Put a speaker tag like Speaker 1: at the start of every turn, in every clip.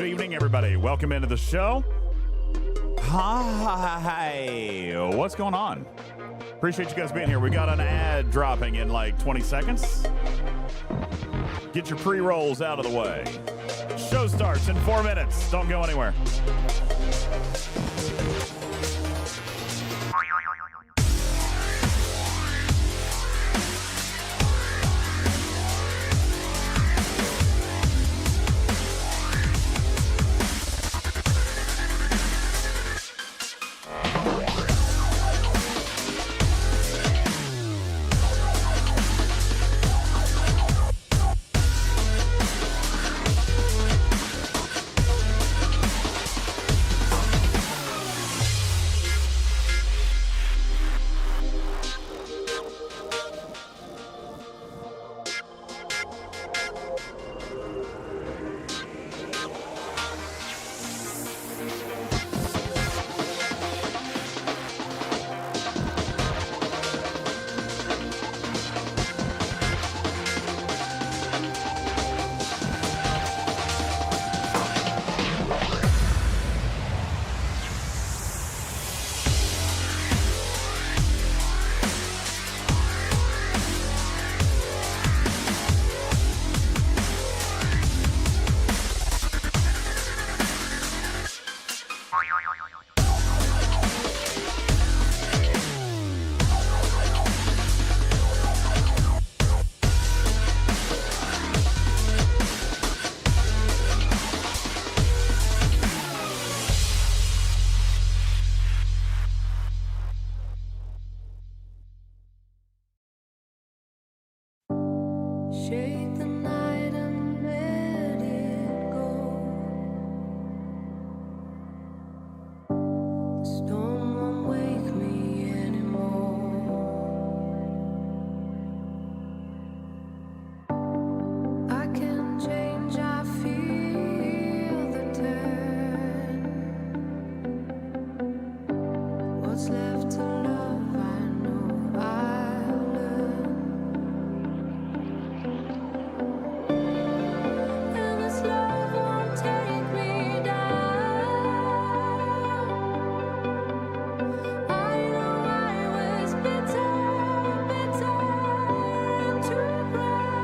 Speaker 1: Good evening, everybody. Welcome into the show. Hi. What's going on? Appreciate you guys being here. We got an ad dropping in like 20 seconds. Get your pre-rolls out of the way. Show starts in 4 minutes. Don't go anywhere.
Speaker 2: Shake the night and let it go. The storm won't wake me anymore. I can change, I feel the turn. What's left to love, I know I'll learn. And this love won't take me down. I know I was bitter, bitter and too proud.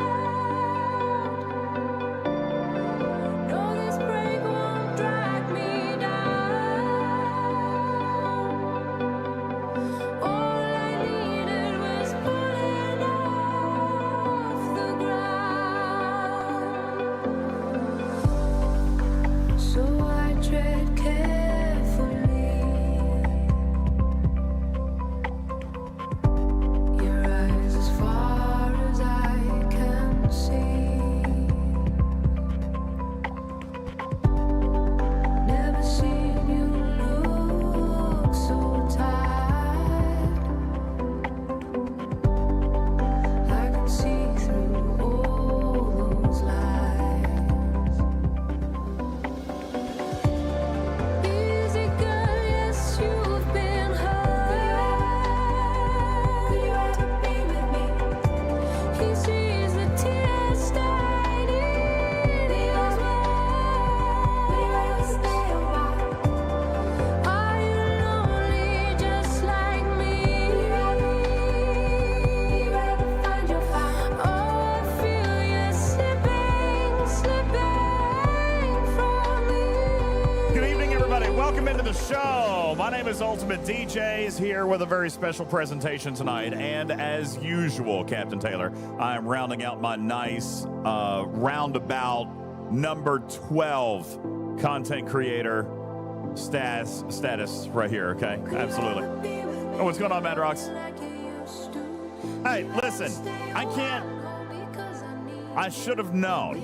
Speaker 2: No, this break won't drag me down. All I needed was pulling off the ground. So I tread carefully. Your eyes as far as I can see. Never seen you look so tired. I can see through all those lies. Easy girl, yes, you've been hurt. Could you ever be with me? He sees the tears staining his wall. Will you ever stay a while? Are you lonely just like me? Will you ever find your fire? Oh, I feel you slipping, slipping from me.
Speaker 1: Good evening, everybody. Welcome into the show. My name is UltimatDJz, here with a very special presentation tonight. And as usual, Captain Taylor, I am rounding out my nice roundabout number 12 content creator status right here, okay? Absolutely. Oh, what's going on, Mad Rocks? Hey, listen, I should have known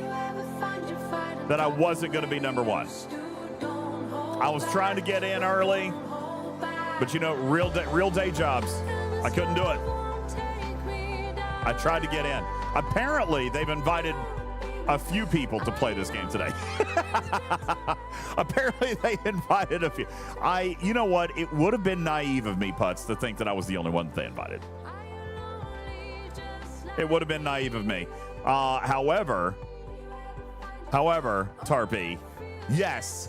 Speaker 1: that I wasn't going to be number one. I was trying to get in early, but you know, real day jobs, I couldn't do it. I tried to get in. Apparently, they've invited a few people to play this game today. Apparently, they invited a few. You know what? It would have been naive of me, Putz, to think that I was the only one that they invited. It would have been naive of me. However, Tarpy, yes.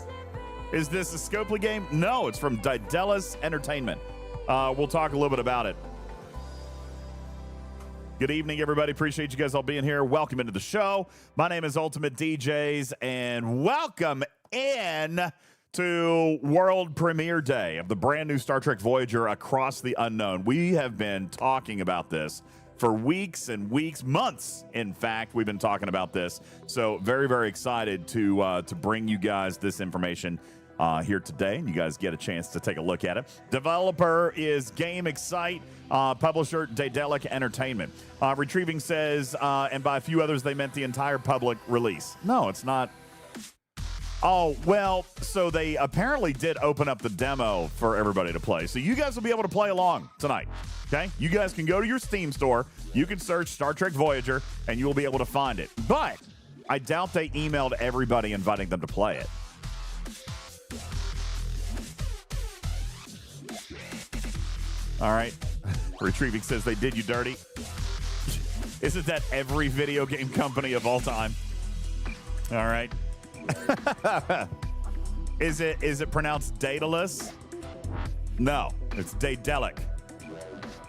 Speaker 1: Is this a Scopely game? No, it's from UltimatDJz Entertainment. We'll talk a little bit about it. Good evening, everybody. Appreciate you guys all being here. Welcome into the show. My name is UltimatDJz, and welcome in to World Premiere Day of the brand new Star Trek Voyager Across the Unknown. We have been talking about this for weeks and weeks, months. In fact, we've been talking about this. So very, very excited to bring you guys this information here today, and you guys get a chance to take a look at it. Developer is Game Excite, publisher Daedalic Entertainment. Retrieving says, and by a few others, they meant the entire public release. No, it's not. Oh, well, so they apparently did open up the demo for everybody to play. So you guys will be able to play along tonight, okay? You guys can go to your Steam store. You can search Star Trek Voyager, and you will be able to find it. But I doubt they emailed everybody inviting them to play it. All right. Retrieving says they did you dirty. Isn't that every video game company of all time? All right. Is it pronounced Daedalus? No, it's Daedalic.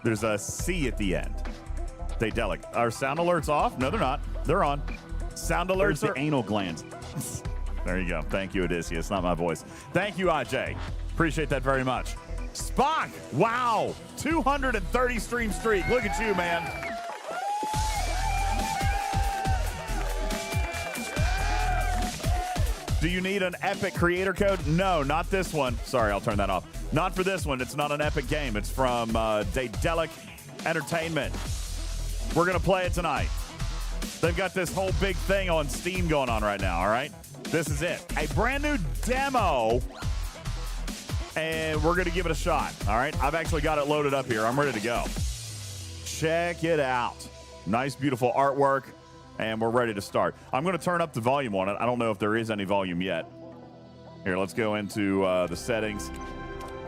Speaker 1: There's a C at the end. Daedalic. Are sound alerts off? No, they're not. They're on. Sound alerts are
Speaker 3: the anal glands.
Speaker 1: There you go. Thank you, Odysseus. It's not my voice. Thank you, IJ. Appreciate that very much. Spock, wow, 230 stream streak. Look at you, man. Do you need an Epic creator code? No, not this one. Sorry, I'll turn that off. Not for this one. It's not an Epic game. It's from Daedalic Entertainment. We're going to play it tonight. They've got this whole big thing on Steam going on right now, all right? This is it. A brand new demo, and we're going to give it a shot, all right? I've actually got it loaded up here. I'm ready to go. Check it out. Nice, beautiful artwork, and we're ready to start. I'm going to turn up the volume on it. I don't know if there is any volume yet. Here, let's go into the settings.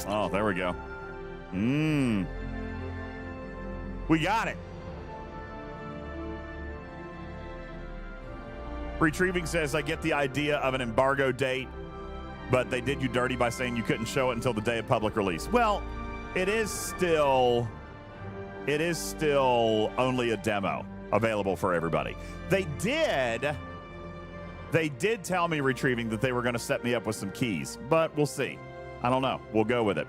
Speaker 1: Oh, there we go. We got it. Retrieving says, I get the idea of an embargo date, but they did you dirty by saying you couldn't show it until the day of public release. Well, it is still only a demo available for everybody. They did tell me, Retrieving, that they were going to set me up with some keys, but we'll see. I don't know. We'll go with it.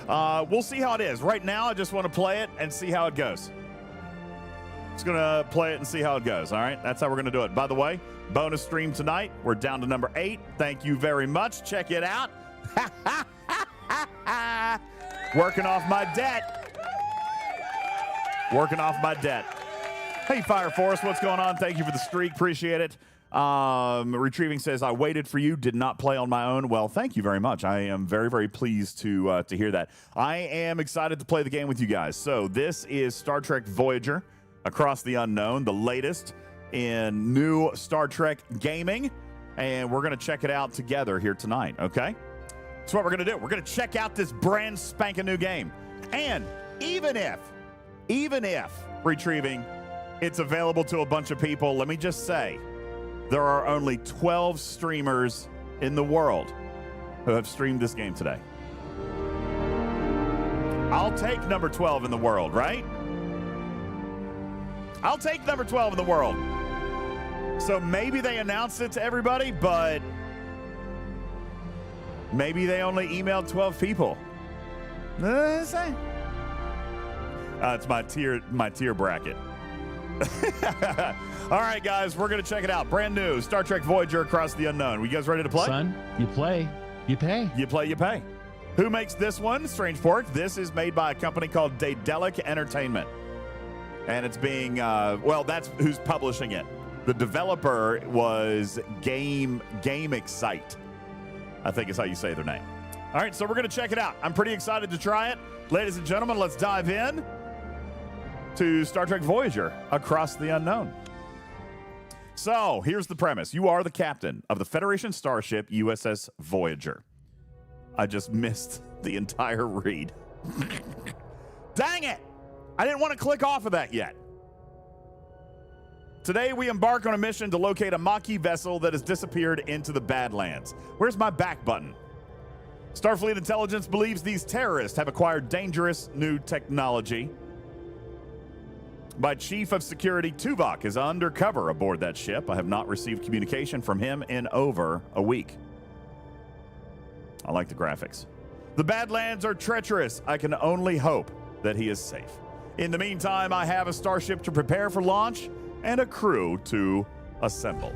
Speaker 1: We'll see how it is. Right now, I just want to play it and see how it goes. Just going to play it and see how it goes, all right? That's how we're going to do it. By the way, bonus stream tonight. We're down to number 8. Thank you very much. Check it out. Working off my debt. Working off my debt. Hey, Fire Force, what's going on? Thank you for the streak. Appreciate it. Retrieving says, I waited for you, did not play on my own. Well, thank you very much. I am very, very pleased to hear that. I am excited to play the game with you guys. So this is Star Trek Voyager, Across the Unknown, the latest in new Star Trek gaming, and we're going to check it out together here tonight, okay? That's what we're going to do. We're going to check out this brand spanking new game. And even if, Retrieving, it's available to a bunch of people, let me just say, there are only 12 streamers in the world who have streamed this game today. I'll take number 12 in the world, right? I'll take number 12 in the world. So maybe they announced it to everybody, but maybe they only emailed 12 people. It's my tier bracket. All right, guys, we're going to check it out. Brand new Star Trek Voyager Across the Unknown. You guys ready to play?
Speaker 3: Son, you play, you pay.
Speaker 1: You play, you pay. Who makes this one? Strange Pork. This is made by a company called Daedalic Entertainment. And it's being, that's who's publishing it. The developer was Game Excite, I think is how you say their name. All right, so we're going to check it out. I'm pretty excited to try it. Ladies and gentlemen, let's dive in to Star Trek Voyager, Across the Unknown. So, here's the premise. You are the captain of the Federation starship USS Voyager. I just missed the entire read. Dang it! I didn't want to click off of that yet. Today, we embark on a mission to locate a Maquis vessel that has disappeared into the Badlands. Where's my back button? Starfleet intelligence believes these terrorists have acquired dangerous new technology. My Chief of Security, Tuvok, is undercover aboard that ship. I have not received communication from him in over a week. I like the graphics. The Badlands are treacherous. I can only hope that he is safe. In the meantime, I have a starship to prepare for launch and a crew to assemble.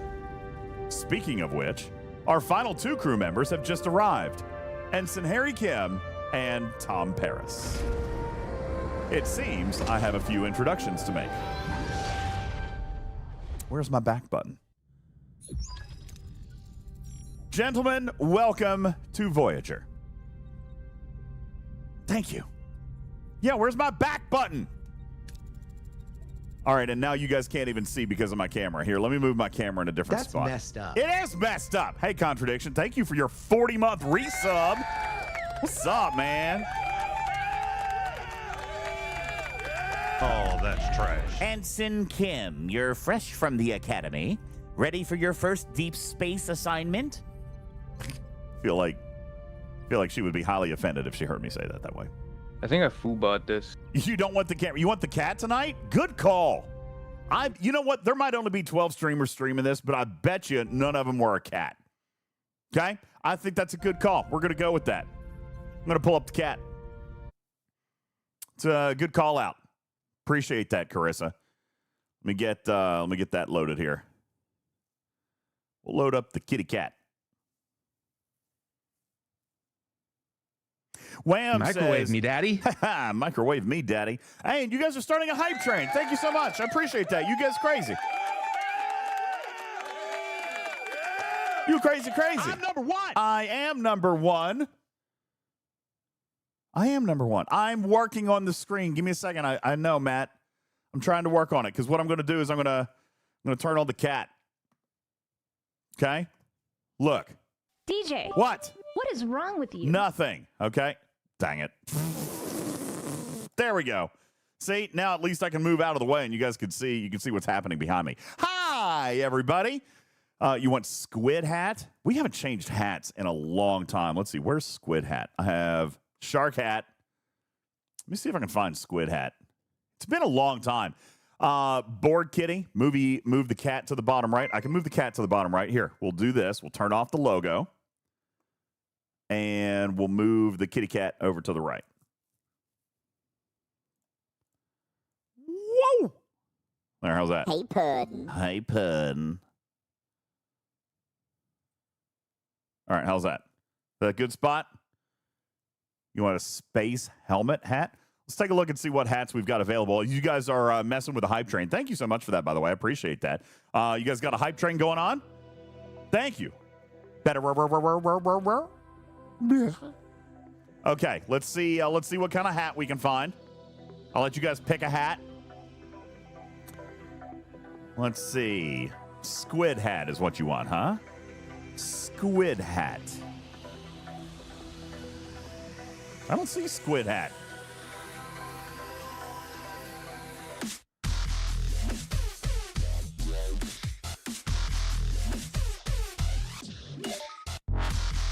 Speaker 1: Speaking of which, our final 2 crew members have just arrived. Ensign Harry Kim and Tom Paris. It seems I have a few introductions to make. Where's my back button? Gentlemen, welcome to Voyager. Thank you. Yeah, where's my back button? All right, and now you guys can't even see because of my camera. Here, let me move my camera in a different spot.
Speaker 3: That's messed up.
Speaker 1: It is messed up. Hey, Contradiction, thank you for your 40-month resub. What's up, man?
Speaker 4: Oh, that's trash.
Speaker 5: Ensign Kim, you're fresh from the academy. Ready for your first deep space assignment?
Speaker 1: Feel like she would be highly offended if she heard me say that way.
Speaker 6: I think I foobot this.
Speaker 1: You don't want the camera. You want the cat tonight? Good call. You know what? There might only be 12 streamers streaming this, but I bet you none of them were a cat. Okay? I think that's a good call. We're going to go with that. I'm going to pull up the cat. It's a good call out. Appreciate that, Carissa. Let me get that loaded here. We'll load up the kitty cat. Wham
Speaker 3: Microwave
Speaker 1: says,
Speaker 3: me, daddy.
Speaker 1: Microwave me, daddy. Hey, and you guys are starting a hype train. Thank you so much. I appreciate that. You guys crazy. You crazy.
Speaker 4: I'm number one.
Speaker 1: I am number one. I'm working on the screen. Give me a second. I know, Matt. I'm trying to work on it because what I'm going to do is I'm going to turn on the cat. Okay? Look.
Speaker 7: DJ.
Speaker 1: What?
Speaker 7: What is wrong with you?
Speaker 1: Nothing. Okay? Dang it. There we go. See, now at least I can move out of the way and you guys can see what's happening behind me. Hi, everybody. You want Squid Hat? We haven't changed hats in a long time. Let's see. Where's Squid Hat? I have Shark Hat. Let me see if I can find Squid Hat. It's been a long time. Board Kitty. Move the cat to the bottom right. I can move the cat to the bottom right. Here, we'll do this. We'll turn off the logo. And we'll move the kitty cat over to the right. Whoa! There, how's that?
Speaker 8: Hey, Puddin'.
Speaker 1: Hey, Puddin'. All right, how's that? Is that a good spot? You want a space helmet hat? Let's take a look and see what hats we've got available. You guys are messing with the hype train. Thank you so much for that, by the way. I appreciate that. You guys got a hype train going on? Thank you. Better. Okay, let's see what kind of hat we can find. I'll let you guys pick a hat. Let's see. Squid Hat is what you want, huh? Squid Hat. I don't see Squid Hat.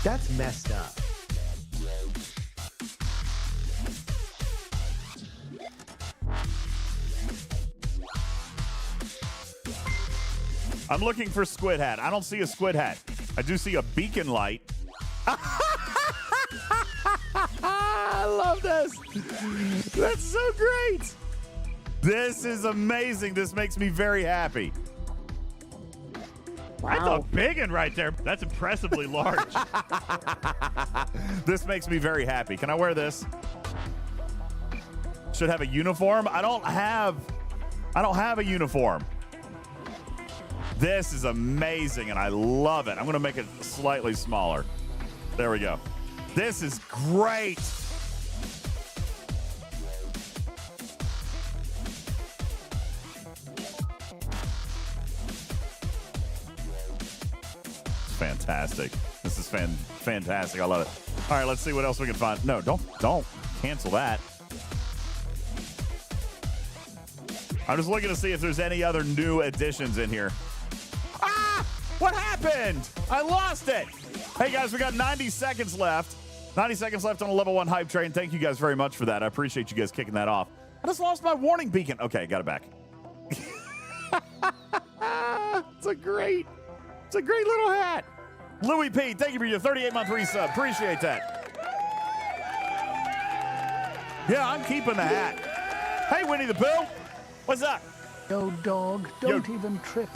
Speaker 9: That's messed up.
Speaker 1: I'm looking for Squid Hat. I don't see a Squid Hat. I do see a beacon light. I love this. That's so great. This is amazing. This makes me very happy.
Speaker 4: That's a big one right there. That's impressively large.
Speaker 1: This makes me very happy. Can I wear this? Should have a uniform. I don't have a uniform. This is amazing, and I love it. I'm going to make it slightly smaller. There we go. This is great. Fantastic. This is fantastic. I love it. All right, let's see what else we can find. No, don't cancel that. I'm just looking to see if there's any other new additions in here. Ah! What happened? I lost it. Hey, guys, we got 90 seconds left. 90 seconds left on a level 1 hype train. Thank you guys very much for that. I appreciate you guys kicking that off. I just lost my warning beacon. Okay, got it back. It's a great little hat. Louis P, thank you for your 38-month resub. Appreciate that. Yeah, I'm keeping the hat. Hey, Winnie the Pooh. What's up?
Speaker 10: Yo, dog, don't even trip.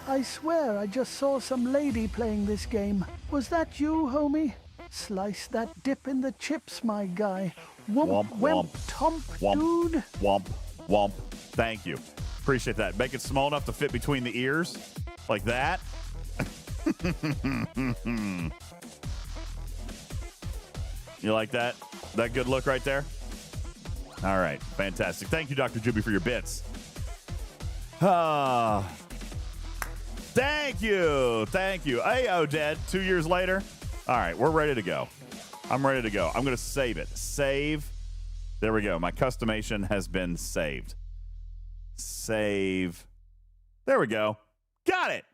Speaker 10: I swear I just saw some lady playing this game. Was that you, homie? Slice that dip in the chips, my guy. Womp, womp, tomp,
Speaker 1: womp,
Speaker 10: dude.
Speaker 1: Womp, womp. Thank you. Appreciate that. Make it small enough to fit between the ears. Like that. You like that? That good look right there? All right. Fantastic. Thank you, Dr. Juby, for your bits. Thank you. Thank you. Hey, Oded, 2 years later. All right. We're ready to go. I'm ready to go. I'm going to save it. Save. There we go. My customation has been saved. Save. There we go. Got it.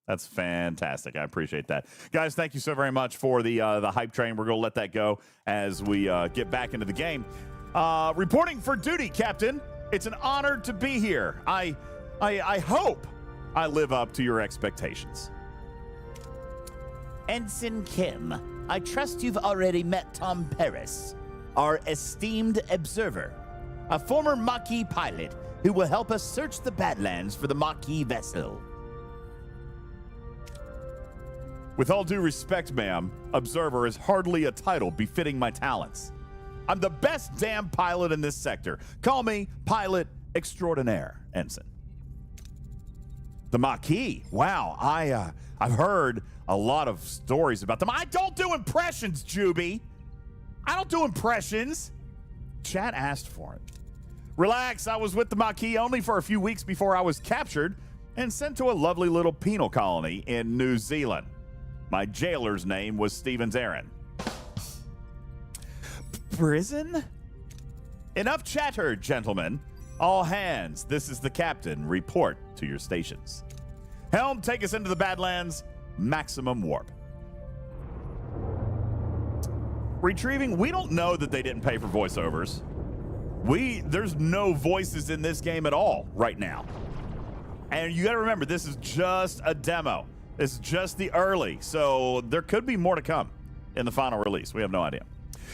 Speaker 1: That's fantastic. I appreciate that. Guys, thank you so very much for the hype train. We're going to let that go as we get back into the game. Reporting for duty, Captain. It's an honor to be here. I hope I live up to your expectations.
Speaker 5: Ensign Kim, I trust you've already met Tom Paris, our esteemed observer, a former Maquis pilot who will help us search the Badlands for the Maquis vessel.
Speaker 1: With all due respect, ma'am, observer is hardly a title befitting my talents. I'm the best damn pilot in this sector. Call me pilot extraordinaire, Ensign. The Maquis. Wow, I've heard a lot of stories about them. I don't do impressions, Juby. I don't do impressions. Chat asked for it. Relax, I was with the Maquis only for a few weeks before I was captured and sent to a lovely little penal colony in New Zealand. My jailer's name was Stevens Aaron. Prison? Enough chatter, gentlemen. All hands, this is the captain. Report to your stations. Helm, take us into the Badlands. Maximum warp. Retrieving, we don't know that they didn't pay for voiceovers. There's no voices in this game at all right now. And you gotta remember, this is just a demo. This is just the early, so there could be more to come in the final release. We have no idea.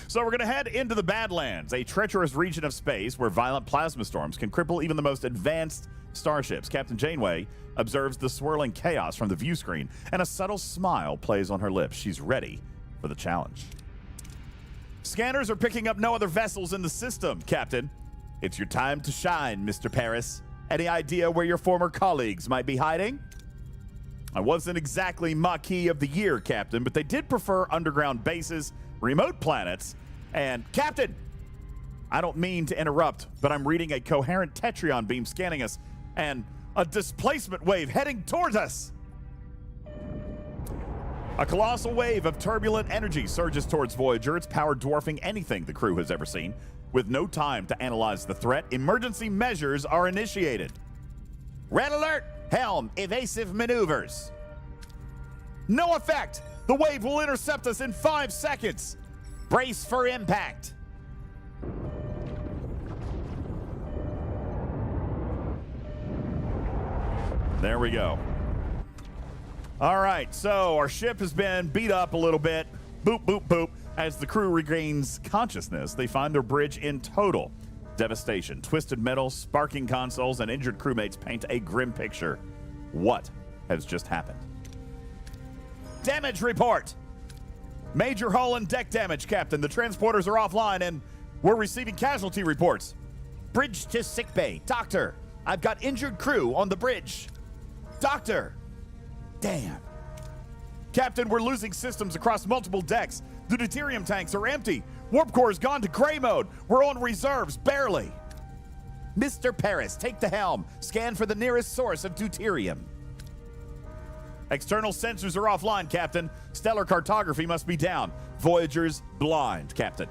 Speaker 1: So we're gonna head into the Badlands, a treacherous region of space where violent plasma storms can cripple even the most advanced starships. Captain Janeway observes the swirling chaos from the view screen, and a subtle smile plays on her lips. She's ready for the challenge. Scanners are picking up no other vessels in the system, Captain. It's your time to shine, Mr. Paris. Any idea where your former colleagues might be hiding? I wasn't exactly Maquis of the Year, Captain, but they did prefer underground bases, remote planets, and... Captain! I don't mean to interrupt, but I'm reading a coherent Tetrion beam scanning us, and a displacement wave heading towards us! A colossal wave of turbulent energy surges towards Voyager, its power dwarfing anything the crew has ever seen. With no time to analyze the threat, emergency measures are initiated. Red alert! Helm, evasive maneuvers. No effect! The wave will intercept us in 5 seconds. Brace for impact. There we go. All right, so our ship has been beat up a little bit. Boop, boop, boop. As the crew regains consciousness, they find their bridge in total devastation. Twisted metal, sparking consoles, and injured crewmates paint a grim picture. What has just happened? Damage report! Major hull and deck damage, Captain. The transporters are offline, and we're receiving casualty reports. Bridge to sickbay. Doctor, I've got injured crew on the bridge. Doctor! Damn. Captain, we're losing systems across multiple decks. The deuterium tanks are empty. Warp core's gone to gray mode. We're on reserves, barely. Mr. Paris, take the helm. Scan for the nearest source of deuterium. External sensors are offline, Captain. Stellar cartography must be down. Voyager's blind, Captain.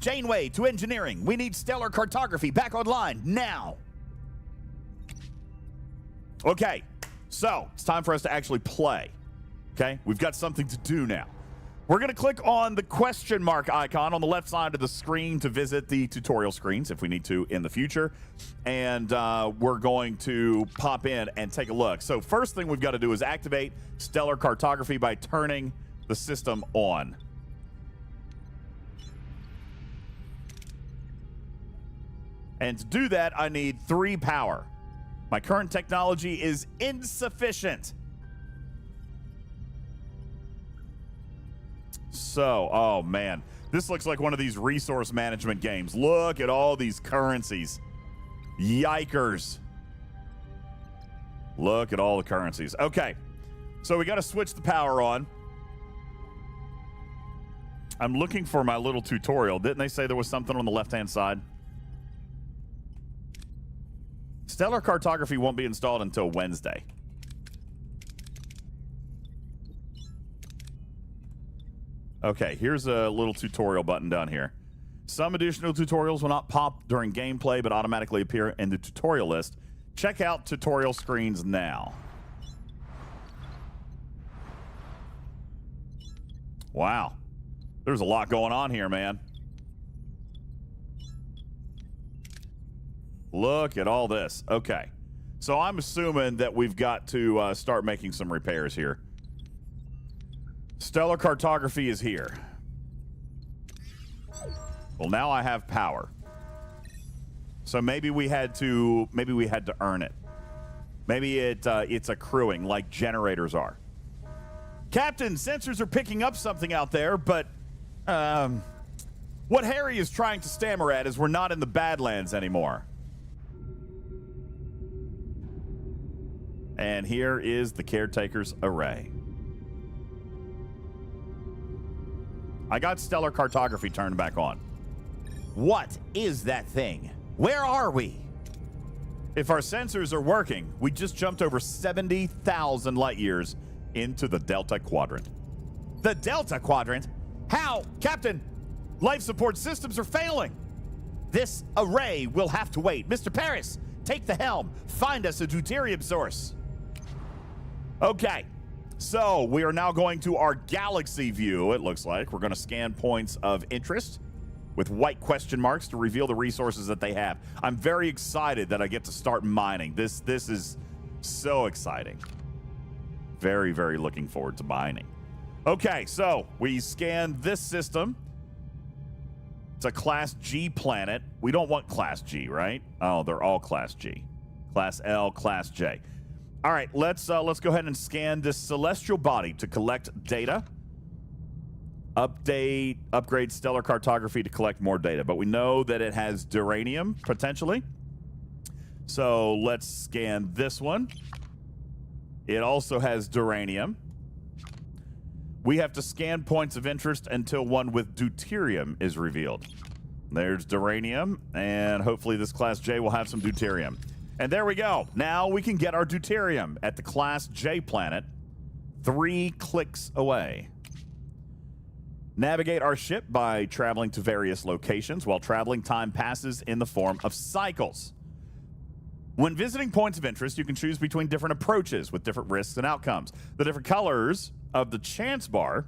Speaker 1: Janeway to engineering. We need stellar cartography back online now. Okay, so it's time for us to actually play. Okay, we've got something to do now. We're going to click on the question mark icon on the left side of the screen to visit the tutorial screens if we need to in the future. And we're going to pop in and take a look. So first thing we've got to do is activate stellar cartography by turning the system on. And to do that, I need 3 power. My current technology is insufficient. So, oh man, this looks like one of these resource management games. Look at all these currencies. Yikers. Look at all the currencies. Okay, so we got to switch the power on. I'm looking for my little tutorial. Didn't they say there was something on the left-hand side? Stellar cartography won't be installed until Wednesday. Okay, here's a little tutorial button down here. Some additional tutorials will not pop during gameplay, but automatically appear in the tutorial list. Check out tutorial screens now. Wow. There's a lot going on here, man. Look at all this. Okay. So I'm assuming that we've got to start making some repairs here. Stellar cartography is here. Well, now I have power. So maybe we had to earn it. Maybe it's accruing like generators are. Captain, sensors are picking up something out there, but what Harry is trying to stammer at is we're not in the Badlands anymore. And here is the Caretaker's Array. I got stellar cartography turned back on.
Speaker 5: What is that thing? Where are we?
Speaker 1: If our sensors are working, we just jumped over 70,000 light years into the Delta Quadrant.
Speaker 5: The Delta Quadrant? How?
Speaker 1: Captain, life support systems are failing.
Speaker 5: This array will have to wait. Mr. Paris, take the helm. Find us a deuterium source.
Speaker 1: Okay, so we are now going to our galaxy view, it looks like. We're going to scan points of interest with white question marks to reveal the resources that they have. I'm very excited that I get to start mining. This is so exciting. Very, very looking forward to mining. Okay, so we scanned this system. It's a Class G planet. We don't want Class G, right? Oh, they're all Class G. Class L, Class J. All right, let's go ahead and scan this celestial body to collect data. Upgrade stellar cartography to collect more data. But we know that it has duranium, potentially. So let's scan this one. It also has duranium. We have to scan points of interest until one with deuterium is revealed. There's duranium, and hopefully this Class J will have some deuterium. And there we go. Now we can get our deuterium at the Class J planet 3 clicks away. Navigate our ship by traveling to various locations. While traveling, time passes in the form of cycles. When visiting points of interest, you can choose between different approaches with different risks and outcomes. The different colors of the chance bar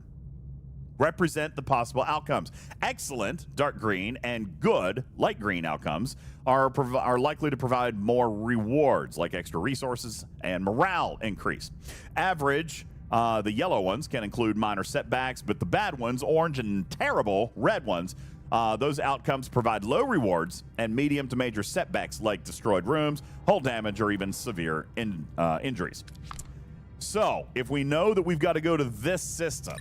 Speaker 1: represent the possible outcomes. Excellent, dark green, and good, light green outcomes are likely to provide more rewards, like extra resources and morale increase. Average, the yellow ones can include minor setbacks, but the bad ones, orange and terrible red ones, those outcomes provide low rewards and medium to major setbacks like destroyed rooms, hull damage, or even severe injuries. So, if we know that we've got to go to this system,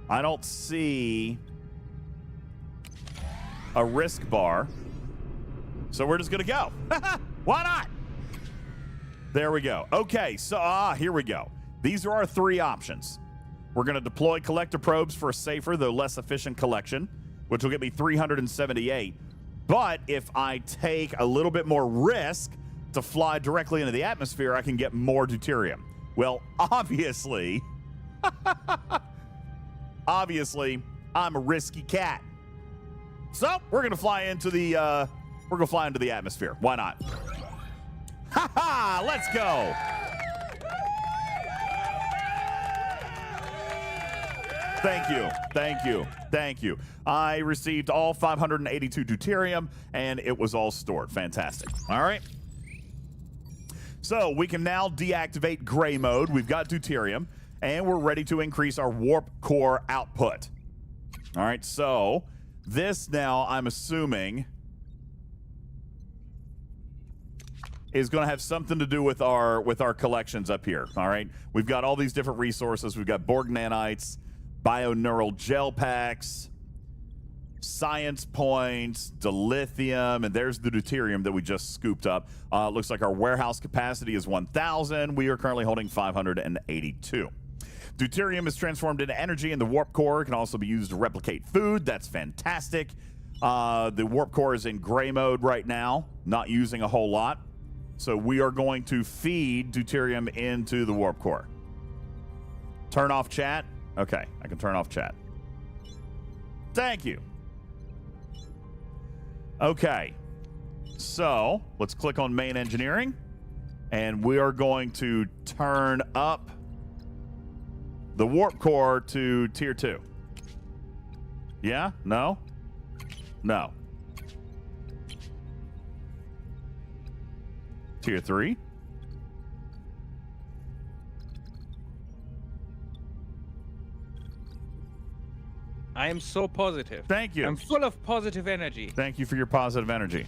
Speaker 1: I don't see a risk bar, so we're just going to go. Why not? There we go. Okay, so here we go. These are our 3 options. We're going to deploy collector probes for a safer, though less efficient collection, which will get me 378. But if I take a little bit more risk to fly directly into the atmosphere, I can get more deuterium. Well, obviously, I'm a risky cat. So we're going to fly into the atmosphere. Why not? Ha ha! Let's go. Thank you. Thank you. Thank you. I received all 582 deuterium, and it was all stored. Fantastic. All right. So we can now deactivate gray mode. We've got deuterium, and we're ready to increase our warp core output. All right. So this now, I'm assuming, is going to have something to do with our collections up here. All right. We've got all these different resources. We've got Borg nanites, bioneural gel packs, science points, dilithium, and there's the deuterium that we just scooped up. Looks like our warehouse capacity is 1,000. We are currently holding 582. Deuterium is transformed into energy in the warp core. It can also be used to replicate food. That's fantastic. The warp core is in gray mode right now, not using a whole lot. So we are going to feed deuterium into the warp core. Turn off chat. Okay, I can turn off chat. Thank you. Okay, so let's click on main engineering, and we are going to turn up the warp core to tier 2. Yeah? No? No. Tier 3?
Speaker 6: I am so positive.
Speaker 1: Thank you.
Speaker 6: I'm full of positive energy.
Speaker 1: Thank you for your positive energy.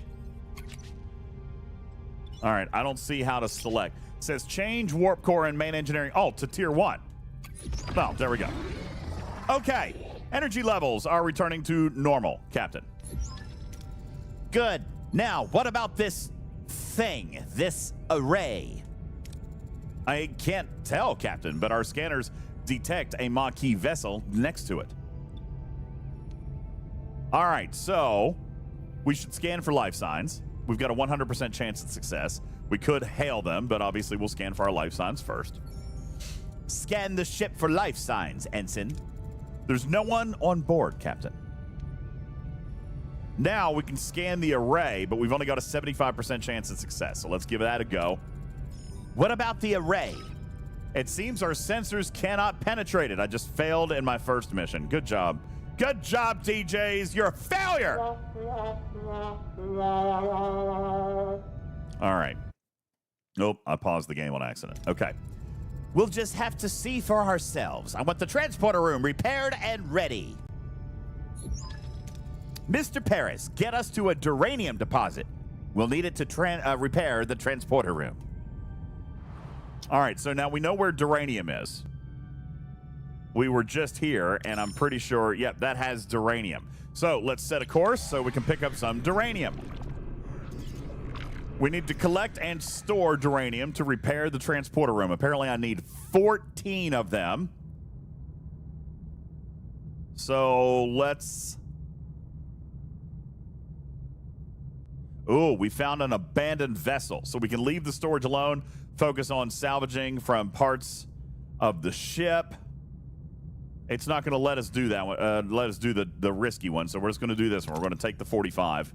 Speaker 1: All right, I don't see how to select. It says change warp core and main engineering. Oh, to tier 1. Oh, there we go. Okay, energy levels are returning to normal, Captain.
Speaker 5: Good. Now, what about this thing, this array? I can't tell, Captain, but our scanners detect a Maquis vessel next to it. All right, so we should scan for life signs. We've got a 100% chance of success. We could hail them, but obviously we'll scan for our life signs first. Scan the ship for life signs, Ensign. There's no one on board, Captain. Now we can scan the array, but we've only got a 75% chance of success, so let's give that a go. What about the array? It seems our sensors cannot penetrate it. I just failed in my first mission. Good job. Good job, DJs. You're a failure. All right. Nope, I paused the game on accident. Okay. We'll just have to see for ourselves. I want the transporter room repaired and ready. Mr. Paris, get us to a duranium deposit. We'll need it to repair the transporter room. All right, so now we know where duranium is. We were just here, and I'm pretty sure, yep, that has duranium. So let's set a course so we can pick up some duranium. We need to collect and store duranium to repair the transporter room. Apparently, I need 14 of them. So let's... Oh, we found an abandoned vessel. So we can leave the storage alone, focus on salvaging from parts of the ship. It's not going to let us do that one. Let us do the risky one. So we're just going to do this one. We're going to take the 45.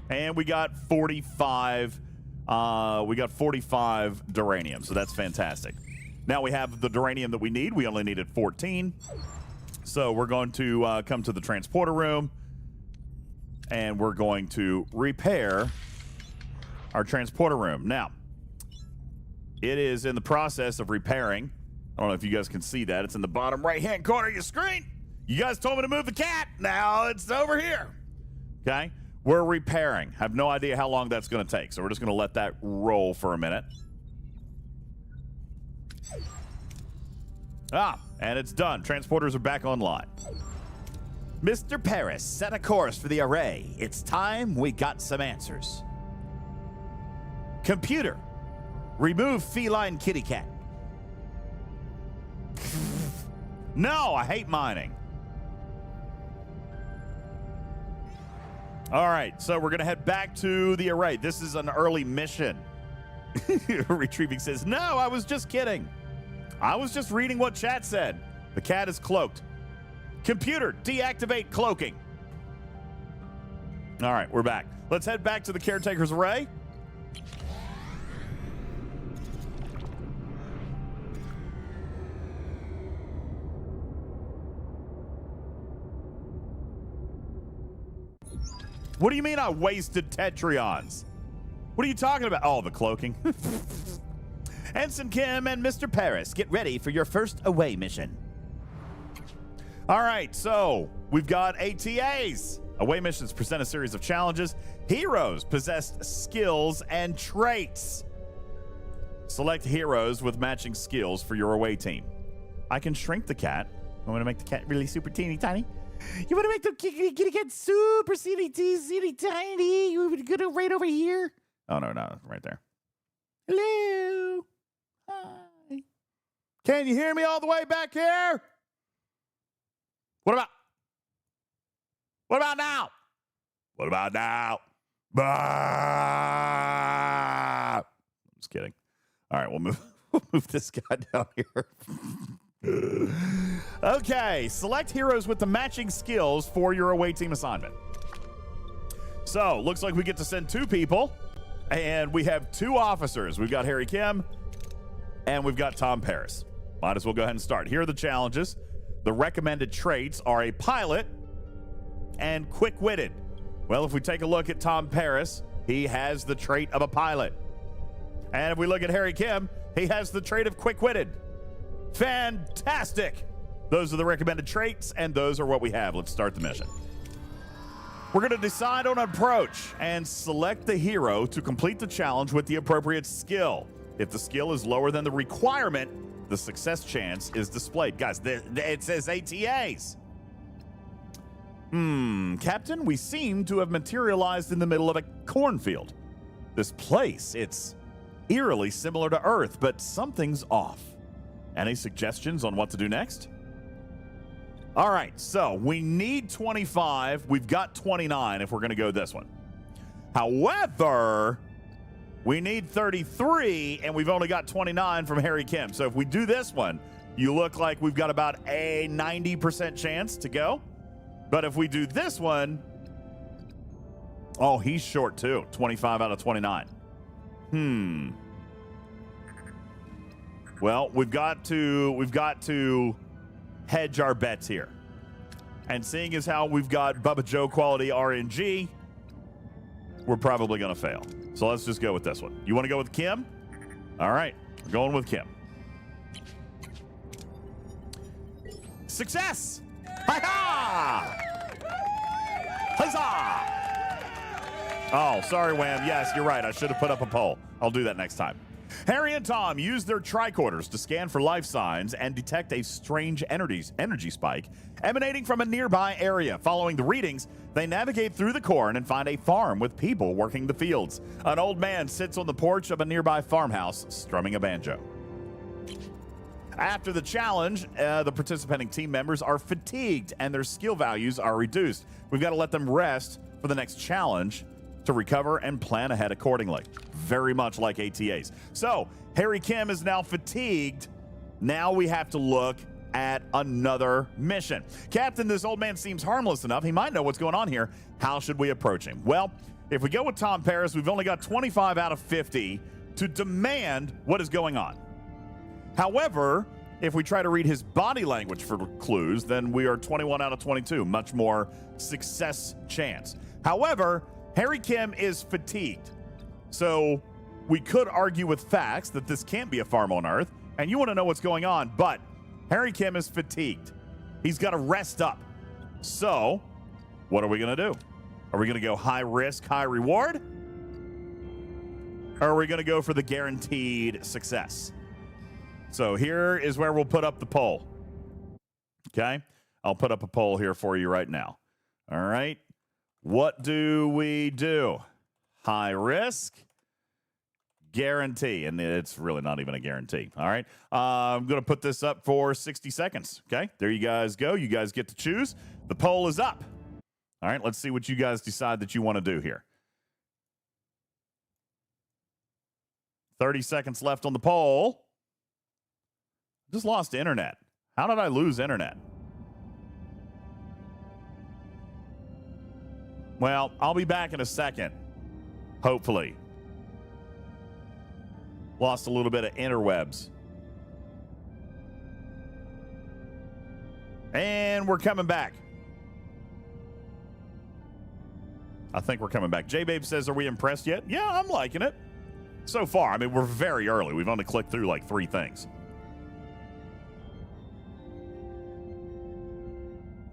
Speaker 5: And we got 45. We got 45 duranium. So that's fantastic. Now we have the duranium that we need. We only needed 14. So we're going to come to the transporter room. And we're going to repair our transporter room. Now, it is in the process of repairing. I don't know if you guys can see that. It's in the bottom right-hand corner of your screen. You guys told me to move the cat. Now it's over here. Okay? We're repairing. Have no idea how long that's going to take. So we're just going to let that roll for a minute. And it's done. Transporters are back online. Mr. Paris, set a course for the array. It's time we got some answers. Computer, remove feline kitty cat. No, I hate mining. All right, so we're going to head back to the array. This is an early mission. Retrieving says, no, I was just kidding. I was just reading what chat said. The cat is cloaked. Computer, deactivate cloaking. All right, we're back. Let's head back to the caretaker's array. What do you mean I wasted Tetrions? What are you talking about? Oh, the cloaking. Ensign Kim and Mr. Paris, get ready for your first away mission. All right, so we've got ATAs. Away missions present a series of challenges. Heroes possess skills and traits. Select heroes with matching skills for your away team. I can shrink the cat. I want to make the cat really super teeny tiny. You want to make the kitty cat super teeny tiny? You would go right over here. Oh, no, right there. Hello. Hi. Can you hear me all the way back here? What about now? What about now? I'm just kidding. All right, we'll move this guy down here. Okay, select heroes with the matching skills for your away team assignment. So, looks like we get to send 2 people, and we have 2 officers. We've got Harry Kim, and we've got Tom Paris. Might as well go ahead and start. Here are the challenges. The recommended traits are a pilot and quick-witted. Well, if we take a look at Tom Paris, he has the trait of a pilot. And if we look at Harry Kim, he has the trait of quick-witted. Fantastic! Those are the recommended traits, and those are what we have. Let's start the mission. We're going to decide on an approach and select the hero to complete the challenge with the appropriate skill. If the skill is lower than the requirement, the success chance is displayed. Guys, it says ATAs.
Speaker 1: Captain, we seem to have materialized in the middle of a cornfield. This place, it's eerily similar to Earth, but something's off. Any suggestions on what to do next? All right, so we need 25. We've got 29 if we're going to go this one. However, we need 33, and we've only got 29 from Harry Kim. So if we do this one, you look like we've got about a 90% chance to go. But if we do this one, oh, he's short too. 25 out of 29. Well, we've got to hedge our bets here. And seeing as how we've got Bubba Joe quality RNG, we're probably going to fail. So let's just go with this one. You want to go with Kim? All right, we're going with Kim. Success! Hi-ha! Huzzah! Oh, sorry, Wham. Yes, you're right. I should have put up a poll. I'll do that next time. Harry and Tom use their tricorders to scan for life signs and detect a strange energy spike emanating from a nearby area. Following the readings, they navigate through the corn and find a farm with people working the fields. An old man sits on the porch of a nearby farmhouse, strumming a banjo. After the challenge, the participating team members are fatigued and their skill values are reduced. We've got to let them rest for the next challenge to recover and plan ahead accordingly. Very much like ATAs. So, Harry Kim is now fatigued. Now we have to look at another mission. Captain, this old man seems harmless enough. He might know what's going on here. How should we approach him? Well, if we go with Tom Paris, we've only got 25 out of 50 to demand what is going on. However, if we try to read his body language for clues, then we are 21 out of 22. Much more success chance. However, Harry Kim is fatigued. So we could argue with facts that this can't be a farm on Earth, and you want to know what's going on, but Harry Kim is fatigued. He's got to rest up. So what are we going to do? Are we going to go high risk, high reward? Or are we going to go for the guaranteed success? So here is where we'll put up the poll. Okay? I'll put up a poll here for you right now. All right? What do we do? High risk, guarantee. And it's really not even a guarantee. All right? I'm going to put this up for 60 seconds. Okay? There you guys go. You guys get to choose. The poll is up. All right? Let's see what you guys decide that you want to do here. 30 seconds left on the poll. Just lost internet. How did I lose internet? Well, I'll be back in a second. Hopefully. Lost a little bit of interwebs. And we're coming back. I think we're coming back. J-Babe says, are we impressed yet? Yeah, I'm liking it. So far. I mean, we're very early. We've only clicked through like 3 things.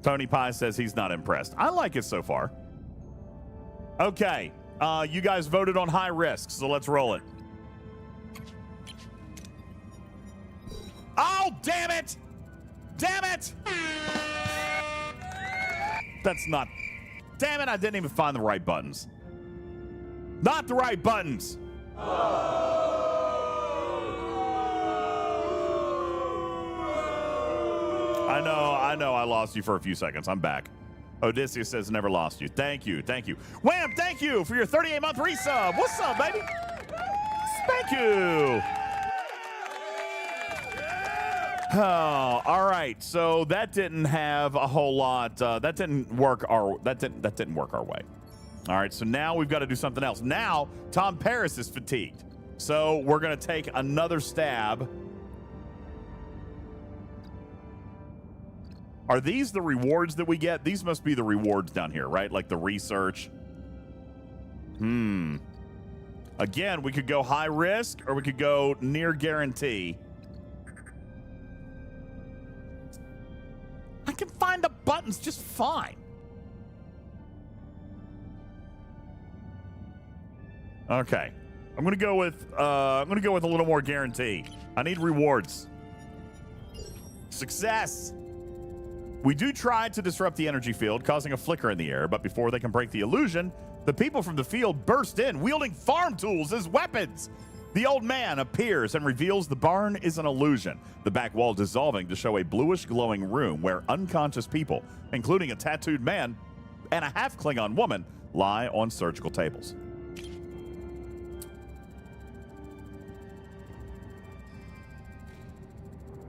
Speaker 1: Tony Pie says he's not impressed. I like it so far. Okay. You guys voted on high risk, so let's roll it. Oh, damn it! Damn it! That's not... Damn it, I didn't even find the right buttons. Not the right buttons! I know I lost you for a few seconds. I'm back. Odysseus says never lost you. Thank you. Wham, thank you for your 38-month resub. What's up, baby? Thank you. Oh, all right. So that didn't have a whole lot. That didn't work our way. All right. So now we've got to do something else. Now Tom Paris is fatigued. So we're going to take another stab. Are these the rewards that we get? These must be the rewards down here, right? Like the research. Again, we could go high risk or we could go near guarantee. I can find the buttons just fine. Okay. I'm gonna go with a little more guarantee. I need rewards. Success. We do try to disrupt the energy field, causing a flicker in the air, but before they can break the illusion, the people from the field burst in, wielding farm tools as weapons. The old man appears and reveals the barn is an illusion, the back wall dissolving to show a bluish glowing room where unconscious people, including a tattooed man and a half Klingon woman, lie on surgical tables.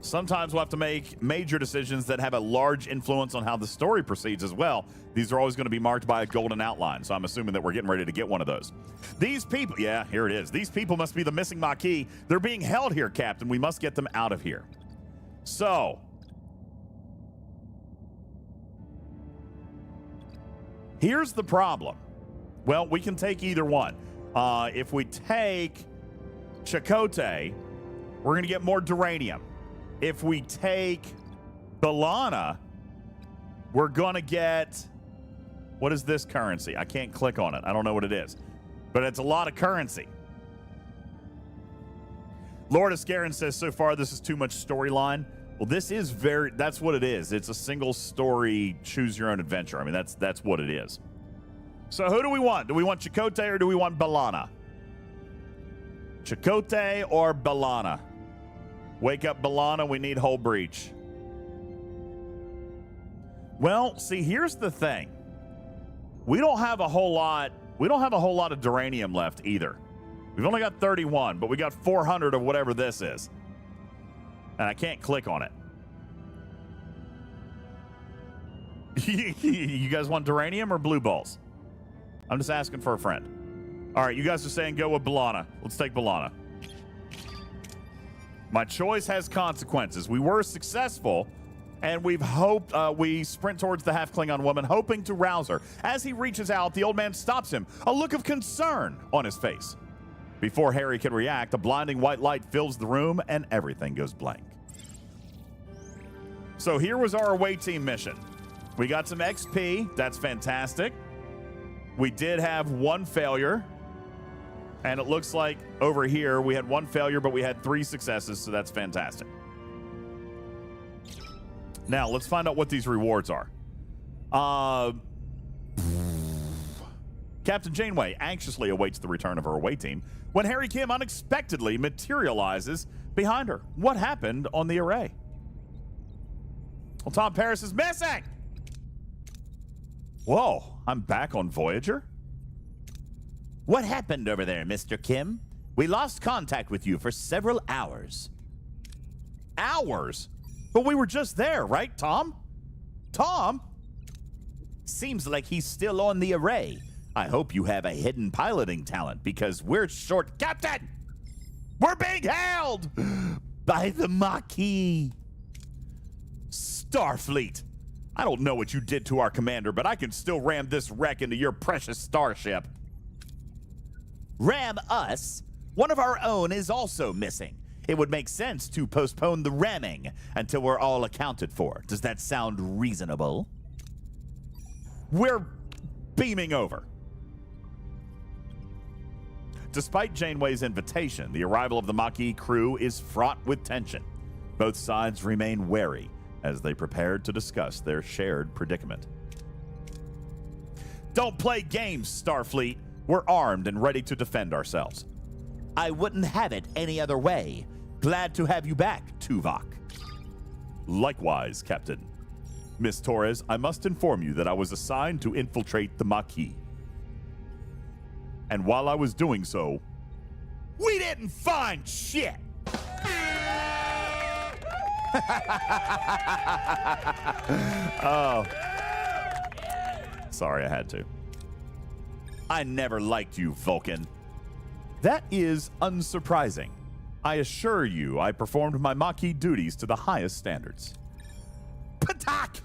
Speaker 1: Sometimes we'll have to make major decisions that have a large influence on how the story proceeds as well. These are always going to be marked by a golden outline, so I'm assuming that we're getting ready to get one of those. These people, yeah, here it is. These people must be the missing Maquis. They're being held here, Captain. We must get them out of here. So, here's the problem. Well, we can take either one. If we take Chakotay, we're going to get more duranium. If we take B'Elanna, we're going to get... What is this currency? I can't click on it. I don't know what it is. But it's a lot of currency. Lord Ascarin says, so far this is too much storyline. Well, this is very... That's what it is. It's a single story, choose your own adventure. I mean, that's what it is. So who do we want? Do we want Chakotay or do we want B'Elanna? Chakotay or B'Elanna? Wake up, B'Elanna. We need hull breach. Well, see, here's the thing. We don't have a whole lot. We don't have a whole lot of duranium left either. We've only got 31, but we got 400 of whatever this is. And I can't click on it. You guys want duranium or blue balls? I'm just asking for a friend. All right, you guys are saying go with B'Elanna. Let's take B'Elanna. My choice has consequences. We were successful, and we've hoped we sprint towards the half Klingon woman, hoping to rouse her. As he reaches out, the old man stops him, a look of concern on his face. Before Harry can react, a blinding white light fills the room, and everything goes blank. So here was our away team mission. We got some XP. That's fantastic. We did have one failure. And it looks like over here we had one failure, but we had 3 successes, so that's fantastic. Now, let's find out what these rewards are. Captain Janeway anxiously awaits the return of her away team when Harry Kim unexpectedly materializes behind her. What happened on the array? Well, Tom Paris is missing! Whoa, I'm back on Voyager?
Speaker 5: What happened over there, Mr. Kim? We lost contact with you for several hours.
Speaker 1: Hours? But we were just there, right, Tom? Tom?
Speaker 5: Seems like he's still on the array. I hope you have a hidden piloting talent because we're short. Captain! We're being held by the Maquis.
Speaker 1: Starfleet. I don't know what you did to our commander, but I can still ram this wreck into your precious starship.
Speaker 5: Ram us? One of our own is also missing. It would make sense to postpone the ramming until we're all accounted for. Does that sound reasonable?
Speaker 1: We're beaming over. Despite Janeway's invitation, the arrival of the Maquis crew is fraught with tension. Both sides remain wary as they prepare to discuss their shared predicament. Don't play games, Starfleet. We're armed and ready to defend ourselves.
Speaker 5: I wouldn't have it any other way. Glad to have you back, Tuvok.
Speaker 1: Likewise, Captain. Miss Torres, I must inform you that I was assigned to infiltrate the Maquis. And while I was doing so, we didn't find shit! Oh. Sorry, I had to. I never liked you, Vulcan. That is unsurprising. I assure you I performed my Maquis duties to the highest standards.
Speaker 5: Patak!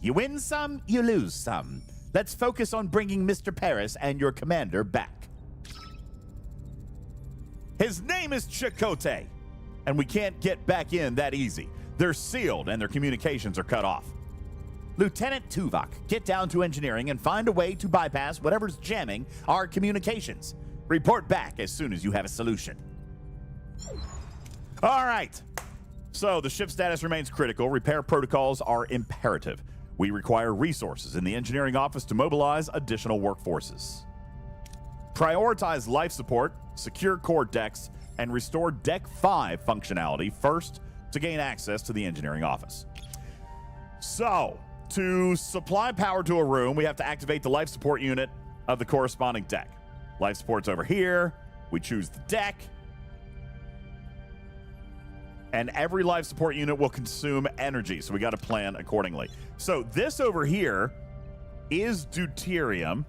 Speaker 5: You win some, you lose some. Let's focus on bringing Mr. Paris and your commander back.
Speaker 1: His name is Chakotay, and we can't get back in that easy. They're sealed and their communications are cut off.
Speaker 5: Lieutenant Tuvok, get down to engineering and find a way to bypass whatever's jamming our communications. Report back as soon as you have a solution.
Speaker 1: All right. So the ship status remains critical. Repair protocols are imperative. We require resources in the engineering office to mobilize additional workforces. Prioritize life support, secure core decks, and restore Deck 5 functionality first to gain access to the engineering office. So, to supply power to a room, we have to activate the life support unit of the corresponding deck. Life support's over here. We choose the deck. And every life support unit will consume energy, so we got to plan accordingly. So this over here is deuterium.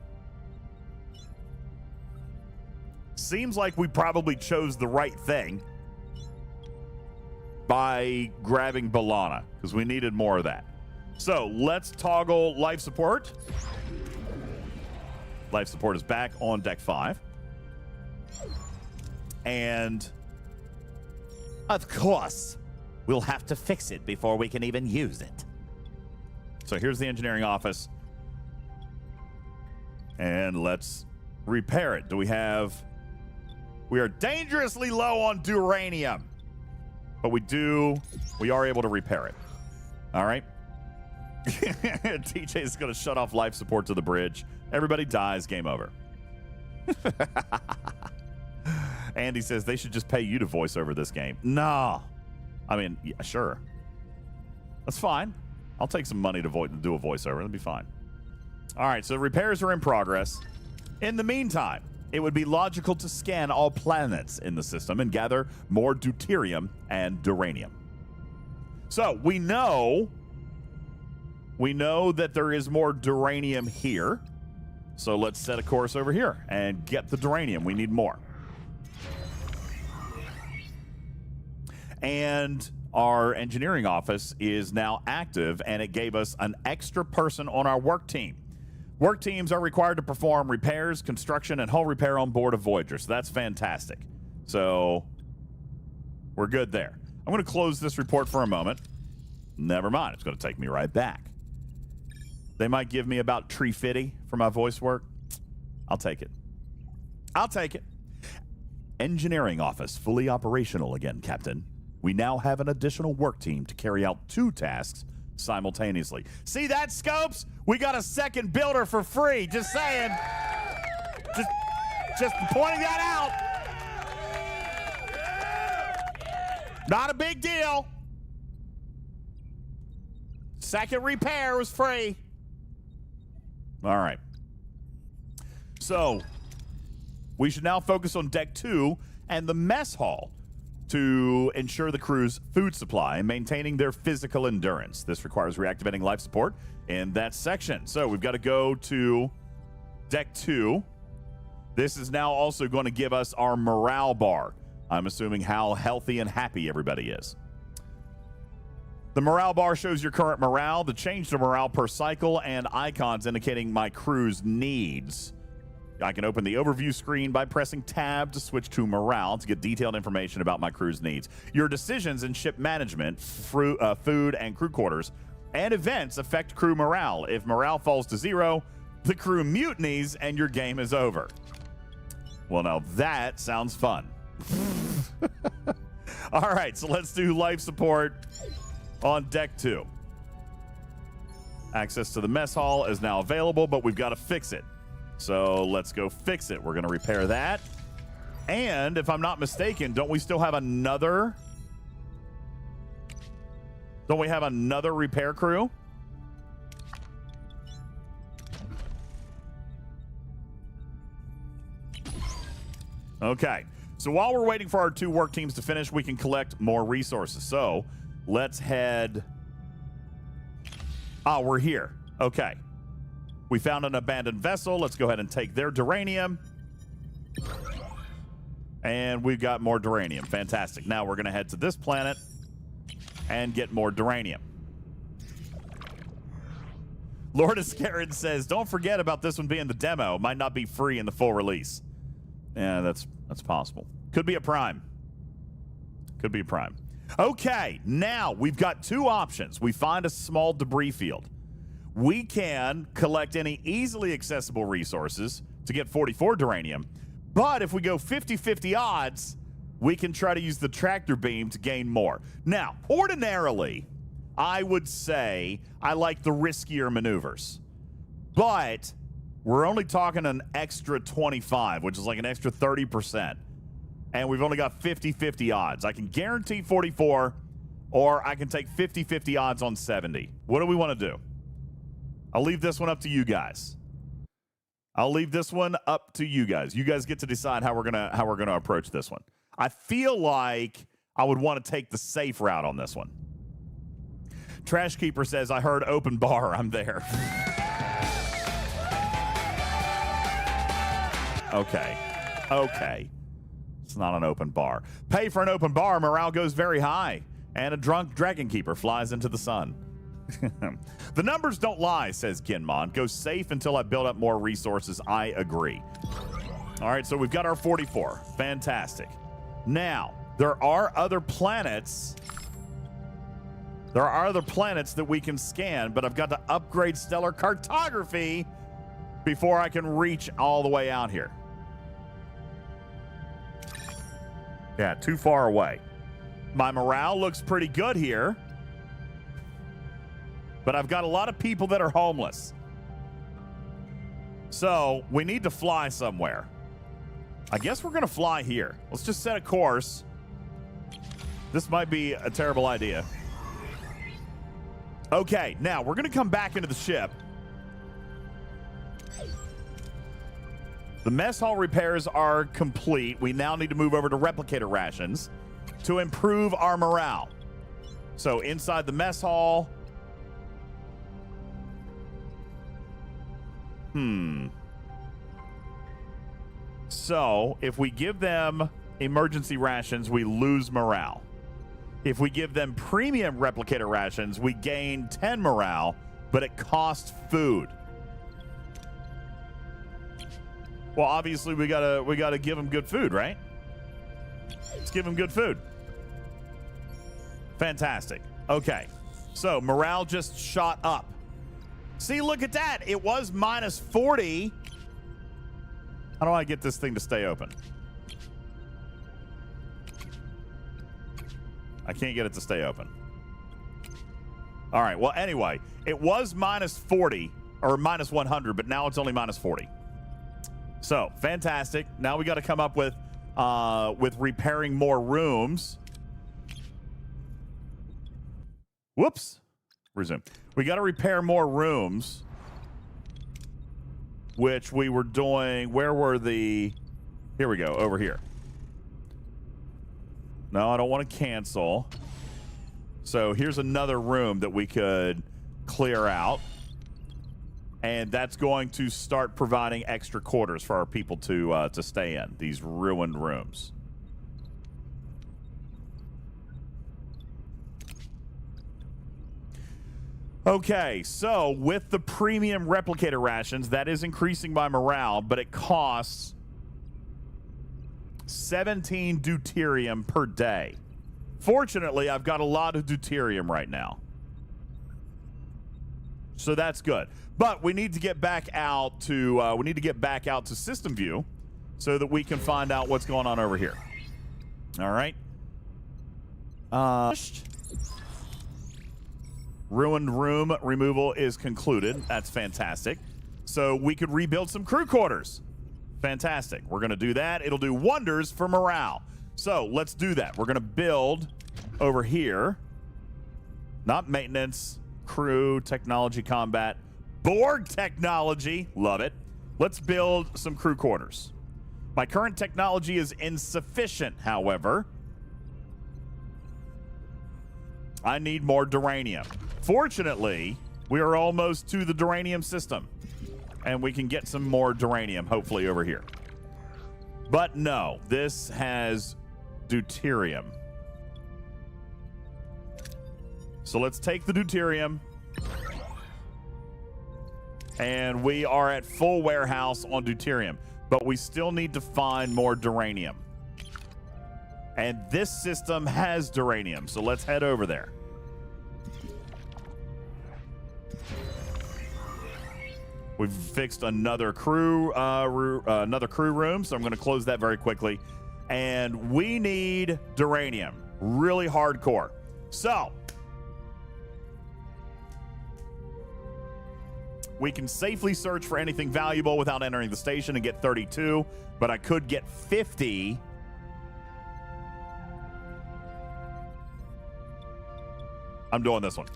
Speaker 1: Seems like we probably chose the right thing by grabbing B'Elanna, because we needed more of that. So let's toggle life support. Life support is back on Deck 5. And
Speaker 5: Of course. We'll have to fix it before we can even use it.
Speaker 1: so here's the engineering office. And let's repair it. We are dangerously low on duranium. But we are able to repair it. All right. TJ is going to shut off life support to the bridge. Everybody dies. Game over. Andy says they should just pay you to voice over this game. No. I mean, yeah, sure. That's fine. I'll take some money to do a voiceover. That'll be fine. All right, so repairs are in progress. In the meantime, it would be logical to scan all planets in the system and gather more deuterium and duranium. So we know that there is more duranium here. So let's set a course over here and get the duranium. We need more. And our engineering office is now active, and it gave us an extra person on our work team. Work teams are required to perform repairs, construction, and hull repair on board of Voyager. So that's fantastic. So we're good there. I'm going to close this report for a moment. Never mind. It's going to take me right back. They might give me about $350 for my voice work. I'll take it. I'll take it. Engineering office fully operational again, Captain. We now have an additional work team to carry out 2 tasks simultaneously. See that, Scopes? We got a second builder for free. Just saying. Just pointing that out. Not a big deal. Second repair was free. All right. So we should now focus on Deck 2 and the mess hall to ensure the crew's food supply and maintaining their physical endurance. This requires reactivating life support in that section. So we've got to go to Deck 2. This is now also going to give us our morale bar. I'm assuming how healthy and happy everybody is. The morale bar shows your current morale, the change to morale per cycle, and icons indicating my crew's needs. I can open the overview screen by pressing tab to switch to morale to get detailed information about my crew's needs. Your decisions in ship management, food and crew quarters, and events affect crew morale. If morale falls to 0, the crew mutinies and your game is over. Well, now that sounds fun. All right, so let's do life support on Deck 2. Access to the mess hall is now available, but we've got to fix it. So let's go fix it. We're going to repair that. And if I'm not mistaken, don't we still have another? Don't we have another repair crew? Okay. So while we're waiting for our 2 work teams to finish, we can collect more resources. So let's head. Ah, we're here. Okay. We found an abandoned vessel. Let's go ahead and take their duranium. And we've got more duranium. Fantastic. Now we're going to head to this planet and get more duranium. Lord Iscarid says, don't forget about this one being the demo. It might not be free in the full release. Yeah, that's possible. Could be a prime. Could be a prime. Okay, now we've got 2 options. We find a small debris field. We can collect any easily accessible resources to get 44 duranium. But if we go 50-50 odds, we can try to use the tractor beam to gain more. Now, ordinarily, I would say I like the riskier maneuvers. But we're only talking an extra 25, which is like an extra 30%. And we've only got 50-50 odds. I can guarantee 44, or I can take 50-50 odds on 70. What do we want to do? I'll leave this one up to you guys. You guys get to decide how we're gonna approach this one. I feel like I would want to take the safe route on this one. Trash Keeper says, I heard open bar. I'm there. Okay. It's not an open bar. Pay for an open bar, morale goes very high. And a drunk Dragon Keeper flies into the sun. The numbers don't lie, says Kinmon. Go safe until I build up more resources. I agree. All right, so we've got our 44. Fantastic. Now, there are other planets. There are other planets that we can scan, but I've got to upgrade stellar cartography before I can reach all the way out here. Yeah, too far away. My morale looks pretty good here, but I've got a lot of people that are homeless. So we need to fly somewhere. I guess we're going to fly here. Let's just set a course. This might be a terrible idea. Okay, now we're going to come back into the ship. The mess hall repairs are complete. We now need to move over to replicator rations to improve our morale. So inside the mess hall. So if we give them emergency rations, we lose morale. If we give them premium replicator rations, we gain 10 morale, but it costs food. Well, obviously we gotta give them good food, right? Let's give them good food. Fantastic. Okay, so morale just shot up. See, look at that. It was minus 40. How do I get this thing to stay open? I can't get it to stay open. All right, well, anyway, it was minus 40 or minus 100, but now it's only minus 40. So, fantastic. Now we got to come up with repairing more rooms. Whoops. Resume. We got to repair more rooms, which we were doing. Where were the... Here we go, over here. No, I don't want to cancel. So here's another room that we could clear out. And that's going to start providing extra quarters for our people to stay in, these ruined rooms. Okay, so with the premium replicator rations, that is increasing my morale, but it costs 17 deuterium per day. Fortunately, I've got a lot of deuterium right now. So that's good. But we need to get back out to system view so that we can find out what's going on over here. All right. Ruined room removal is concluded. That's fantastic. So we could rebuild some crew quarters. Fantastic. We're going to do that. It'll do wonders for morale. So let's do that. We're going to build over here. Not maintenance, crew, technology, combat. Borg technology. Love it. Let's build some crew quarters. My current technology is insufficient, however. I need more duranium. Fortunately, we are almost to the duranium system. And we can get some more duranium, hopefully, over here. But no, this has deuterium. So let's take the deuterium. And we are at full warehouse on deuterium. But we still need to find more duranium. And this system has duranium, so let's head over there. We've fixed another crew room, so I'm going to close that very quickly. and we need duranium. Really hardcore. So, we can safely search for anything valuable without entering the station and get 32, but I could get 50. I'm doing this one.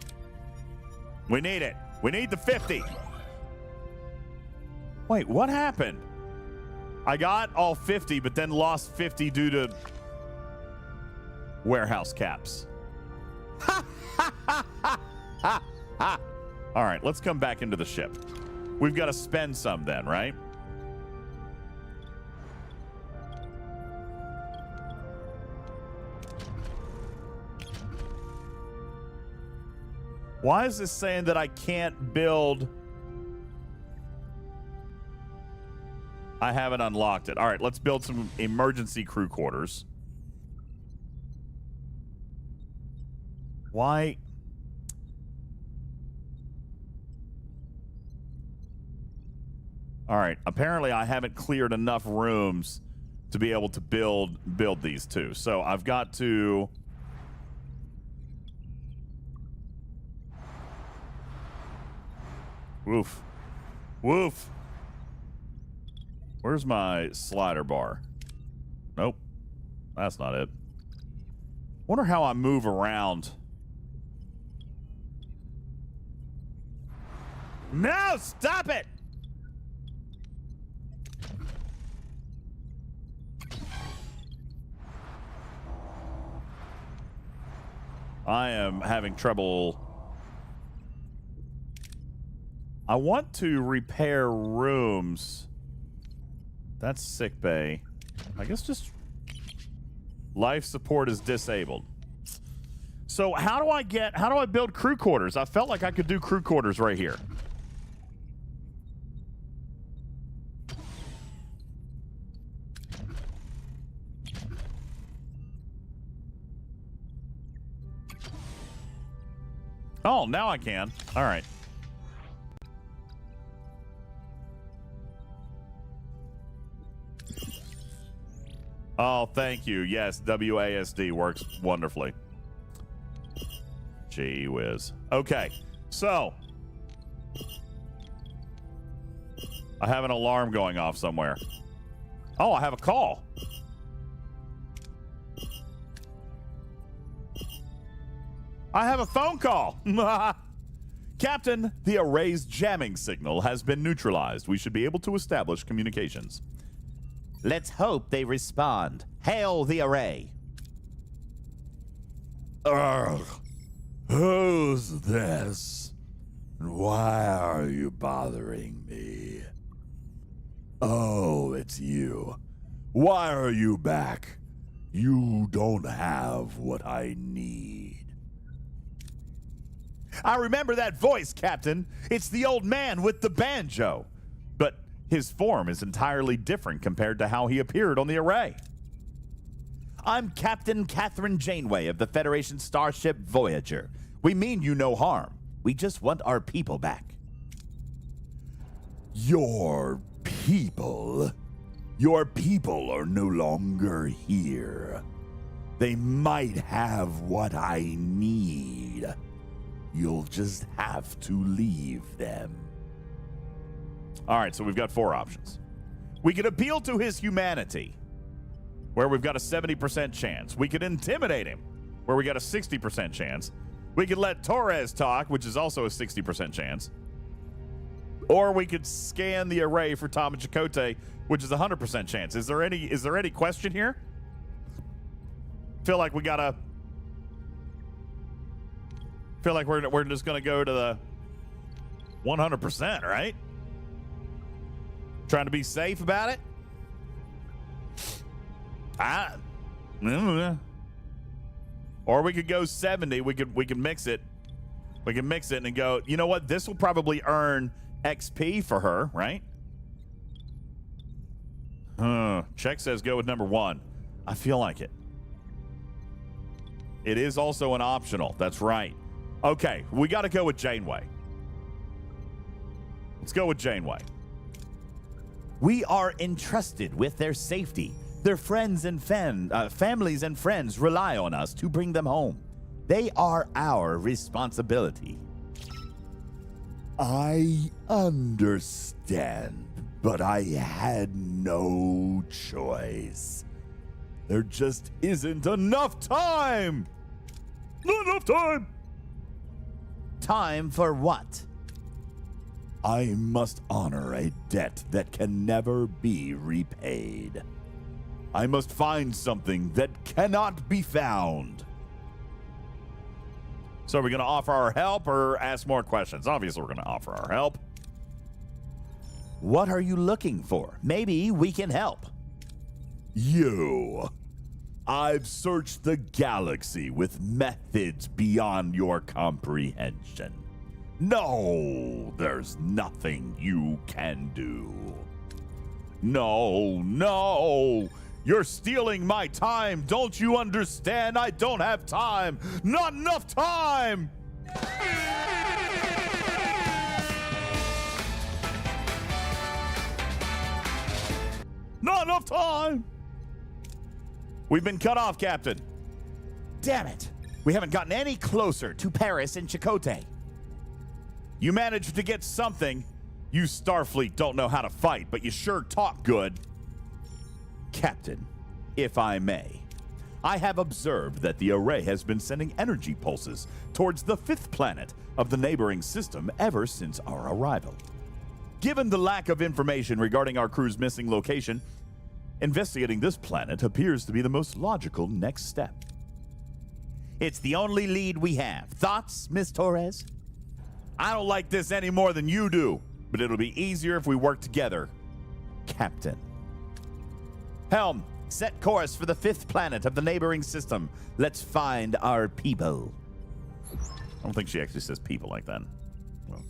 Speaker 1: We need it. We need the 50. Wait, what happened? I got all 50, but then lost 50 due to warehouse caps. All right, let's come back into the ship. We've got to spend some then, right? Why is this saying that I can't build? I haven't unlocked it. All right, let's build some emergency crew quarters. Why? All right, apparently I haven't cleared enough rooms to be able to build these two. So I've got to... Woof. Woof. Where's my slider bar? Nope. That's not it. Wonder how I move around. No, stop it! I am having trouble. I want to repair rooms. That's sick bay. I guess just life support is disabled. So how do I build crew quarters? I felt like I could do crew quarters right here. Oh, now I can. All right. Oh, thank you. Yes, WASD works wonderfully. Gee whiz. Okay, so I have an alarm going off somewhere. Oh, I have a call. I have a phone call. Captain, the array's jamming signal has been neutralized. We should be able to establish communications.
Speaker 5: Let's hope they respond. Hail the array.
Speaker 8: Who's this? And why are you bothering me? Oh, it's you. Why are you back? You don't have what I need.
Speaker 1: I remember that voice, Captain. It's the old man with the banjo. But his form is entirely different compared to how he appeared on the array.
Speaker 5: I'm Captain Catherine Janeway of the Federation starship Voyager. We mean you no harm. We just want our people back.
Speaker 8: Your people? Your people are no longer here. They might have what I need. You'll just have to leave them.
Speaker 1: All right, so we've got 4 options. We could appeal to his humanity, where we've got a 70% chance. We could intimidate him, where we got a 60% chance. We could let Torres talk, which is also a 60% chance. Or we could scan the array for Tom and Chakotay, which is a 100% chance. Is there any question here? Feel like we're just gonna go to the 100%, right? Trying to be safe about it. Or we could go 70. We could mix it. We can mix it and go, you know what? This will probably earn XP for her, right? Check says go with number 1. I feel like it. It is also an optional. That's right. Okay, we got to go with Janeway. Let's go with Janeway.
Speaker 5: We are entrusted with their safety. Their friends and families and friends rely on us to bring them home. They are our responsibility.
Speaker 8: I understand, but I had no choice. There just isn't enough time! Not enough time!
Speaker 5: Time for what?
Speaker 8: I must honor a debt that can never be repaid. I must find something that cannot be found.
Speaker 1: So are we going to offer our help or ask more questions? Obviously, we're going to offer our help.
Speaker 5: What are you looking for? Maybe we can help.
Speaker 8: You. I've searched the galaxy with methods beyond your comprehension. No, there's nothing you can do. No. You're stealing my time. Don't you understand? I don't have time. Not enough time. Not enough time.
Speaker 1: We've been cut off, Captain.
Speaker 5: Damn it. We haven't gotten any closer to Paris and Chakotay.
Speaker 1: You managed to get something. You Starfleet don't know how to fight, but you sure talk good.
Speaker 5: Captain, if I may, I have observed that the array has been sending energy pulses towards the 5th planet of the neighboring system ever since our arrival. Given the lack of information regarding our crew's missing location, investigating this planet appears to be the most logical next step. It's the only lead we have. Thoughts, Miss Torres?
Speaker 1: I don't like this any more than you do, but it'll be easier if we work together.
Speaker 5: Captain. Helm, set course for the 5th planet of the neighboring system. Let's find our people.
Speaker 1: I don't think she actually says people like that. Well,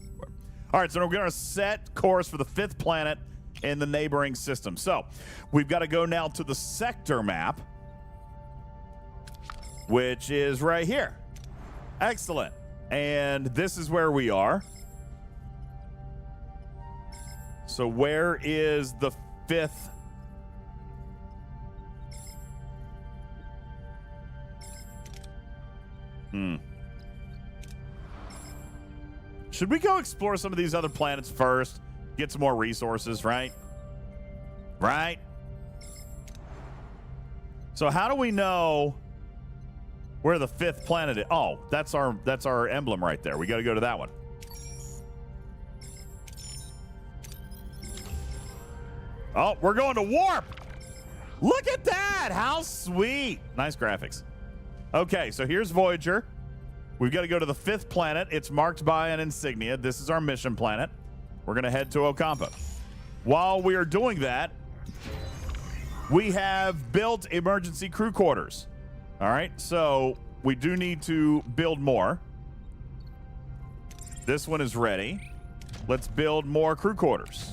Speaker 1: all right, so we're going to set course for the 5th planet in the neighboring system. So we've got to go now to the sector map, which is right here. Excellent. And this is where we are. So where is the 5th? Should we go explore some of these other planets first? Get some more resources, right? Right? So how do we know where the 5th planet is? Oh, that's our emblem right there. We got to go to that one. Oh, we're going to warp. Look at that. How sweet. Nice graphics. Okay, so here's Voyager. We've got to go to the 5th planet. It's marked by an insignia. This is our mission planet. We're going to head to Ocampa. While we are doing that, we have built emergency crew quarters. All right, so we do need to build more. This one is ready. Let's build more crew quarters.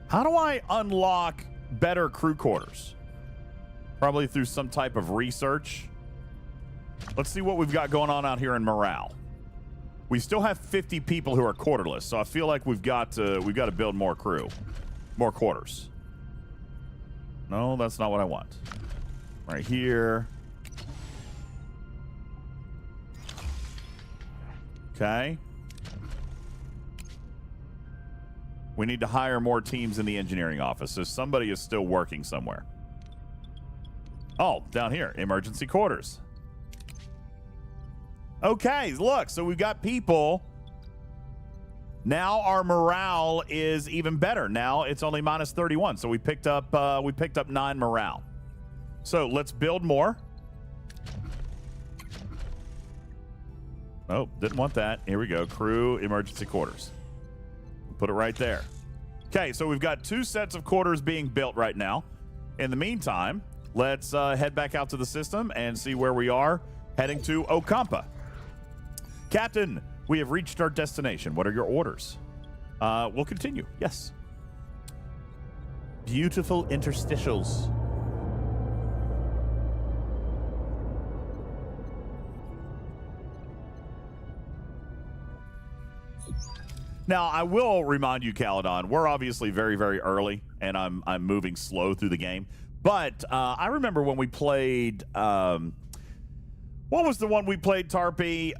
Speaker 1: How do I unlock better crew quarters? Probably through some type of research. Let's see what we've got going on out here in morale. We still have 50 people who are quarterless, so I feel like we've got to build more crew, more quarters. No, that's not what I want. Right here. Okay. We need to hire more teams in the engineering office, so somebody is still working somewhere. Oh, down here, emergency quarters. Okay, look, so we've got people. Now our morale is even better. Now it's only minus 31, so we picked up 9 morale. So let's build more. Oh, didn't want that. Here we go, crew emergency quarters. Put it right there. Okay, so we've got 2 sets of quarters being built right now. In the meantime, let's head back out to the system and see where we are heading to Ocampa. Captain, we have reached our destination. What are your orders? We'll continue. Yes.
Speaker 5: Beautiful interstitials.
Speaker 1: Now, I will remind you, Caledon, we're obviously very, very early, and I'm moving slow through the game. But I remember when we played, what was the one we played, Tarpy?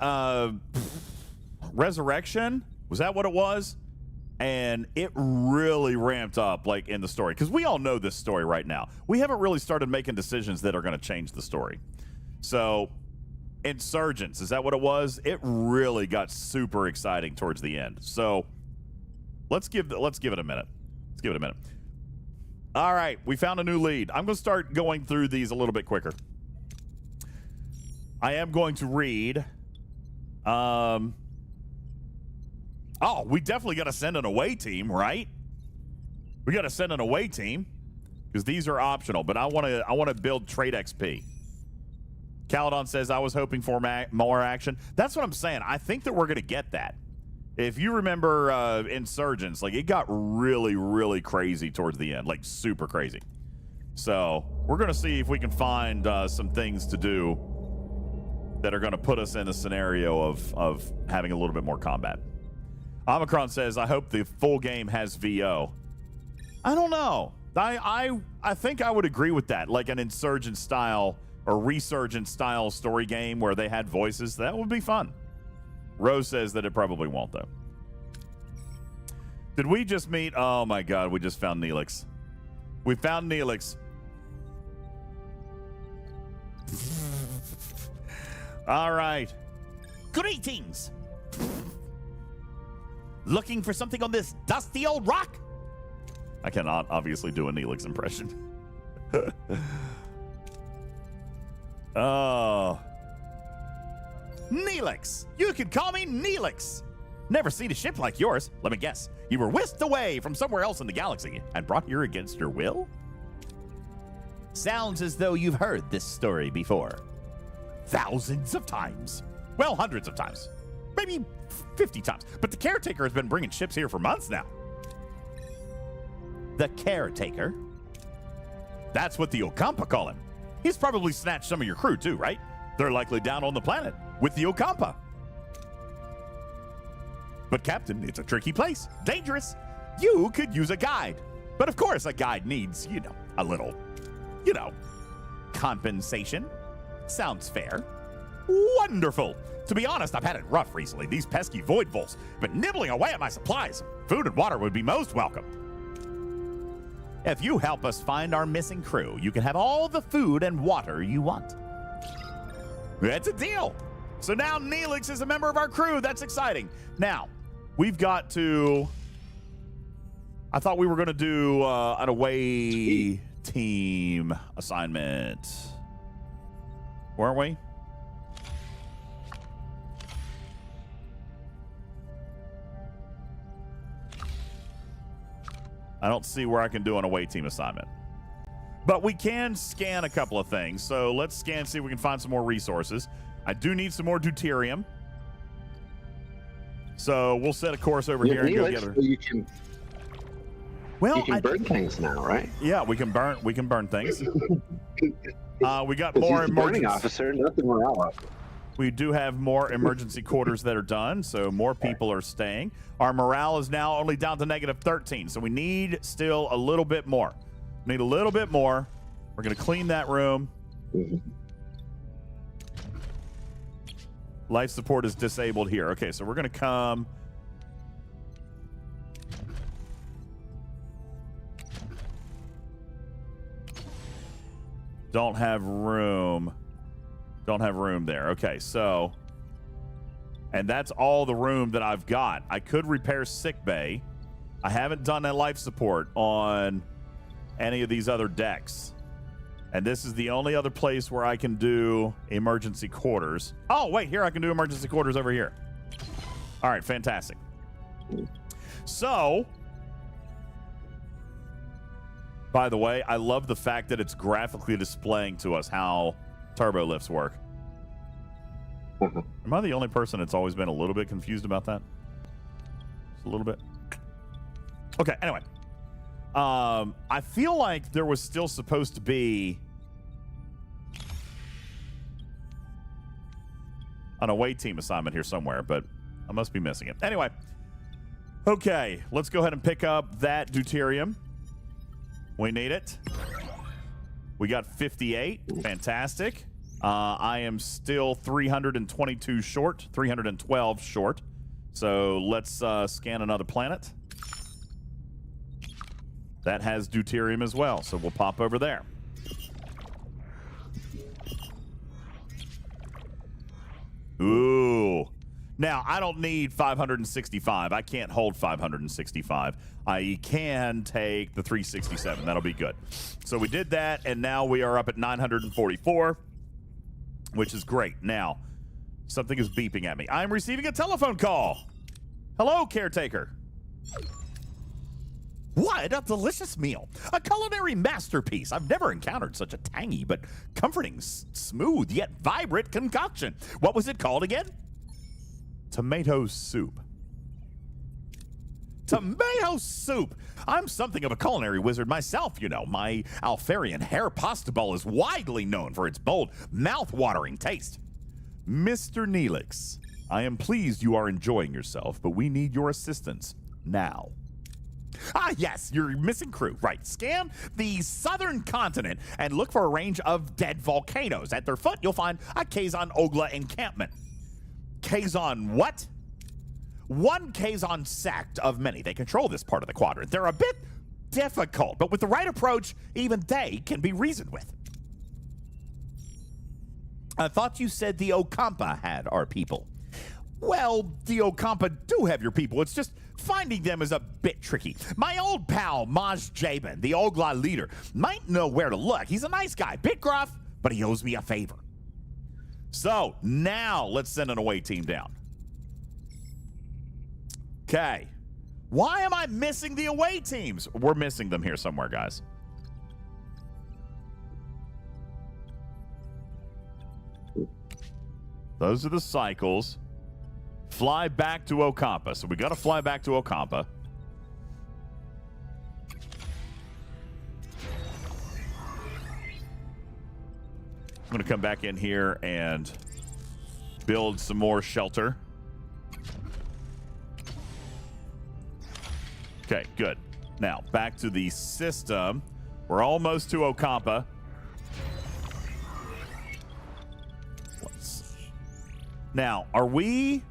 Speaker 1: Resurrection? Was that what it was? And it really ramped up, like, in the story. Because we all know this story right now. We haven't really started making decisions that are going to change the story. So, Insurgents, is that what it was? It really got super exciting towards the end. So, let's give it a minute. Let's give it a minute. All right, we found a new lead. I'm going to start going through these a little bit quicker. I am going to read... Oh, we definitely got to send an away team, right? We got to send an away team because these are optional. But I want to build trade XP. Caledon says I was hoping for more action. That's what I'm saying. I think that we're going to get that. If you remember Insurgents, like it got really, really crazy towards the end, like super crazy. So we're going to see if we can find some things to do that are going to put us in a scenario of having a little bit more combat. Omicron says, I hope the full game has VO. I don't know. I think I would agree with that. Like an Insurgent style or Resurgent style story game where they had voices. That would be fun. Rose says that it probably won't, though. Did we just meet? Oh, my God. We just found Neelix. We found Neelix. All right.
Speaker 5: Greetings. Looking for something on this dusty old rock?
Speaker 1: I cannot obviously do a Neelix impression. Oh.
Speaker 5: Neelix. You can call me Neelix. Never seen a ship like yours. Let me guess. You were whisked away from somewhere else in the galaxy and brought here against your will? Sounds as though you've heard this story before. Thousands of times. Well, hundreds of times. Maybe 50 times. But the caretaker has been bringing ships here for months now. The caretaker? That's what the Okampa call him. He's probably snatched some of your crew too, right? They're likely down on the planet with the Okampa. But Captain, it's a tricky place. Dangerous. You could use a guide. But of course a guide needs, a little, compensation. Sounds fair. Wonderful. To be honest, I've had it rough recently. These pesky void volts have been nibbling away at my supplies. Food and water would be most welcome. If you help us find our missing crew, you can have all the food and water you want. That's a deal. So now Neelix is a member of our crew. That's exciting. Now, we've got to... I thought we were going to do an away team assignment. Weren't we? I don't see where I can do an away team assignment. But we can scan a couple of things. So let's scan, see if we can find some more resources. I do need some more deuterium. So we'll set a course over here and go get her.
Speaker 11: You can burn things now, right?
Speaker 1: Yeah, we can burn things. We got more
Speaker 11: burning officer, nothing morale up.
Speaker 1: We do have more emergency quarters that are done, so more people are staying. Our morale is now only down to -13, so we need still a little bit more. Need a little bit more. We're going to clean that room. Life support is disabled here. Okay, so we're going to come... Don't have room. Don't have room there. Okay, so... And that's all the room that I've got. I could repair sick bay. I haven't done a life support on any of these other decks. And this is the only other place where I can do emergency quarters. Oh, wait, here I can do emergency quarters over here. All right, fantastic. So... By the way, I love the fact that it's graphically displaying to us how turbo lifts work. Am I the only person that's always been a little bit confused about that? Just a little bit. Okay, anyway. I feel like there was still supposed to be an away team assignment here somewhere, but I must be missing it. Anyway, Okay, let's go ahead and pick up that deuterium. We need it. We got 58. Fantastic. I am still 322 short, 312 short. So let's scan another planet. That has deuterium as well, so we'll pop over there. Ooh. Now, I don't need 565. I can't hold 565. I can take the 367. That'll be good. So we did that, and now we are up at 944, which is great. Now, something is beeping at me. I'm receiving a telephone call. Hello, caretaker. What a delicious meal. A culinary masterpiece. I've never encountered such a tangy but comforting, smooth, yet vibrant concoction. What was it called again? Tomato soup. Tomato soup! I'm something of a culinary wizard myself, you know. My Alfarian hair pasta bowl is widely known for its bold, mouth-watering taste. Mr. Neelix, I am pleased you are enjoying yourself, but we need your assistance now. Ah, yes, your missing crew. Right. Scan the southern continent and look for a range of dead volcanoes. At their foot, you'll find a Kazon Ogla encampment. Kazon what? One Kazon sect of many. They control this part of the quadrant. They're a bit difficult, but with the right approach, even they can be reasoned with. I thought you said the Okampa had our people. Well, the Okampa do have your people. It's just finding them is a bit tricky. My old pal, Maj Jabin, the Ogla leader, might know where to look. He's a nice guy, bit gruff, but he owes me a favor. So, now let's send an away team down. Okay. Why am I missing the away teams? We're missing them here somewhere, guys. Those are the cycles. Fly back to Okampa. So we got to fly back to Okampa. I'm going to come back in here and build some more shelter. Okay, good. Now, back to the system. We're almost to Okampa. Now, are we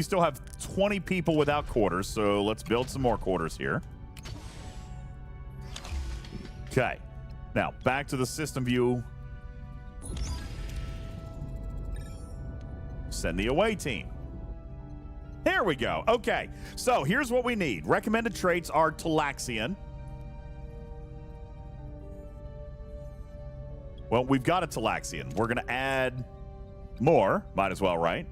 Speaker 1: still have 20 people without quarters, so let's build some more quarters here. Okay. Now, back to the system view. Send the away team. There we go. Okay. So, here's what we need. Recommended traits are Talaxian. Well, we've got a Talaxian. We're going to add more. Might as well, right?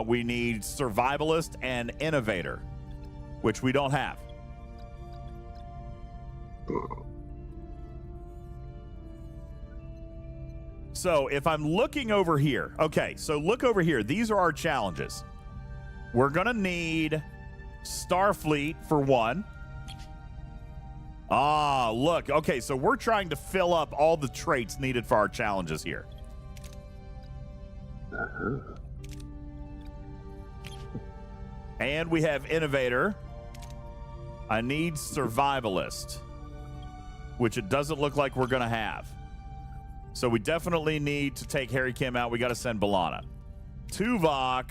Speaker 1: We need Survivalist and Innovator, which we don't have. So if I'm looking over here, okay, so look over here. These are our challenges. We're going to need Starfleet for one. Ah, look. Okay, so we're trying to fill up all the traits needed for our challenges here. And we have Innovator. I need Survivalist, which it doesn't look like we're going to have. So we definitely need to take Harry Kim out. We got to send B'Elanna. Tuvok.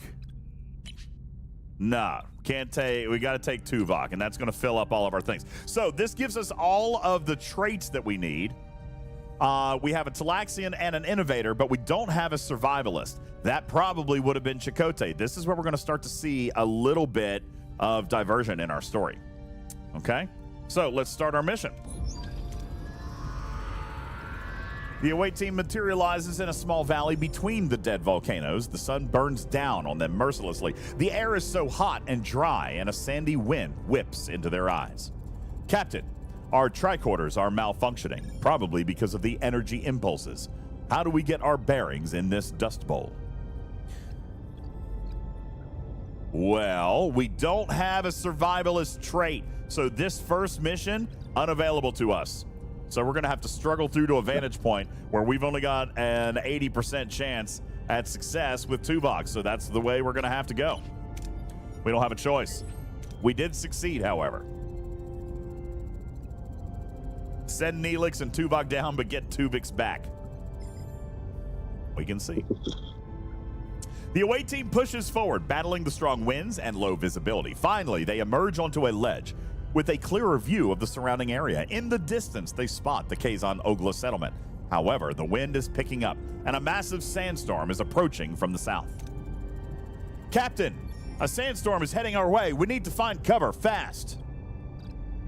Speaker 1: Nah, can't take. We got to take Tuvok, and that's going to fill up all of our things. So this gives us all of the traits that we need. We have a Talaxian and an Innovator, but we don't have a Survivalist. That probably would have been Chakotay. This is where we're going to start to see a little bit of diversion in our story. Okay? So let's start our mission. The away team materializes in a small valley between the dead volcanoes. The sun burns down on them mercilessly. The air is so hot and dry, and a sandy wind whips into their eyes. Captain, our tricorders are malfunctioning, probably because of the energy impulses. How do we get our bearings in this dust bowl? Well, we don't have a survivalist trait, so this first mission, unavailable to us. So we're going to have to struggle through to a vantage point where we've only got an 80% chance at success with Tuvok. So that's the way we're going to have to go. We don't have a choice. We did succeed, however. Send Neelix and Tuvok down, but get Tuvix back. We can see. The away team pushes forward, battling the strong winds and low visibility. Finally, they emerge onto a ledge with a clearer view of the surrounding area. In the distance, they spot the Kazon Ogla settlement. However, the wind is picking up, and a massive sandstorm is approaching from the south. Captain, a sandstorm is heading our way. We need to find cover fast.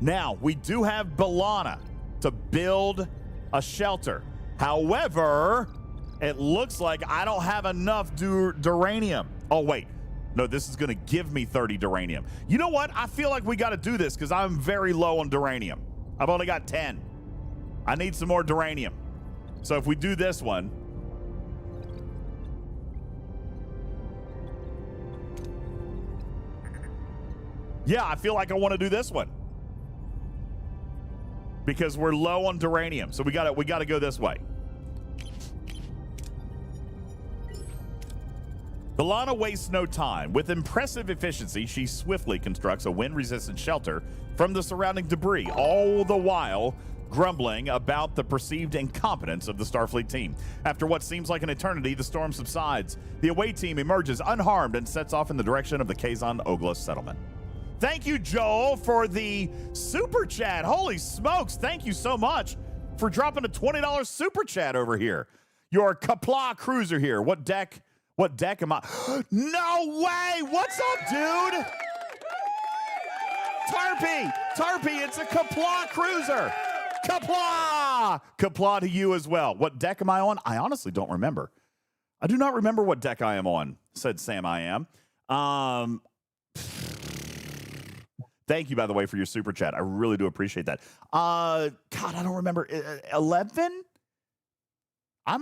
Speaker 1: Now, we do have B'Elanna to build a shelter. However, it looks like I don't have enough duranium. Oh, wait. No, this is going to give me 30 duranium. You know what? I feel like we got to do this because I'm very low on duranium. I've only got 10. I need some more duranium. So if we do this one, yeah, I feel like I want to do this one because we're low on duranium. So we got to go this way. B'Elanna wastes no time. With impressive efficiency, she swiftly constructs a wind-resistant shelter from the surrounding debris, all the while grumbling about the perceived incompetence of the Starfleet team. After what seems like an eternity, the storm subsides. The away team emerges unharmed and sets off in the direction of the Kazon Ogla settlement. Thank you, Joel, for the super chat. Holy smokes, thank you so much for dropping a $20 super chat over here. Your Kapla cruiser here. What deck am I? No way! What's up, dude? Tarpy, it's a Kapla cruiser. Kapla to you as well. What deck am I on? I honestly don't remember. I do not remember what deck I am on, said Sam I am. Thank you, by the way, for your super chat. I really do appreciate that. God, I don't remember. 11? I'm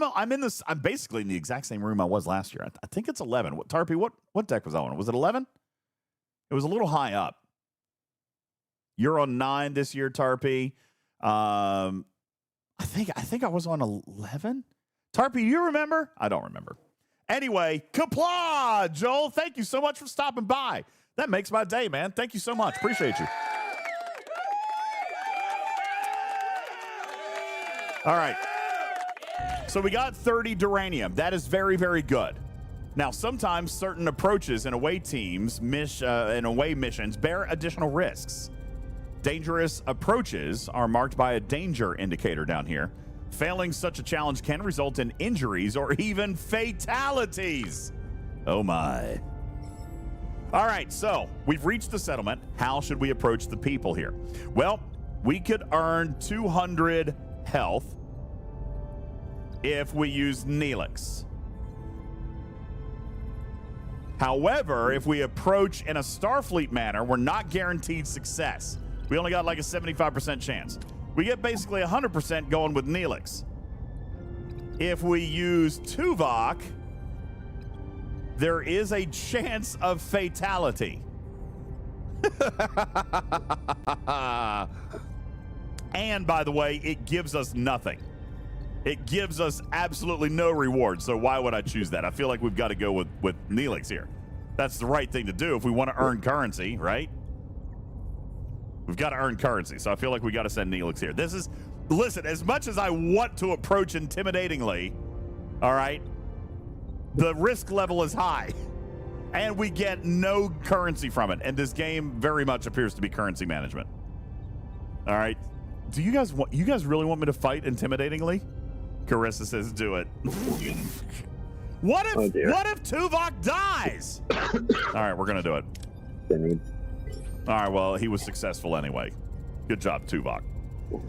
Speaker 1: basically in the exact same room I was last year. I think it's 11. Tarpy, what deck was I on? Was it 11? It was a little high up. You're on 9 this year, Tarpy. I think I was on 11. Tarpy, do you remember? I don't remember. Anyway, Kapla, Joel, thank you so much for stopping by. That makes my day, man. Thank you so much. Appreciate you. All right. So we got 30 duranium. That is very, very good. Now, sometimes certain approaches in away teams, and away missions bear additional risks. Dangerous approaches are marked by a danger indicator down here. Failing such a challenge can result in injuries or even fatalities. Oh my. All right, so we've reached the settlement. How should we approach the people here? Well, we could earn 200 health if we use Neelix. However, if we approach in a Starfleet manner, we're not guaranteed success. We only got like a 75% chance. We get basically 100% going with Neelix. If we use Tuvok, there is a chance of fatality. And by the way, it gives us nothing. It gives us absolutely no reward. So why would I choose that? I feel like we've got to go with Neelix here. That's the right thing to do if we want to earn currency, right? We've got to earn currency. So I feel like we got to send Neelix here. Listen, as much as I want to approach intimidatingly, all right, the risk level is high. And we get no currency from it. And this game very much appears to be currency management. All right. Do you guys really want me to fight intimidatingly? Carissa says, do it. What if Tuvok dies? All right, we're going to do it. All right, well, he was successful anyway. Good job, Tuvok.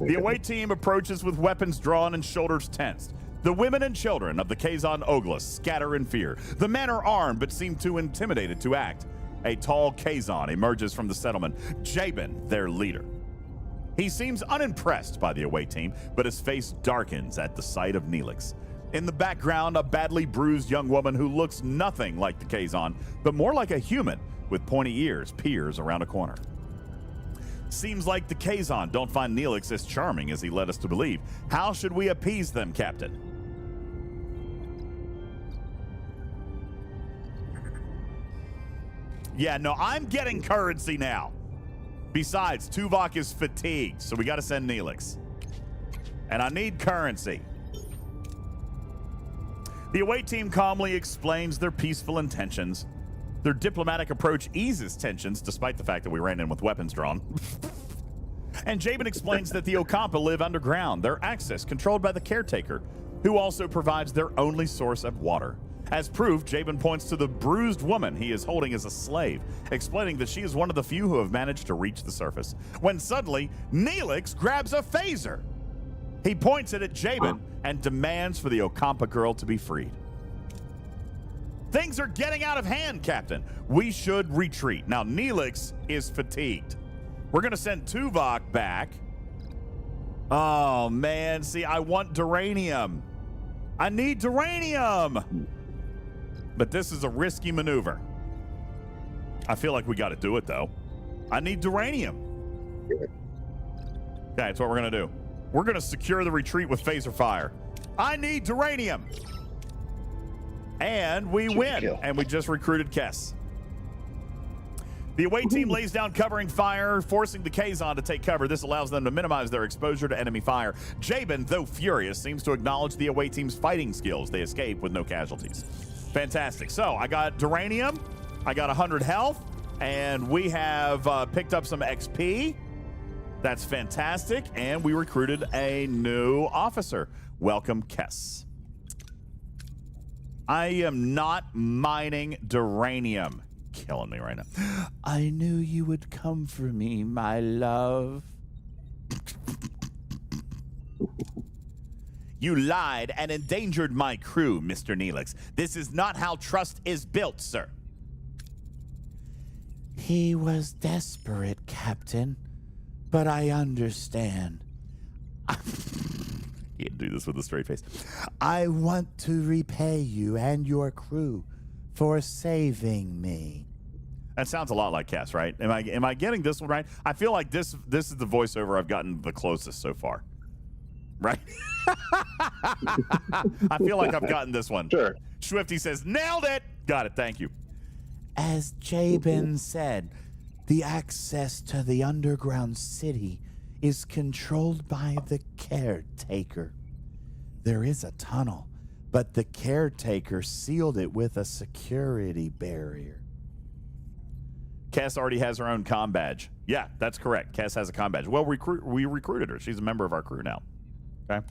Speaker 1: The away team approaches with weapons drawn and shoulders tensed. The women and children of the Kazon Ogla scatter in fear. The men are armed but seem too intimidated to act. A tall Kazon emerges from the settlement, Jabin, their leader. He seems unimpressed by the away team, but his face darkens at the sight of Neelix. In the background, a badly bruised young woman who looks nothing like the Kazon, but more like a human with pointy ears peers around a corner. Seems like the Kazon don't find Neelix as charming as he led us to believe. How should we appease them, Captain? Yeah, no, I'm getting currency now. Besides, Tuvok is fatigued, so we got to send Neelix. And I need currency. The away team calmly explains their peaceful intentions. Their diplomatic approach eases tensions, despite the fact that we ran in with weapons drawn. And Jabin explains that the Okampa live underground, their access controlled by the caretaker, who also provides their only source of water. As proof, Jabin points to the bruised woman he is holding as a slave, explaining that she is one of the few who have managed to reach the surface. When suddenly, Neelix grabs a phaser. He points it at Jabin and demands for the Okampa girl to be freed. Things are getting out of hand, Captain. We should retreat. Now, Neelix is fatigued. We're going to send Tuvok back. Oh, man. See, I want duranium. I need duranium. But this is a risky maneuver. I feel like we got to do it, though. I need duranium. Okay, that's what we're going to do. We're going to secure the retreat with phaser fire. I need duranium. And we win. And we just recruited Kess. The away team lays down covering fire, forcing the Kazon to take cover. This allows them to minimize their exposure to enemy fire. Jabin, though furious, seems to acknowledge the away team's fighting skills. They escape with no casualties. Fantastic. So I got duranium, I got 100 health, and we have picked up some XP. That's fantastic. And we recruited a new officer. Welcome, Kess. I am not mining duranium. Killing me right now. I knew you would come for me, my love. You lied and endangered my crew, Mr. Neelix. This is not how trust is built, sir. He was desperate, Captain, but I understand. Can't do this with a straight face. I want to repay you and your crew for saving me. That sounds a lot like Cass, right? Am I getting this one right? I feel like this is the voiceover I've gotten the closest so far. Right? I feel like I've gotten this one.
Speaker 11: Sure.
Speaker 1: Swifty says, nailed it. Got it. Thank you.
Speaker 5: As Jabin said, the access to the underground city is controlled by the caretaker. There is a tunnel, but the caretaker sealed it with a security barrier.
Speaker 1: Cass already has her own comm badge. Yeah, that's correct. Cass has a comm badge. Well, we recruited her. She's a member of our crew now. Okay.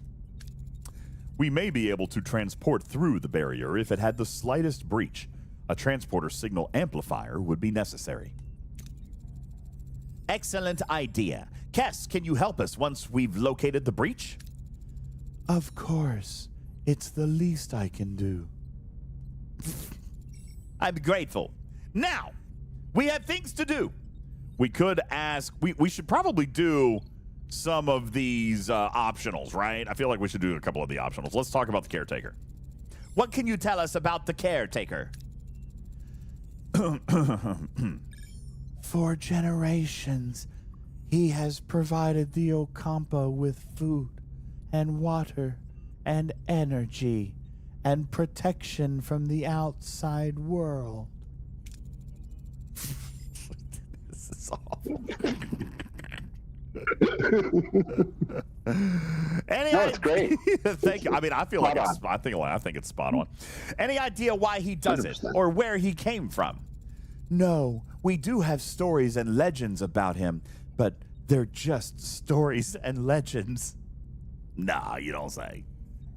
Speaker 1: We may be able to transport through the barrier if it had the slightest breach. A transporter signal amplifier would be necessary. Excellent idea. Cass, can you help us once we've located the breach?
Speaker 5: Of course. It's the least I can do.
Speaker 1: I'm grateful. Now, we have things to do. We could ask, we should probably do some of these optionals, right? I feel like we should do a couple of the optionals. Let's talk about the caretaker. What can you tell us about the caretaker?
Speaker 5: For generations, he has provided the Okampa with food and water and energy and protection from the outside world.
Speaker 1: This is awful.
Speaker 11: That's great.
Speaker 1: Thank you. I mean, I feel like I think it's spot on. Any idea why he does 100%. It or where he came from?
Speaker 5: No, we do have stories and legends about him, but they're just stories and legends.
Speaker 1: Nah, you don't say.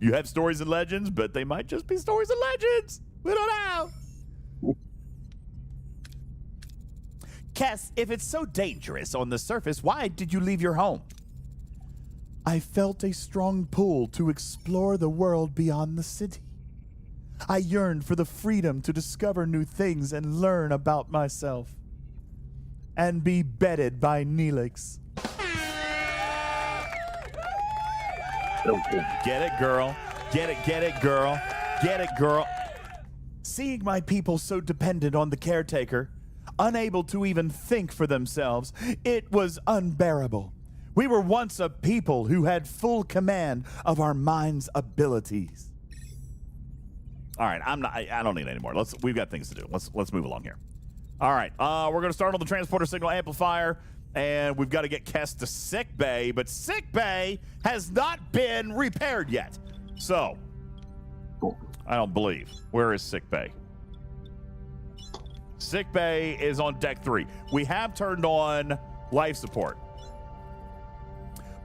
Speaker 1: You have stories and legends, but they might just be stories and legends. We don't know. Cass, if it's so dangerous on the surface, why did you leave your home?
Speaker 5: I felt a strong pull to explore the world beyond the city. I yearned for the freedom to discover new things and learn about myself. And be bedded by Neelix.
Speaker 1: Get it, girl. Get it, girl. Get it, girl.
Speaker 5: Seeing my people so dependent on the caretaker, unable to even think for themselves, it was unbearable. We were once a people who had full command of our mind's abilities.
Speaker 1: All right, I don't need any more. We've got things to do. Let's move along here. All right. We're going to start on the transporter signal amplifier, and we've got to get Kess to sick bay, but sick bay has not been repaired yet. So, I don't believe. Where is sick bay? Sick bay is on deck 3. We have turned on life support,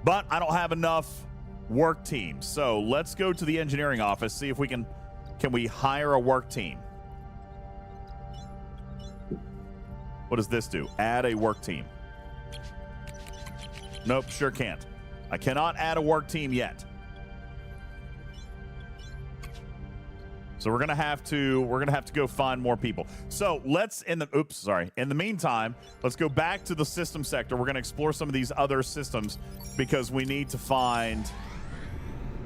Speaker 1: but I don't have enough work teams. So let's go to the engineering office, see if we can we hire a work team. What does this do? Add a work team. Nope, sure can't. I cannot add a work team yet. So we're gonna have to go find more people. So let's in the meantime, let's go back to the system sector. We're gonna explore some of these other systems because we need to find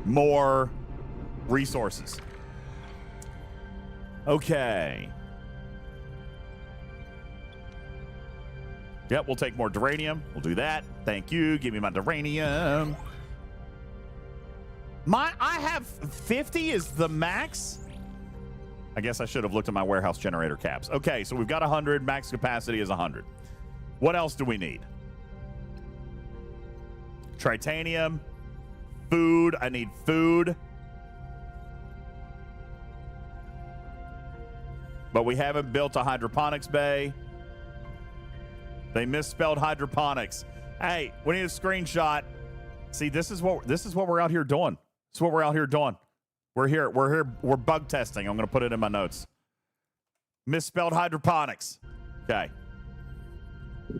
Speaker 1: more resources. Okay. Yep, we'll take more duranium. We'll do that. Thank you. Give me my duranium. I have 50 is the max. I guess I should have looked at my warehouse generator caps. Okay, so we've got 100. Max capacity is 100. What else do we need? Tritanium. Food. I need food. But we haven't built a hydroponics bay. They misspelled hydroponics. Hey, we need a screenshot. See, this is what we're out here doing. This is what we're out here doing. We're here. We're bug testing. I'm going to put it in my notes. Misspelled hydroponics. Okay.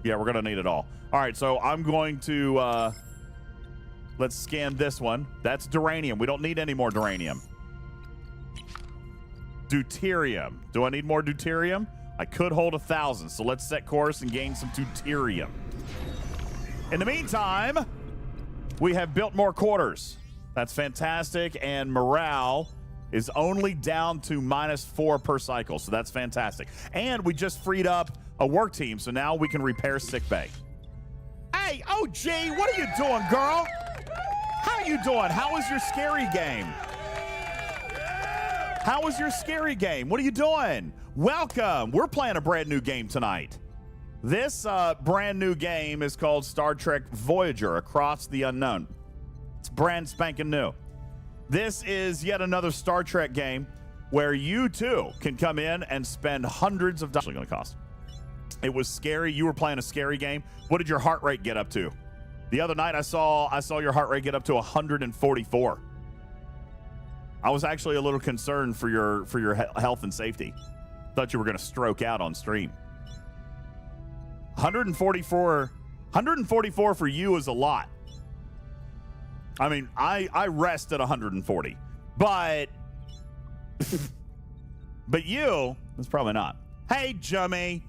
Speaker 1: Yeah, we're going to need it all. All right, so I'm going to let's scan this one. That's duranium. We don't need any more duranium. Deuterium. Do I need more deuterium? I could hold 1,000, so let's set course and gain some deuterium. In the meantime, we have built more quarters. That's fantastic, and morale is only down to -4 per cycle, so that's fantastic. And we just freed up a work team, so now we can repair sickbay. Hey, OG, what are you doing, girl? How are you doing? How was your scary game? How was your scary game? What are you doing? Welcome. We're playing a brand new game tonight. This brand new game is called Star Trek Voyager, Across the Unknown. It's brand spanking new. This is yet another Star Trek game where you too can come in and spend hundreds of dollars. It's going to cost. It was scary. You were playing a scary game. What did your heart rate get up to? The other night I saw your heart rate get up to 144. I was actually a little concerned for your health and safety. Thought you were going to stroke out on stream. 144 for you is a lot. I mean, I rest at 140, but you, that's probably not. Hey, Jummy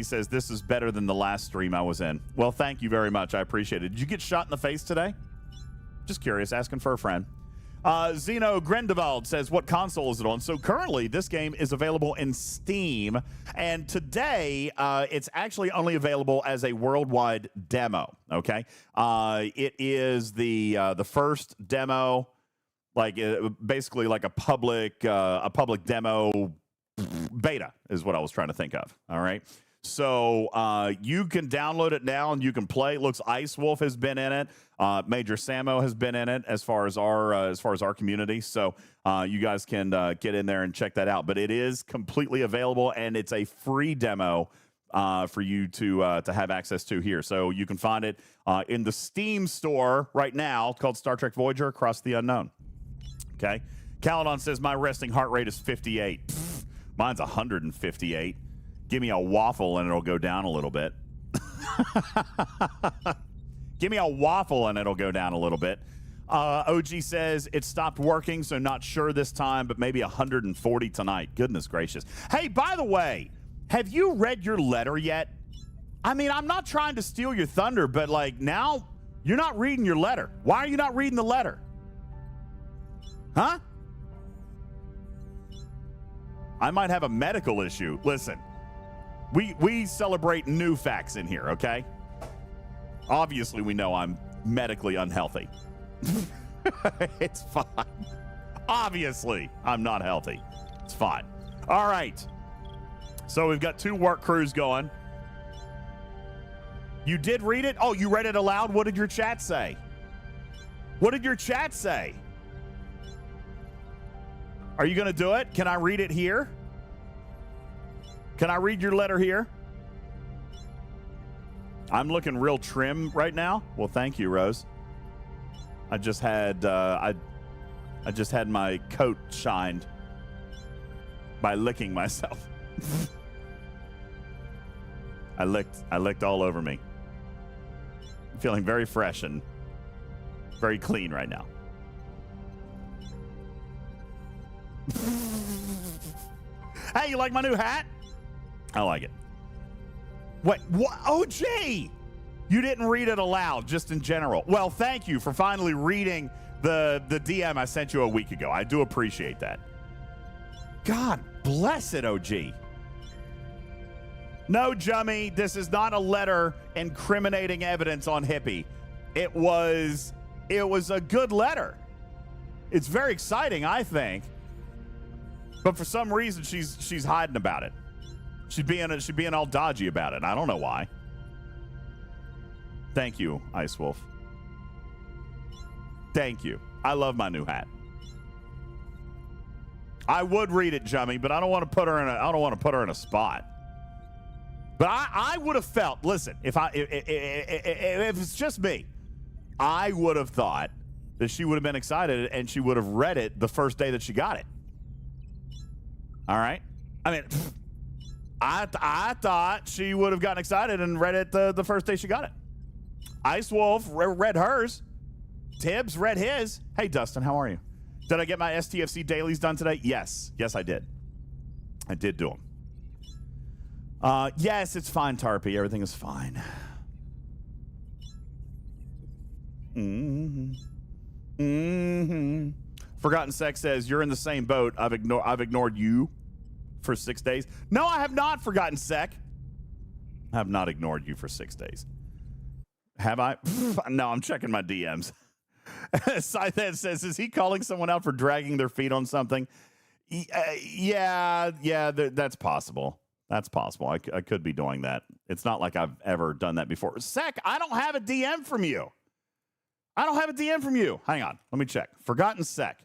Speaker 1: says this is better than the last stream I was in. Well, thank you very much. I appreciate it. Did you get shot in the face today? Just curious, asking for a friend. Zeno Grendevald says, what console is it on? So currently, this game is available in Steam, and today it's actually only available as a worldwide demo. Okay, it is the first demo, like basically like a public demo beta is what I was trying to think of. All right. So you can download it now and you can play. It looks Ice Wolf has been in it. Major Samo has been in it as far as our community. So you guys can get in there and check that out. But it is completely available and it's a free demo for you to have access to here. So you can find it in the Steam store right now. It's called Star Trek Voyager: Across the Unknown. Okay. Caledon says my resting heart rate is 58. Pfft, mine's 158. Give me a waffle and it'll go down a little bit. Give me a waffle and it'll go down a little bit. OG says it stopped working, so not sure this time, but maybe 140 tonight. Goodness gracious. Hey, by the way, have you read your letter yet? I mean, I'm not trying to steal your thunder, but like now you're not reading your letter. Why are you not reading the letter? Huh? I might have a medical issue. Listen. We celebrate new facts in here, okay? Obviously, we know I'm medically unhealthy. It's fine. Obviously, I'm not healthy. It's fine. All right. So we've got 2 work crews going. You did read it? Oh, you read it aloud? What did your chat say? What did your chat say? Are you going to do it? Can I read it here? Can I read your letter here? I'm looking real trim right now. Well, thank you, Rose. I just had I just had my coat shined by licking myself. I licked all over me. I'm feeling very fresh and very clean right now. Hey, you like my new hat? I like it. Wait, what? OG! You didn't read it aloud, just in general. Well, thank you for finally reading the DM I sent you a week ago. I do appreciate that. God bless it, OG. No, Jummy, this is not a letter incriminating evidence on Hippie. It was a good letter. It's very exciting, I think. But for some reason, she's hiding about it. She's being all dodgy about it. I don't know why. Thank you, Ice Wolf. Thank you. I love my new hat. I would read it, Jummy, but I don't want to put her in a spot. But I would have felt. Listen, if it's just me, I would have thought that she would have been excited and she would have read it the first day that she got it. All right. I mean, I thought she would have gotten excited and read it the first day she got it. Ice Wolf read hers. Tibbs read his. Hey, Dustin, how are you? Did I get my STFC dailies done today? Yes. Yes, I did. I did do them. Yes, it's fine, Tarpy. Everything is fine. Forgotten Sex says, you're in the same boat. I've ignored you for 6 days. No, I have not, Forgotten Sec. I have not ignored you for 6 days. Have I? No, I'm checking my DMs. Scythe says, is he calling someone out for dragging their feet on something? Yeah, that's possible. That's possible. I could be doing that. It's not like I've ever done that before. Sec, I don't have a DM from you. Hang on. Let me check. Forgotten Sec.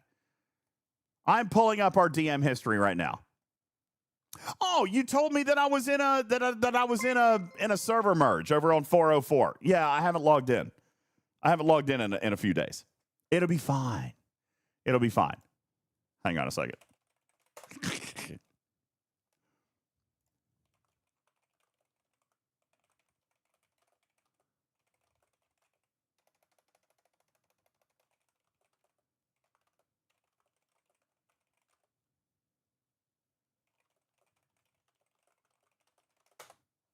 Speaker 1: I'm pulling up our DM history right now. Oh, you told me that I was in a server merge over on 404. Yeah, I haven't logged in. I haven't logged in a few days. It'll be fine. Hang on a second.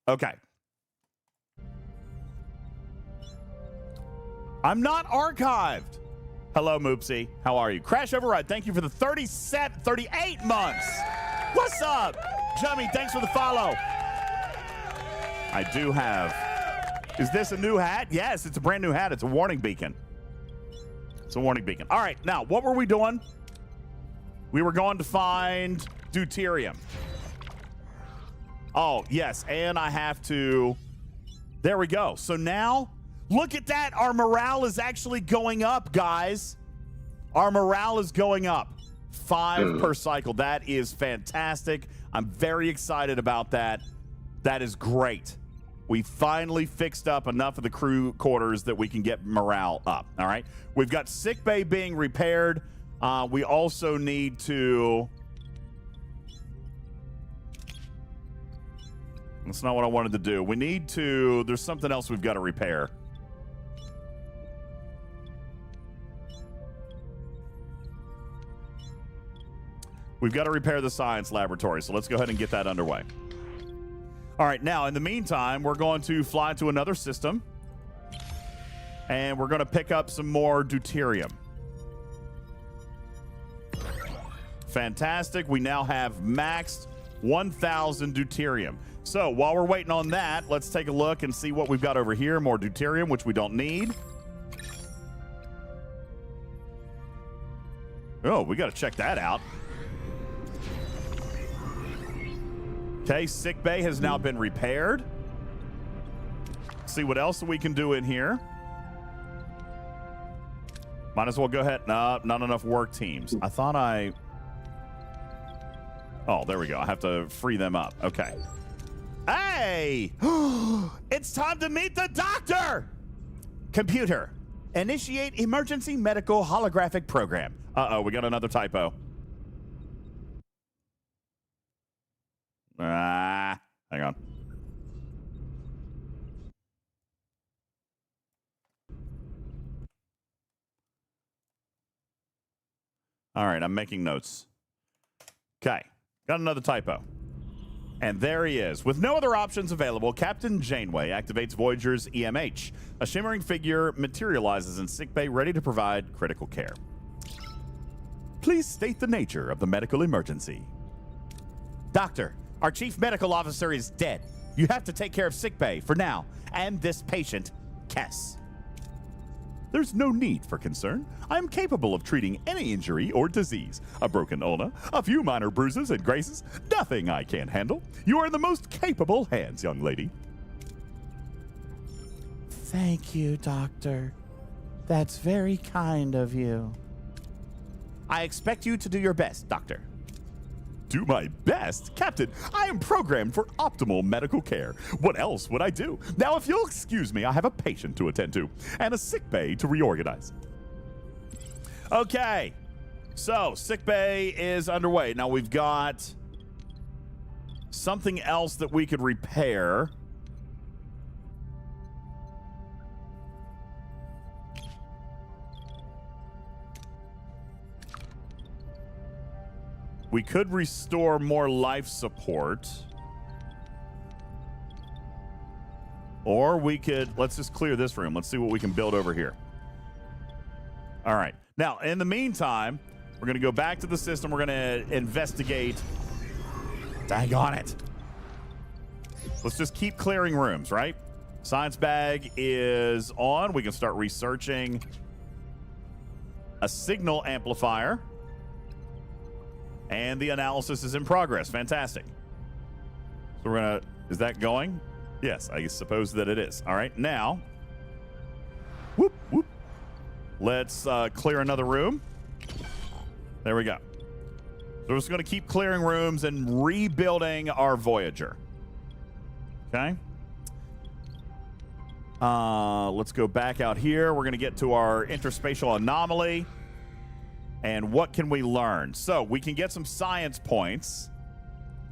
Speaker 1: Okay. I'm not archived. Hello, Moopsy. How are you? Crash Override, thank you for the 38 months. What's up? Jummy, thanks for the follow. I do have. Is this a new hat? Yes, it's a brand new hat. It's a warning beacon. All right, now, what were we doing? We were going to find deuterium. Oh, yes, and I have to. There we go. So now, look at that. Our morale is actually going up, guys. Our morale is going up. 5 per cycle. That is fantastic. I'm very excited about that. That is great. We finally fixed up enough of the crew quarters that we can get morale up. All right. We've got sickbay being repaired. We also need to. That's not what I wanted to do. We need to. There's something else we've got to repair. We've got to repair the science laboratory, so let's go ahead and get that underway. All right, now, in the meantime, we're going to fly to another system, and we're going to pick up some more deuterium. Fantastic. We now have maxed 1,000 deuterium. So while we're waiting on that, let's take a look and see what we've got over here. More deuterium, which we don't need. Oh, we got to check that out. Okay, sick bay has now been repaired. See what else we can do in here. Might as well go ahead. No, not enough work teams. I thought I... Oh, there we go. I have to free them up. Okay. Hey! It's time to meet the doctor! Computer, initiate emergency medical holographic program. Uh-oh, we got another typo. Hang on. All right, I'm making notes. Okay, got another typo. And there he is. With no other options available, Captain Janeway activates Voyager's EMH. A shimmering figure materializes in sickbay, ready to provide critical care. Please state the nature of the medical emergency. Doctor, our chief medical officer is dead. You have to take care of sickbay for now, and this patient, Kess. There's no need for concern. I'm capable of treating any injury or disease. A broken ulna, a few minor bruises and graces, nothing I can't handle. You are in the most capable hands, young lady. Thank you, Doctor. That's very kind of you. I expect you to do your best, Doctor. Do my best? Captain, I am programmed for optimal medical care. What else would I do? Now, if you'll excuse me, I have a patient to attend to and a sick bay to reorganize. Okay, so sick bay is underway. Now, we've got something else that we could repair. We could restore more life support. Or we could, let's just clear this room. Let's see what we can build over here. All right. Now, in the meantime, we're going to go back to the system. We're going to investigate. Daggone it. Let's just keep clearing rooms, right? Science bag is on. We can start researching a signal amplifier. And the analysis is in progress. Fantastic. So we're going to... Is that going? Yes, I suppose that it is. All right, now... Whoop, whoop. Let's clear another room. There we go. So we're just going to keep clearing rooms and rebuilding our Voyager. Okay. Let's go back out here. We're going to get to our interspatial anomaly. And what can we learn? So we can get some science points.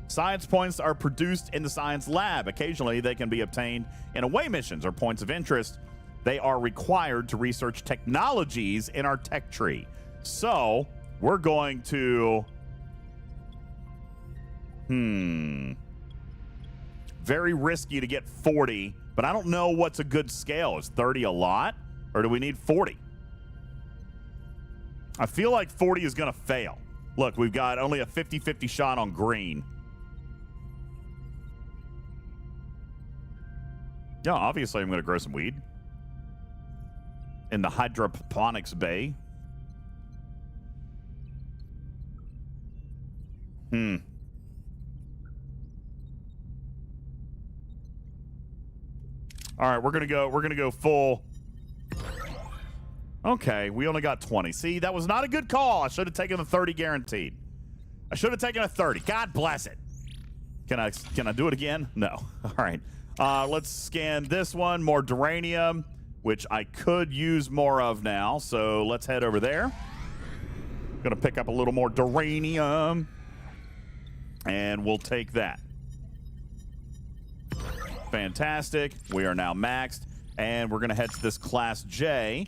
Speaker 1: Science points are produced in the science lab. Occasionally, they can be obtained in away missions or points of interest. They are required to research technologies in our tech tree. So we're going to... Very risky to get 40, but I don't know what's a good scale. Is 30 a lot, or do we need 40? I feel like 40 is going to fail. Look, we've got only a 50-50 shot on green. Yeah, obviously I'm going to grow some weed. In the hydroponics bay. All right, we're going to go full. Okay, we only got 20. See, that was not a good call. I should have taken the 30 guaranteed. I should have taken a 30. God bless it. Can I do it again? No. All right. Let's scan this one. More duranium, which I could use more of now. So let's head over there. Gonna pick up a little more duranium. And we'll take that. Fantastic. We are now maxed. And we're gonna head to this Class J,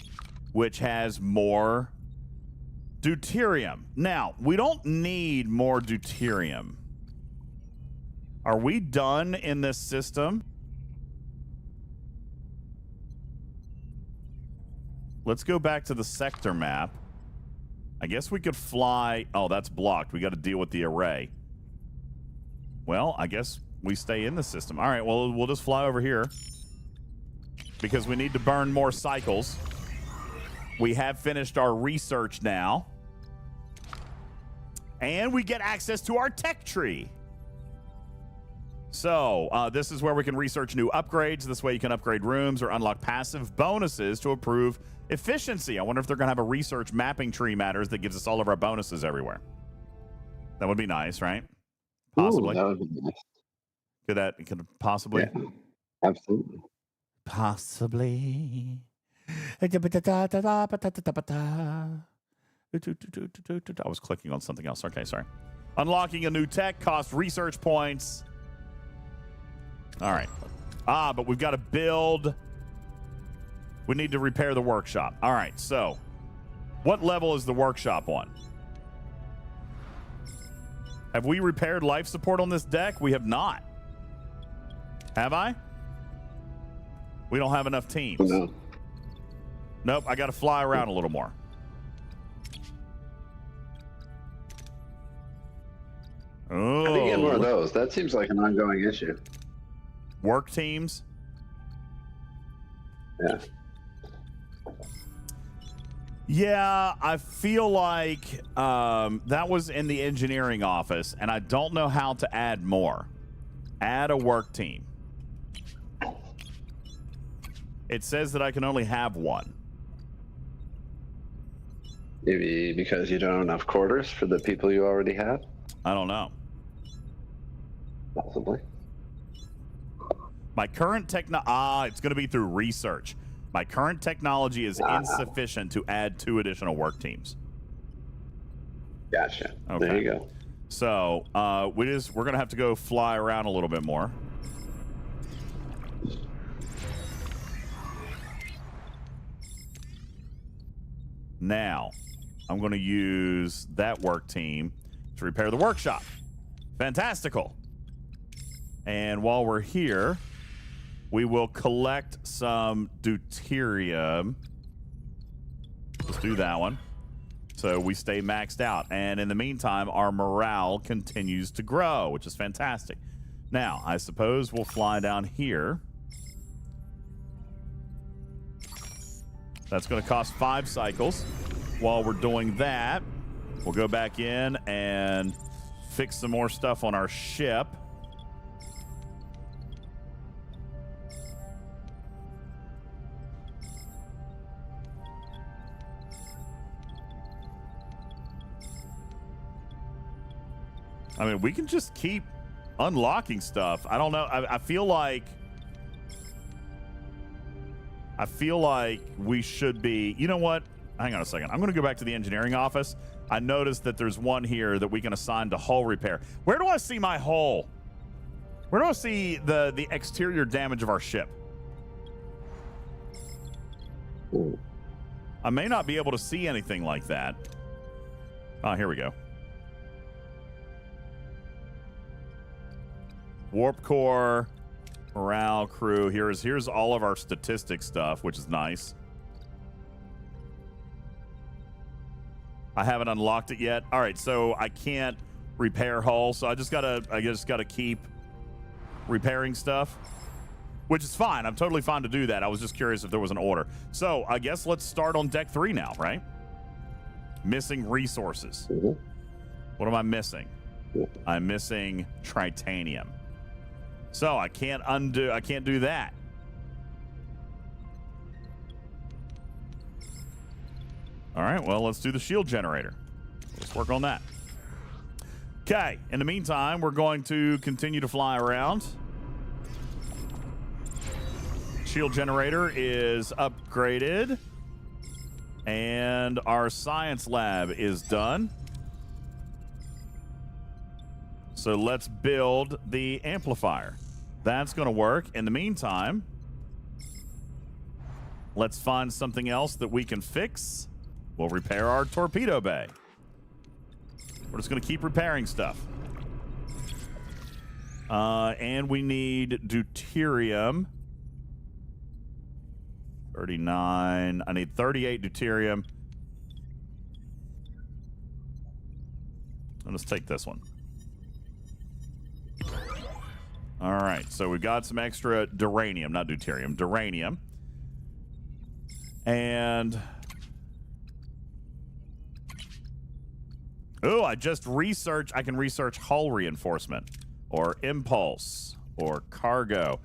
Speaker 1: which has more deuterium. Now, we don't need more deuterium. Are we done in this system? Let's go back to the sector map. I guess we could fly. Oh, that's blocked. We got to deal with the array. Well, I guess we stay in the system. All right, well, we'll just fly over here because we need to burn more cycles. We have finished our research now. And we get access to our tech tree. So this is where we can research new upgrades. This way you can upgrade rooms or unlock passive bonuses to improve efficiency. I wonder if they're going to have a research mapping tree matters that gives us all of our bonuses everywhere. That would be nice, right? Possibly.
Speaker 11: Ooh, that would be nice.
Speaker 1: Could possibly?
Speaker 11: Yeah, absolutely.
Speaker 5: Possibly.
Speaker 1: I was clicking on something else. Okay, sorry. Unlocking a new tech costs research points. All right. But we've got to build. We need to repair the workshop. All right, so what level is the workshop on? Have we repaired life support on this deck? We have not. Have I? We don't have enough teams.
Speaker 11: No.
Speaker 1: Nope, I got to fly around a little more. Oh.
Speaker 11: How do you get more of those? That seems like an ongoing issue.
Speaker 1: Work teams?
Speaker 11: Yeah.
Speaker 1: Yeah, I feel like that was in the engineering office, and I don't know how to add more. Add a work team. It says that I can only have one.
Speaker 11: Maybe because you don't have enough quarters for the people you already have?
Speaker 1: I don't know.
Speaker 11: Possibly.
Speaker 1: My current it's going to be through research. My current technology is insufficient to add 2 additional work teams.
Speaker 11: Gotcha.
Speaker 1: Okay.
Speaker 11: There you go.
Speaker 1: So we're going to have to go fly around a little bit more. Now, I'm going to use that work team to repair the workshop. Fantastical. And while we're here, we will collect some deuterium. Let's do that one. So we stay maxed out. And in the meantime, our morale continues to grow, which is fantastic. Now, I suppose we'll fly down here. That's going to cost 5 cycles. While we're doing that, we'll go back in and fix some more stuff on our ship. I mean, we can just keep unlocking stuff. I don't know. I feel like we should be. You know what? Hang on a second. I'm going to go back to the engineering office. I noticed that there's one here that we can assign to hull repair. Where do I see my hull? Where do I see the exterior damage of our ship? I may not be able to see anything like that. Oh, here we go. Warp core, morale, crew. Here's all of our statistics stuff, which is nice. I haven't unlocked it yet. All right, so I can't repair hull, so I just gotta keep repairing stuff, which is fine. I'm totally fine to do that. I was just curious if there was an order. So I guess let's start on deck 3 now, right? Missing resources.
Speaker 11: Mm-hmm.
Speaker 1: What am I missing? I'm missing tritanium. So I can't do that. All right, well, let's do the shield generator. Let's work on that. Okay, in the meantime, we're going to continue to fly around. Shield generator is upgraded. And our science lab is done. So let's build the amplifier. That's going to work. In the meantime, let's find something else that we can fix. We'll repair our torpedo bay. We're just going to keep repairing stuff. And we need deuterium. 39. I need 38 deuterium. Let's take this one. All right, so we've got some extra duranium, not deuterium, duranium. And oh, I just researched. I can research hull reinforcement or impulse. or cargo?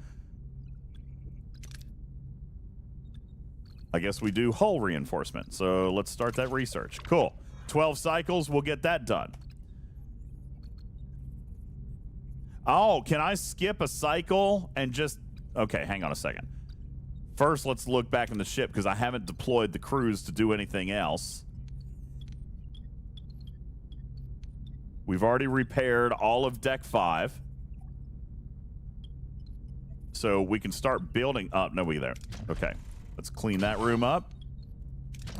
Speaker 1: I guess we do hull reinforcement. So let's start that research. Cool. 12 cycles, we'll get that done. Oh, can I skip a cycle and just... Okay, hang on a second. First, let's look back in the ship because I haven't deployed the crews to do anything else. We've already repaired all of Deck 5. So we can start building... Oh, no, we there. Okay. Let's clean that room up.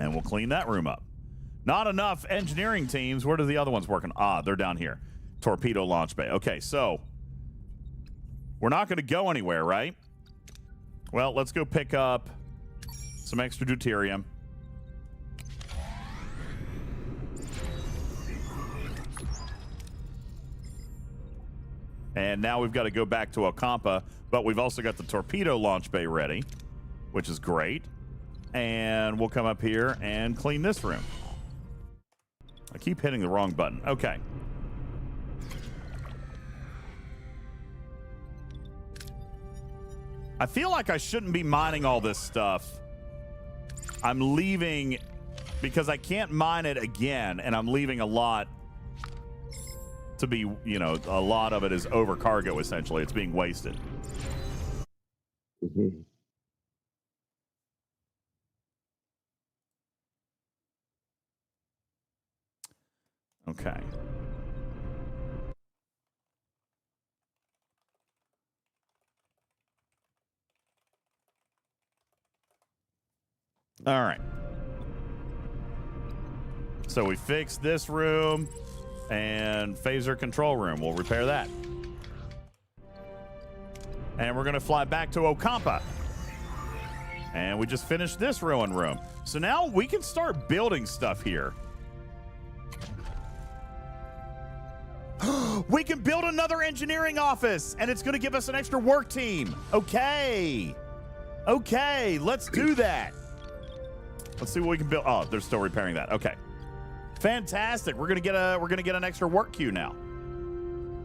Speaker 1: And we'll clean that room up. Not enough engineering teams. Where are the other ones working? Ah, they're down here. Torpedo launch bay. Okay, so... We're not going to go anywhere, right? Well, let's go pick up some extra deuterium. And now we've got to go back to Ocampa, but we've also got the torpedo launch bay ready, which is great. And we'll come up here and clean this room. I keep hitting the wrong button. Okay. I feel like I shouldn't be mining all this stuff. I'm leaving because I can't mine it again, and I'm leaving a lot to be, you know, a lot of it is over cargo, essentially. It's being wasted.
Speaker 11: Mm-hmm.
Speaker 1: Okay. All right. So we fixed this room and phaser control room. We'll repair that. And we're going to fly back to Ocampa. And we just finished this ruined room. So now we can start building stuff here. We can build another engineering office, and it's going to give us an extra work team. Okay. Okay, let's do that. Let's see what we can build. Oh, they're still repairing that. Okay. Fantastic. We're gonna get an extra work queue now.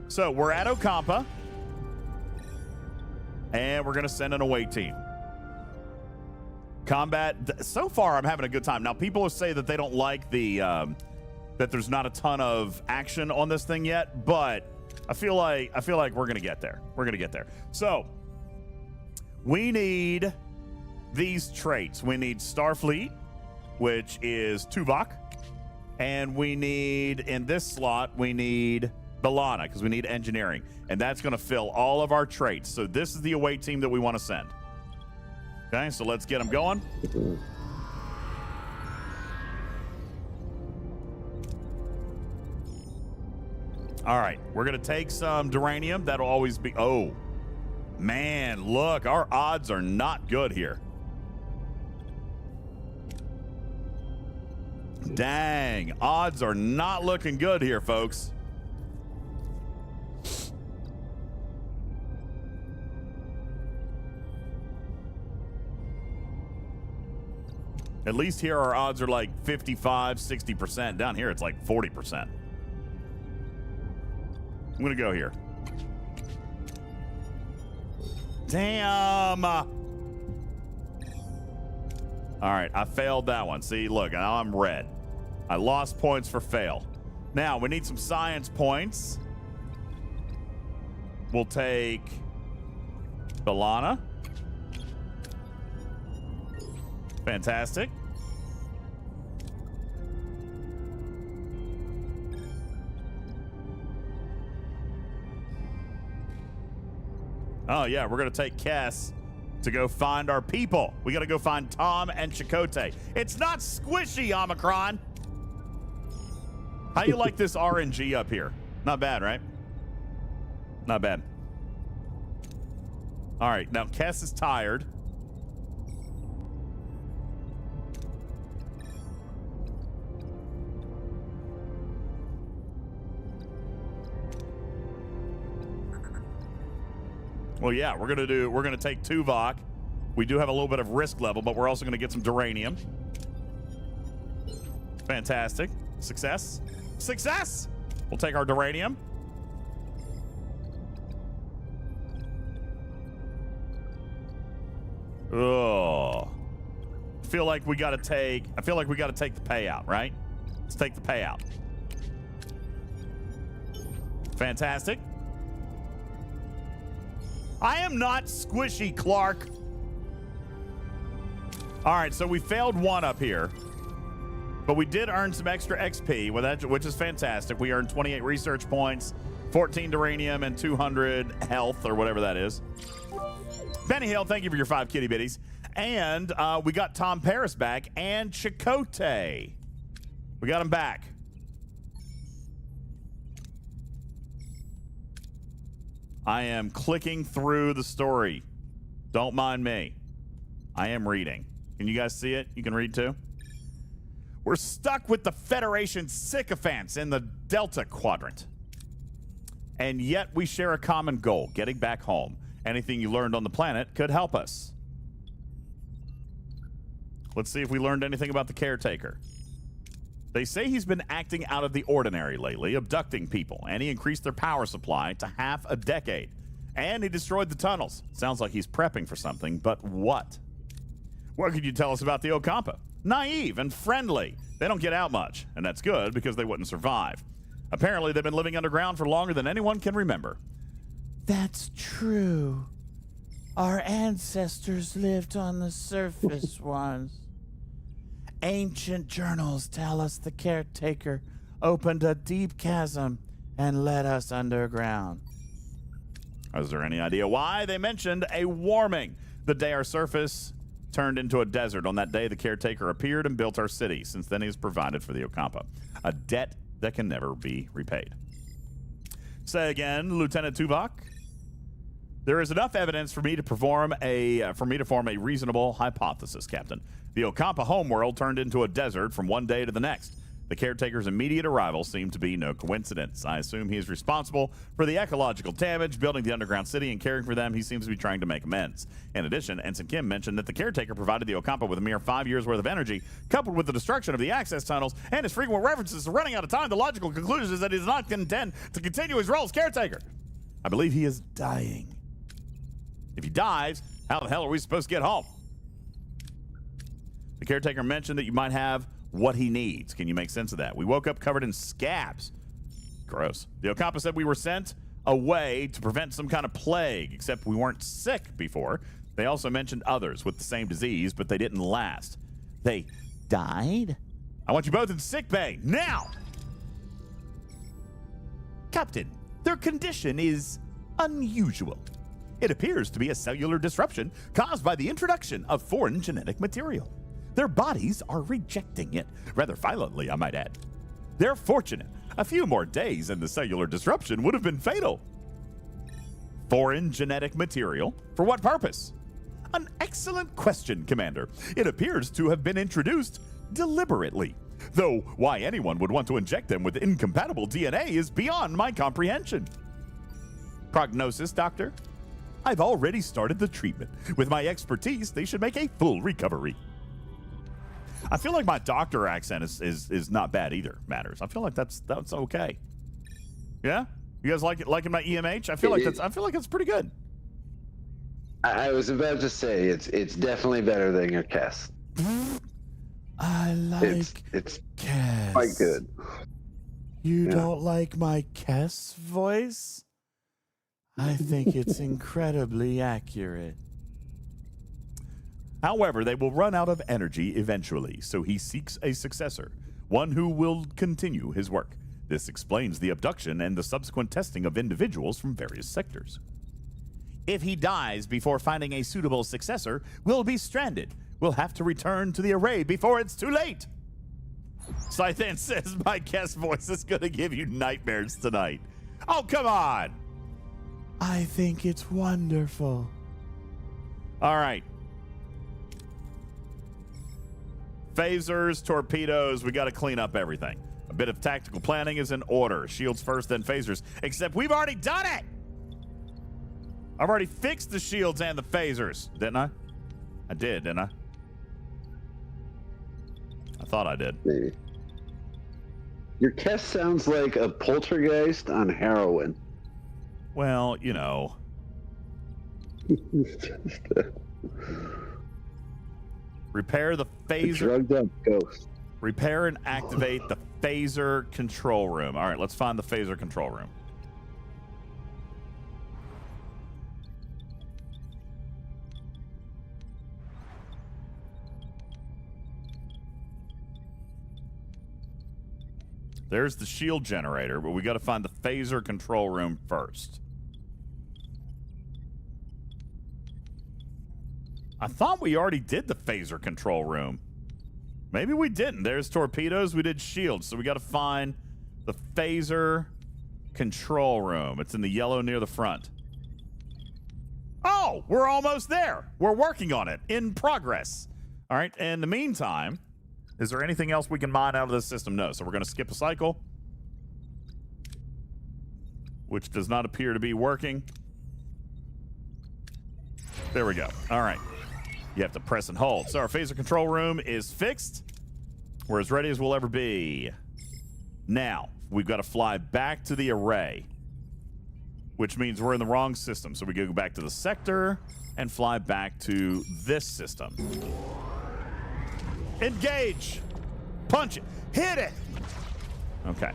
Speaker 1: So we're at Ocampa. And we're gonna send an away team. Combat. So far I'm having a good time. Now people say that they don't like the that there's not a ton of action on this thing yet, but I feel like we're gonna get there. We're gonna get there. So we need these traits. We need Starfleet, which is Tuvok. And we need, in this slot, we need B'Elanna, because we need engineering. And that's going to fill all of our traits. So this is the away team that we want to send. Okay, so let's get them going. All right, we're going to take some duranium. That'll always be... Oh, man, look, our odds are not good here. Dang, odds are not looking good here, folks. At least here our odds are like 55, 60%. Down here it's like 40%. I'm gonna go here. Damn. All right, I failed that one. See, look, now I'm red. I lost points for fail. Now, we need some science points. We'll take B'Elanna. Fantastic. Oh, yeah, we're going to take Kess to go find our people. We got to go find Tom and Chakotay. It's not squishy, Omicron. How you like this RNG up here? Not bad, right? Not bad. All right, now Kess is tired. Well, yeah, we're gonna take Tuvok. We do have a little bit of risk level, but we're also gonna get some duranium. Fantastic. Success. Success! We'll take our duranium. Oh. I feel like we got to take the payout, right? Let's take the payout. Fantastic. I am not squishy, Clark. All right, so we failed one up here. But we did earn some extra XP, which is fantastic. We earned 28 research points, 14 duranium, and 200 health, or whatever that is. Benny Hill, thank you for your 5 kitty bitties. And we got Tom Paris back and Chakotay. We got him back. I am clicking through the story. Don't mind me. I am reading. Can you guys see it? You can read too? We're stuck with the Federation sycophants in the Delta Quadrant. And yet we share a common goal, getting back home. Anything you learned on the planet could help us. Let's see if we learned anything about the caretaker. They say he's been acting out of the ordinary lately, abducting people, and he increased their power supply to half a decade. And he destroyed the tunnels. Sounds like he's prepping for something, but what? What could you tell us about the Ocampa? Naive and friendly. They don't get out much, and that's good because they wouldn't survive. Apparently, they've been living underground for longer than anyone can remember.
Speaker 5: That's true. Our ancestors lived on the surface once. Ancient journals tell us the caretaker opened a deep chasm and led us underground.
Speaker 1: Is there any idea why? They mentioned a warming the day our surface turned into a desert. On that day, the caretaker appeared and built our city. Since then, he has provided for the Ocampa, a debt that can never be repaid. Say again, Lieutenant Tuvok. There is enough evidence for me to form a reasonable hypothesis, Captain. The Ocampa homeworld turned into a desert from one day to the next. The caretaker's immediate arrival seemed to be no coincidence. I assume he is responsible for the ecological damage, building the underground city, and caring for them. He seems to be trying to make amends. In addition, Ensign Kim mentioned that the caretaker provided the Ocampa with a mere 5 years' worth of energy, coupled with the destruction of the access tunnels and his frequent references to running out of time. The logical conclusion is that he does not intend to continue his role as caretaker. I believe he is dying. If he dies, how the hell are we supposed to get home? The caretaker mentioned that you might have what he needs. Can you make sense of that? We woke up covered in scabs. Gross. The Ocampa said we were sent away to prevent some kind of plague, except we weren't sick before. They also mentioned others with the same disease, but they didn't last. They died? I want you both in sickbay, now!
Speaker 5: Captain, their condition is unusual. It appears to be a cellular disruption caused by the introduction of foreign genetic material. Their bodies are rejecting it, rather violently, I might add. They're fortunate. A few more days and the cellular disruption would have been fatal. Foreign genetic material? For what purpose? An excellent question, Commander. It appears to have been introduced deliberately. Though why anyone would want to inject them with incompatible DNA is beyond my comprehension. Prognosis, Doctor? I've already started the treatment. With my expertise, they should make a full recovery. I feel like my doctor accent is not bad either, Matters. I feel like that's okay. Yeah? You guys liking my EMH? I feel like that's pretty good.
Speaker 11: I was about to say it's definitely better than your Kess.
Speaker 5: I like
Speaker 11: it's
Speaker 5: Kess.
Speaker 11: quite good.
Speaker 5: You don't like my Kess voice? I think it's incredibly accurate.
Speaker 1: However, they will run out of energy eventually, so he seeks a successor, one who will continue his work. This explains the abduction and the subsequent testing of individuals from various sectors. If he dies before finding a suitable successor, we'll be stranded. We'll have to return to the array before it's too late. Scythan says my guest voice is going to give you nightmares tonight. Oh, come on.
Speaker 5: I think it's wonderful.
Speaker 1: All right. Phasers, torpedoes, we got to clean up everything. A bit of tactical planning is in order. Shields first, then phasers. Except we've already done it! I've already fixed the shields and the phasers, didn't I? I did, didn't I? I thought I did.
Speaker 11: Maybe. Your Kess sounds like a poltergeist on heroin.
Speaker 1: Well, you know. Repair the phaser.
Speaker 11: Drugged up ghost.
Speaker 1: Repair and activate the phaser control room. All right, let's find the phaser control room. There's the shield generator, but we got to find the phaser control room first. I thought we already did the phaser control room. Maybe we didn't. There's torpedoes. We did shields. So we got to find the phaser control room. It's in the yellow near the front. Oh, we're almost there. We're working on it. In progress. All right. In the meantime, is there anything else we can mine out of this system? No. So we're going to skip a cycle, which does not appear to be working. There we go. All right. You have to press and hold. So our phaser control room is fixed. We're as ready as we'll ever be. Now, we've got to fly back to the array, which means we're in the wrong system. So we go back to the sector and fly back to this system. Engage. Punch it. Hit it. Okay.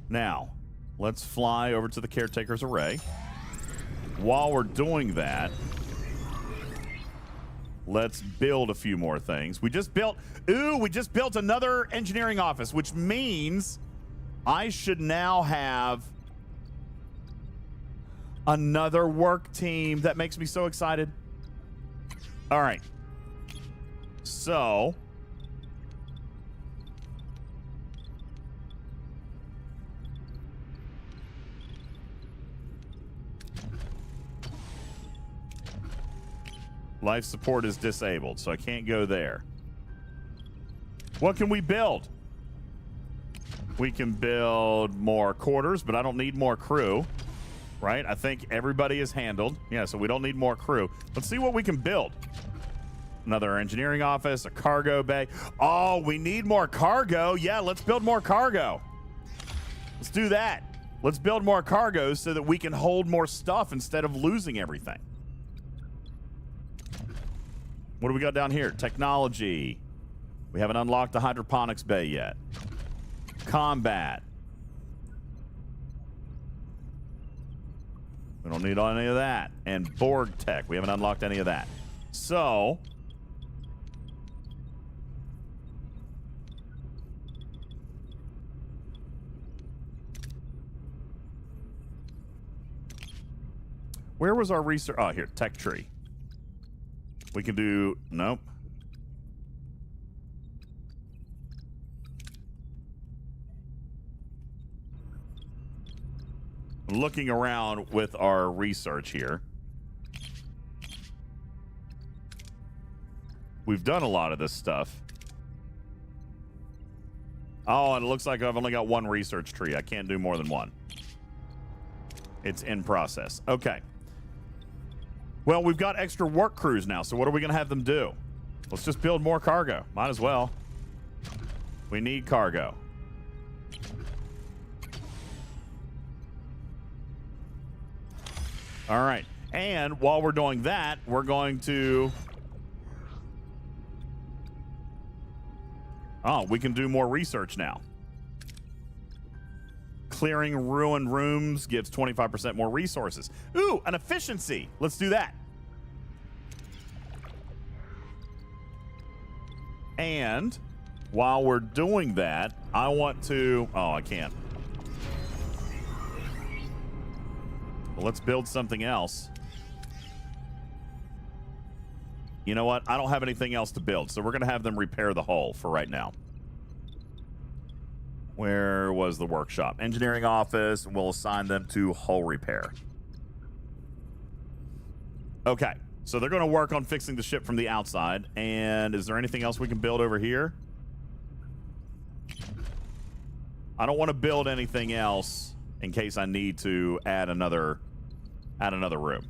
Speaker 1: Now, let's fly over to the caretaker's array. While we're doing that, let's build a few more things. We just built another engineering office, which means I should now have another work team. That makes me so excited. All right. So, life support is disabled, so I can't go there. What can we build? We can build more quarters, but I don't need more crew, right? I think everybody is handled. Yeah, so we don't need more crew. Let's see what we can build. Another engineering office, a cargo bay. Oh, we need more cargo. Yeah, let's build more cargo. Let's do that. Let's build more cargo so that we can hold more stuff instead of losing everything. What do we got down here? Technology. We haven't unlocked the hydroponics bay yet. Combat. We don't need any of that. And Borg tech. We haven't unlocked any of that. So, where was our research? Oh, here, tech tree. We can do, nope. Looking around with our research here. We've done a lot of this stuff. Oh, and it looks like I've only got one research tree. I can't do more than one. It's in process. Okay. Well, we've got extra work crews now, so what are we going to have them do? Let's just build more cargo. Might as well. We need cargo. All right. And while we're doing that, we're going to... Oh, we can do more research now. Clearing ruined rooms gives 25% more resources. Ooh, an efficiency. Let's do that. And while we're doing that, I want to... Oh, I can't. Well, let's build something else. You know what? I don't have anything else to build, so we're going to have them repair the hull for right now. Where was the workshop? Engineering office. We'll assign them to hull repair. Okay, so they're going to work on fixing the ship from the outside. And is there anything else we can build over here? I don't want to build anything else in case I need to add another room.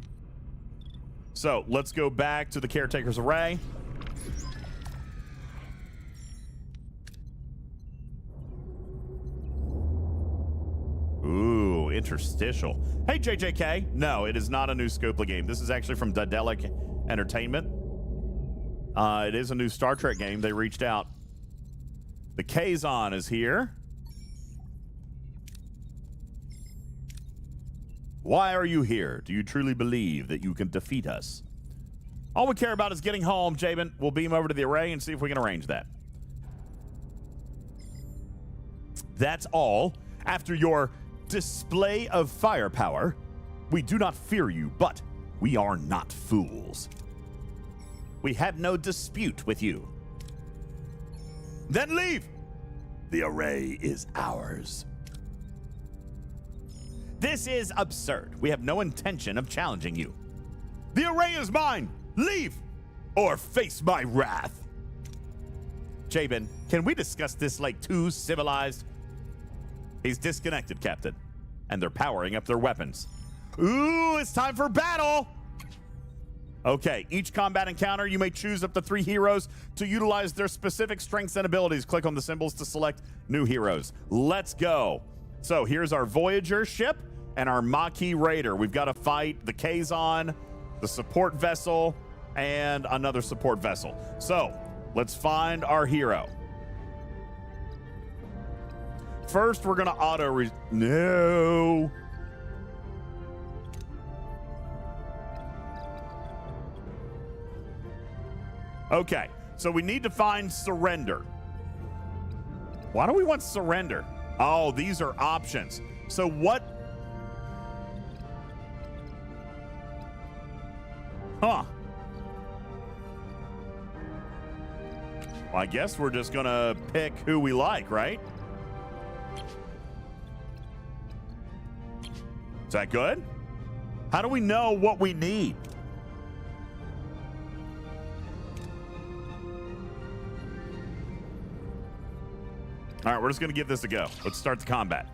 Speaker 1: So let's go back to the caretaker's array. Ooh, interstitial. Hey, JJK. No, it is not a new Scopely game. This is actually from Daedalic Entertainment. It is a new Star Trek game. They reached out. The Kazon is here. Why are you here? Do you truly believe that you can defeat us? All we care about is getting home, Jabin. We'll beam over to the array and see if we can arrange that. That's all. After your display of firepower, we do not fear you, but we are not fools. We have no dispute with you. Then leave. The array is ours. This is absurd. We have no intention of challenging you. The array is mine. Leave or face my wrath. Jabin, can we discuss this like two civilized? He's disconnected, Captain, and they're powering up their weapons. Ooh, it's time for battle. Okay, each combat encounter, you may choose up to 3 heroes to utilize their specific strengths and abilities. Click on the symbols to select new heroes. Let's go. So here's our Voyager ship and our Maquis Raider. We've got to fight the Kazon, the support vessel, and another support vessel. So let's find our hero. First, we're going to no. Okay, so we need to find surrender. Why do we want surrender? Oh, these are options. So what? Huh. Well, I guess we're just gonna pick who we like, right? Is that good? How do we know what we need? All right, we're just going to give this a go. Let's start the combat.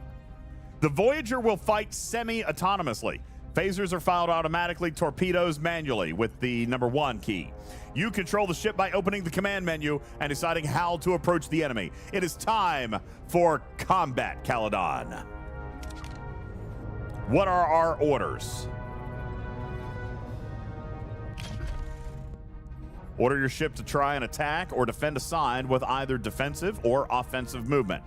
Speaker 1: The Voyager will fight semi-autonomously. Phasers are fired automatically, torpedoes manually with the #1 key. You control the ship by opening the command menu and deciding how to approach the enemy. It is time for combat, Caledon. What are our orders? Order your ship to try and attack or defend a sign with either defensive or offensive movement.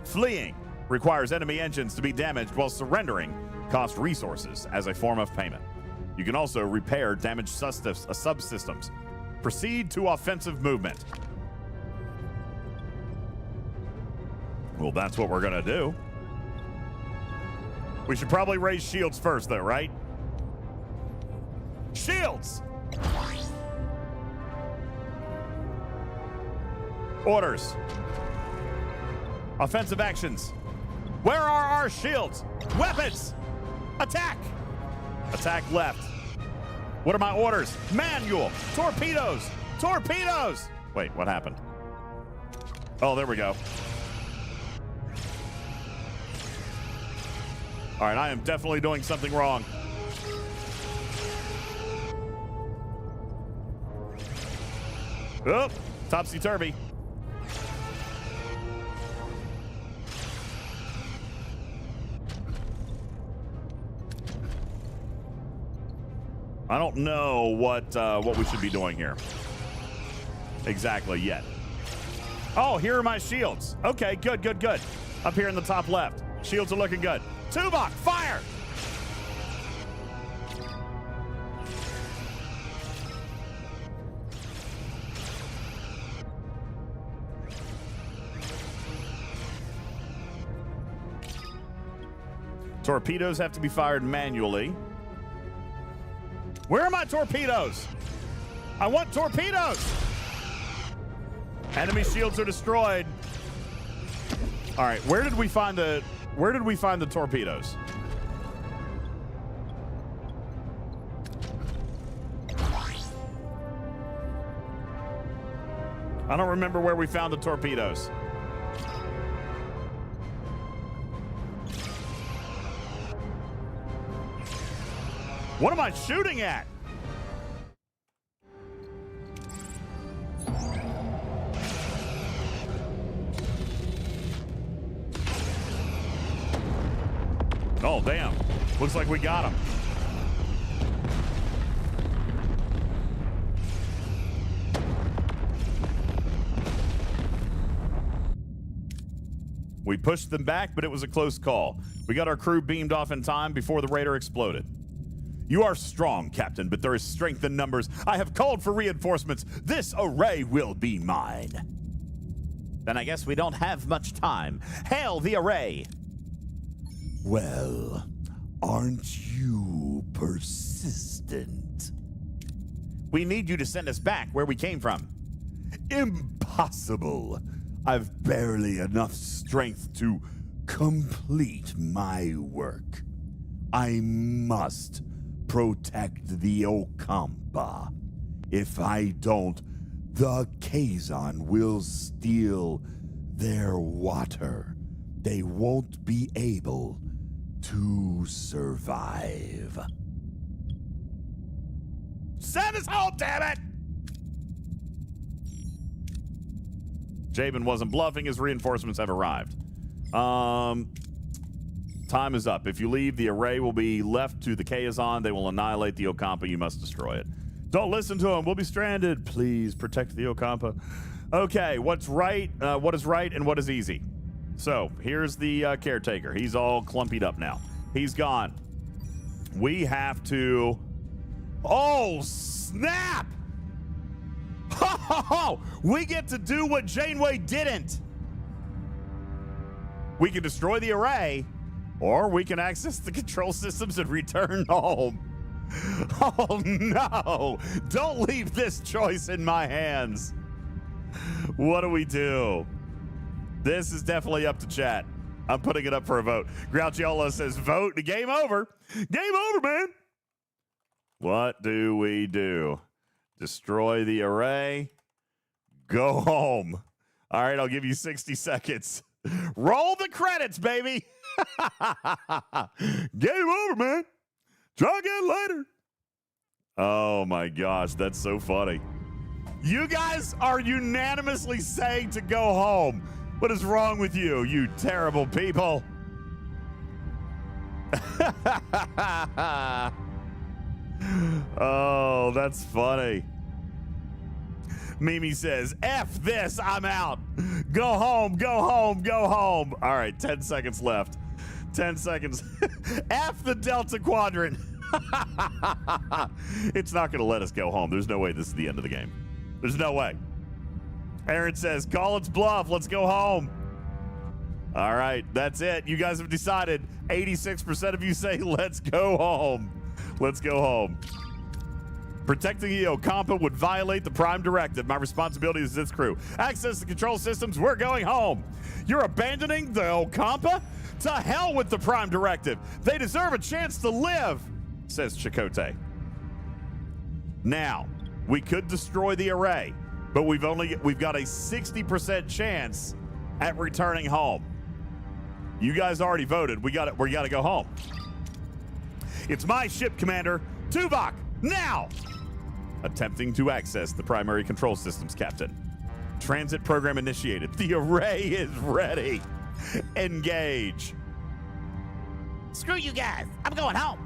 Speaker 1: Fleeing requires enemy engines to be damaged, while surrendering costs resources as a form of payment. You can also repair damaged subsystems. Proceed to offensive movement. Well, that's what we're going to do. We should probably raise shields first, though, right? Shields! Orders. Offensive actions. Where are our shields? Weapons! Attack! Attack left. What are my orders? Manual! Torpedoes! Torpedoes! Wait, what happened? Oh, there we go. All right, I am definitely doing something wrong. Oh, topsy-turvy. I don't know what we should be doing here exactly yet. Oh, here are my shields. Okay, good, good, good. Up here in the top left. Shields are looking good. Tuvok, fire! Torpedoes have to be fired manually. Where are my torpedoes? I want torpedoes! Enemy shields are destroyed. All right, where did we find the torpedoes? I don't remember where we found the torpedoes. What am I shooting at? Oh, damn. Looks like we got him. We pushed them back, but it was a close call. We got our crew beamed off in time before the raider exploded. You are strong, Captain, but there is strength in numbers. I have called for reinforcements. This array will be mine.
Speaker 5: Then I guess we don't have much time. Hail the array!
Speaker 8: Well, aren't you persistent?
Speaker 5: We need you to send us back where we came from.
Speaker 8: Impossible. I've barely enough strength to complete my work. I must protect the Okampa. If I don't, the Kazon will steal their water. They won't be able to survive.
Speaker 1: Send us home, damn it! Jabin wasn't bluffing. His reinforcements have arrived. Time is up. If you leave, the array will be left to the Kazon. They will annihilate the Okampa. You must destroy it. Don't listen to them. We'll be stranded. Please protect the Okampa. Okay, what's right? What is right and what is easy? So here's the caretaker. He's all clumpied up now. He's gone. We have to... Oh, snap! We get to do what Janeway didn't. We can destroy the array, or we can access the control systems and return home. Oh no! Don't leave this choice in my hands. What do we do? This is definitely up to chat. I'm putting it up for a vote. Grouchiola says vote. Game over. Game over, man. What do we do? Destroy the array. Go home. All right, I'll give you 60 seconds. Roll the credits, baby. Game over, man. Try again later. Oh my gosh, that's so funny. You guys are unanimously saying to go home. What is wrong with you, you terrible people? Oh, that's funny. Mimi says, F this, I'm out. Go home, go home, go home. All right, 10 seconds left. 10 seconds. F the Delta Quadrant. It's not going to let us go home. There's no way this is the end of the game. There's no way. Aaron says, call its bluff. Let's go home. All right, that's it. You guys have decided. 86% of you say, let's go home. Let's go home. Protecting the Okampa would violate the Prime Directive. My responsibility is this crew. Access the control systems. We're going home. You're abandoning the Okampa? To hell with the Prime Directive. They deserve a chance to live, says Chakotay. Now, we could destroy the array, but we've got a 60% chance at returning home. You guys already voted. We got to go home. It's my ship, Commander. Tuvok, now! Attempting to access the primary control systems, Captain. Transit program initiated. The array is ready. Engage.
Speaker 5: Screw you guys. I'm going home.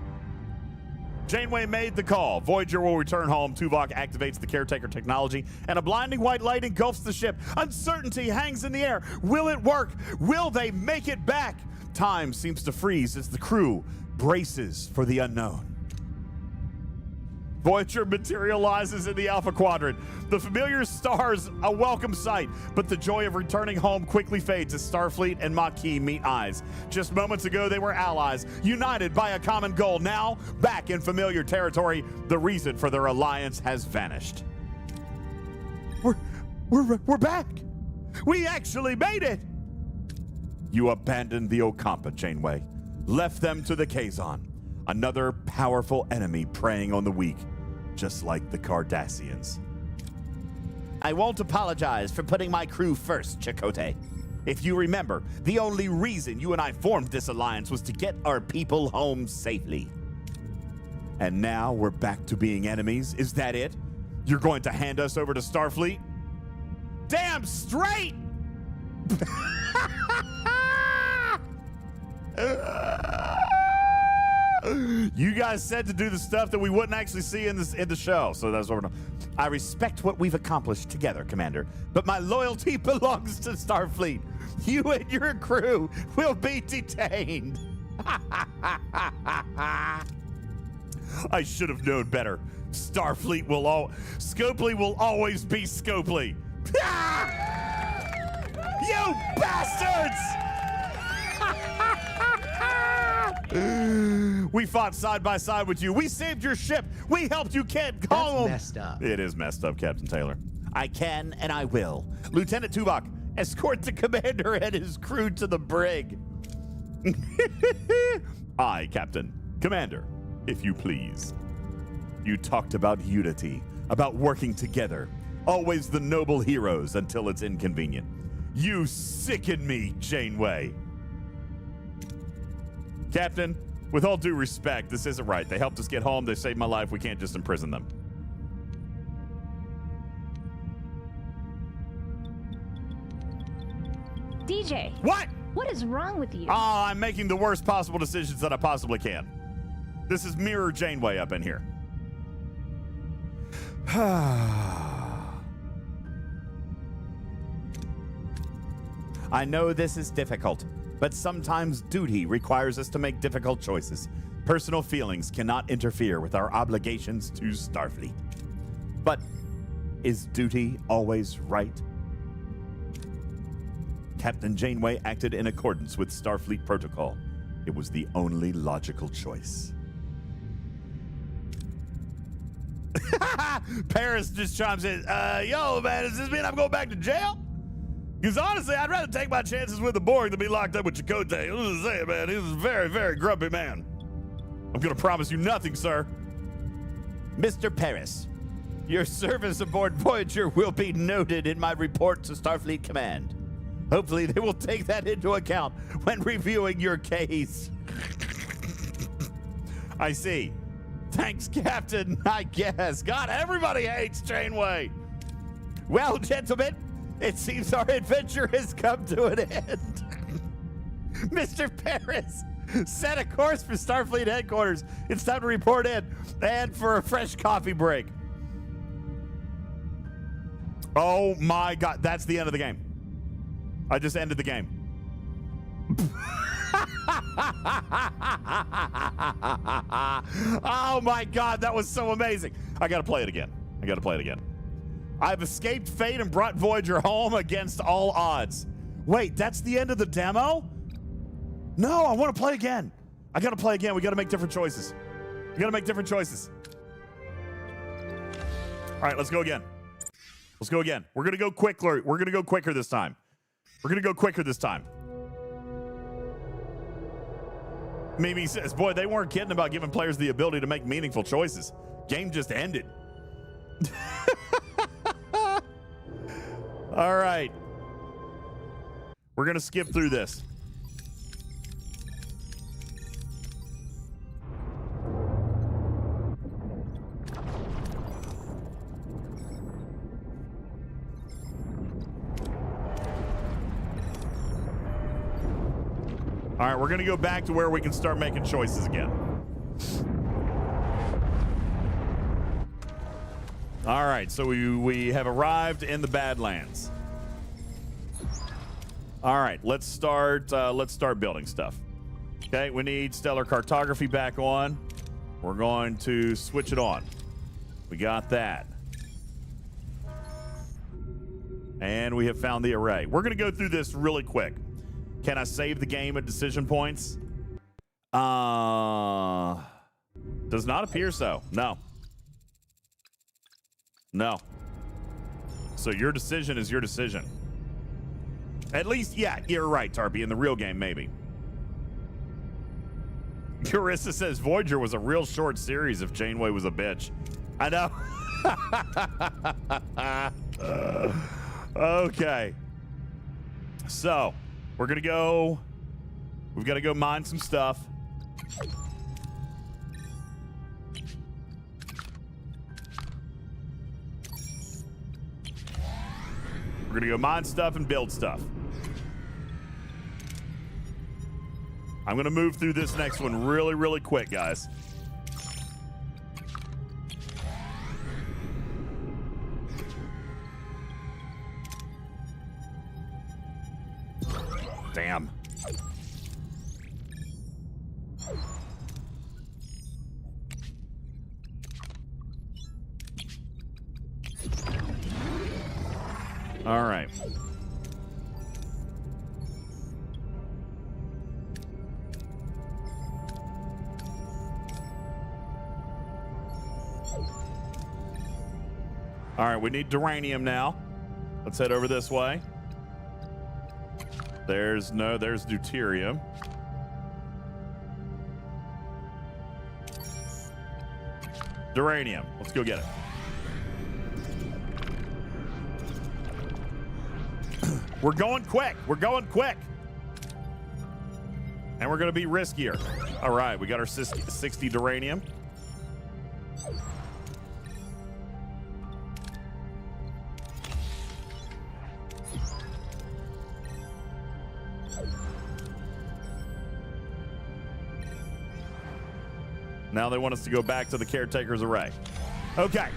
Speaker 1: Janeway made the call. Voyager will return home. Tuvok activates the caretaker technology, and a blinding white light engulfs the ship. Uncertainty hangs in the air. Will it work? Will they make it back? Time seems to freeze as the crew braces for the unknown. Voyager materializes in the Alpha Quadrant. The familiar stars a welcome sight, but the joy of returning home quickly fades as Starfleet and Maquis meet eyes. Just moments ago, they were allies, united by a common goal. Now, back in familiar territory, the reason for their alliance has vanished. We're back. We actually made it. You abandoned the Okampa, Janeway. Left them to the Kazon, another powerful enemy preying on the weak. Just like the Cardassians.
Speaker 5: I won't apologize for putting my crew first, Chakotay. If you remember, the only reason you and I formed this alliance was to get our people home safely.
Speaker 1: And now we're back to being enemies? Is that it? You're going to hand us over to Starfleet? Damn straight! You guys said to do the stuff that we wouldn't actually see in the show, so that's what we're doing. I respect what we've accomplished together, Commander, but my loyalty belongs to Starfleet. You and your crew will be detained. I should have known better. Starfleet Scopely will always be Scopely. You bastards! We fought side by side with you. We saved your ship. We helped you get home.
Speaker 9: That's messed up.
Speaker 1: It is messed up, Captain Taylor.
Speaker 5: I can and I will. Lieutenant Tuvok, escort the commander and his crew to the brig.
Speaker 1: Aye, Captain. Commander, if you please. You talked about unity, about working together. Always the noble heroes until it's inconvenient. You sicken me, Janeway. Captain, with all due respect, this isn't right. They helped us get home. They saved my life. We can't just imprison them.
Speaker 7: DJ.
Speaker 1: What?
Speaker 7: What is wrong with you?
Speaker 1: Oh, I'm making the worst possible decisions that I possibly can. This is Mirror Janeway up in here.
Speaker 5: I know this is difficult, but sometimes duty requires us to make difficult choices. Personal feelings cannot interfere with our obligations to Starfleet. But is duty always right? Captain Janeway acted in accordance with Starfleet protocol. It was the only logical choice.
Speaker 1: Paris just chimes in. Yo, man, does this mean I'm going back to jail? Because honestly, I'd rather take my chances with the Borg than be locked up with Chakotay. I'm just saying, man, he's a very, very grumpy man. I'm going to promise you nothing, sir.
Speaker 5: Mr. Paris, your service aboard Voyager will be noted in my report to Starfleet Command. Hopefully, they will take that into account when reviewing your case.
Speaker 1: I see. Thanks, Captain, I guess. God, everybody hates Janeway.
Speaker 5: Well, gentlemen, it seems our adventure has come to an end. Mr. Paris, set a course for Starfleet headquarters. It's time to report in and for a fresh coffee break.
Speaker 1: Oh, my God. That's the end of the game. I just ended the game. Oh, my God. That was so amazing. I got to play it again. I've escaped fate and brought Voyager home against all odds. Wait, that's the end of the demo? No, I want to play again. I got to play again. We got to make different choices. All right, let's go again. We're going to go quicker. We're going to go quicker this time. Mimi says, boy, they weren't kidding about giving players the ability to make meaningful choices. Game just ended. All right. We're going to skip through this. All right, we're going to go back to where we can start making choices again. All right, so we have arrived in the Badlands. All right, let's start building stuff. Okay, we need stellar cartography back on. We're going to switch it on. We got that. And we have found the array. We're going to go through this really quick. Can I save the game at decision points? Does not appear so. No. So your decision is your decision. At least, yeah, you're right, Tarpy. In the real game, maybe. Carissa says Voyager was a real short series if Janeway was a bitch. I know. Okay. So, we're going to go. We've got to go mine some stuff. We're going to go mine stuff and build stuff. I'm going to move through this next one really, really quick, guys. Damn. All right. All right, we need duranium now. Let's head over this way. There's deuterium. Duranium. Let's go get it. We're going quick. We're going quick. And we're going to be riskier. All right, we got our 60 duranium. Now they want us to go back to the caretaker's array. Okay.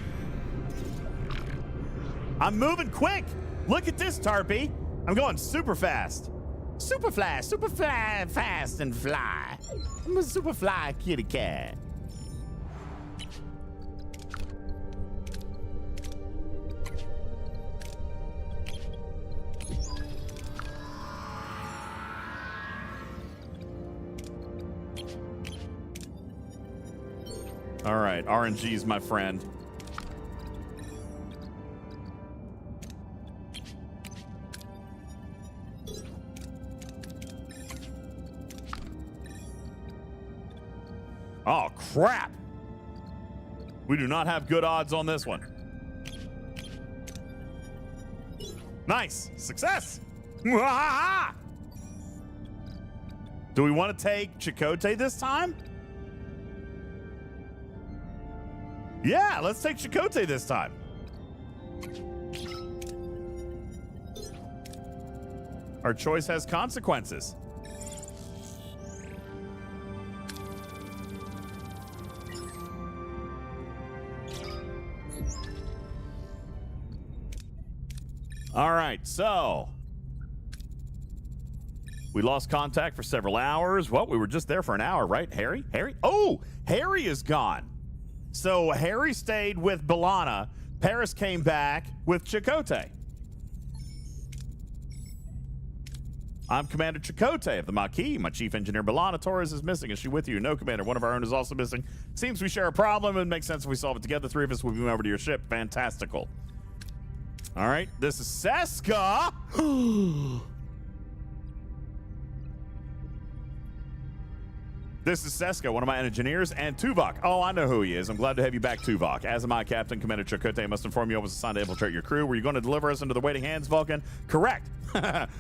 Speaker 1: I'm moving quick. Look at this, Tarpy. I'm going super fast. Super fast and fly. I'm a super fly kitty cat. All right, RNG's my friend. Oh, crap. We do not have good odds on this one. Nice. Success. Do we want to take Chakotay this time? Yeah, let's take Chakotay this time. Our choice has consequences. All right, so we lost contact for several hours. Well, we were just there for an hour, right? Harry? Oh, Harry is gone. So Harry stayed with B'Elanna. Paris came back with Chakotay. I'm Commander Chakotay of the Maquis. My chief engineer, B'Elanna Torres, is missing. Is she with you? No, Commander. One of our own is also missing. Seems we share a problem. It makes sense if we solve it together. Three of us will move over to your ship. Fantastical. All right. This is Seska. This is Seska, one of my engineers, and Tuvok. Oh, I know who he is. I'm glad to have you back, Tuvok. As am I, Captain. Commander Chakotay must inform you I was assigned to infiltrate your crew. Were you going to deliver us into the waiting hands, Vulcan? Correct.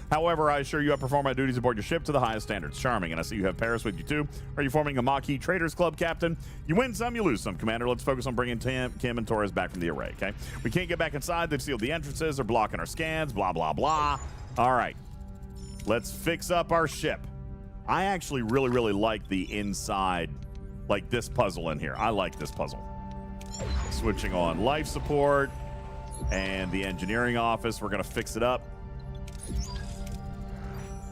Speaker 1: However, I assure you I perform my duties aboard your ship to the highest standards. Charming, and I see you have Paris with you, too. Are you forming a Maquis Traders Club, Captain? You win some, you lose some, Commander. Let's focus on bringing Kim and Torres back from the array, okay? We can't get back inside. They've sealed the entrances. They're blocking our scans, blah, blah, blah. All right. Let's fix up our ship. I actually really, really like the inside, like this puzzle in here. I like this puzzle. Switching on life support and the engineering office. We're going to fix it up.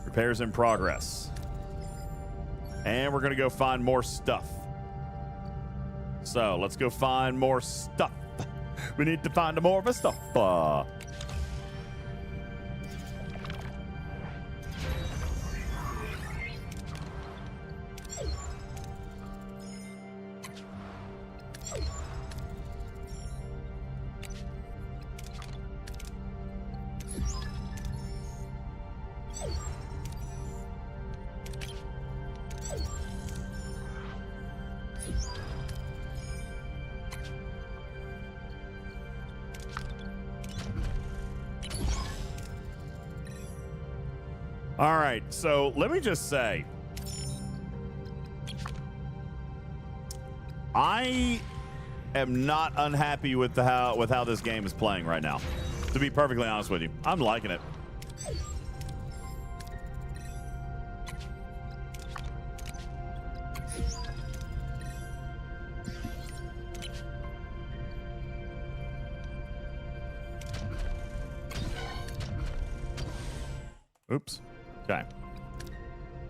Speaker 1: Repairs in progress. And we're going to go find more stuff. So let's go find more stuff. We need to find more of a stuff. All right, so let me just say, I am not unhappy with how this game is playing right now. To be perfectly honest with you, I'm liking it. Oops. Okay.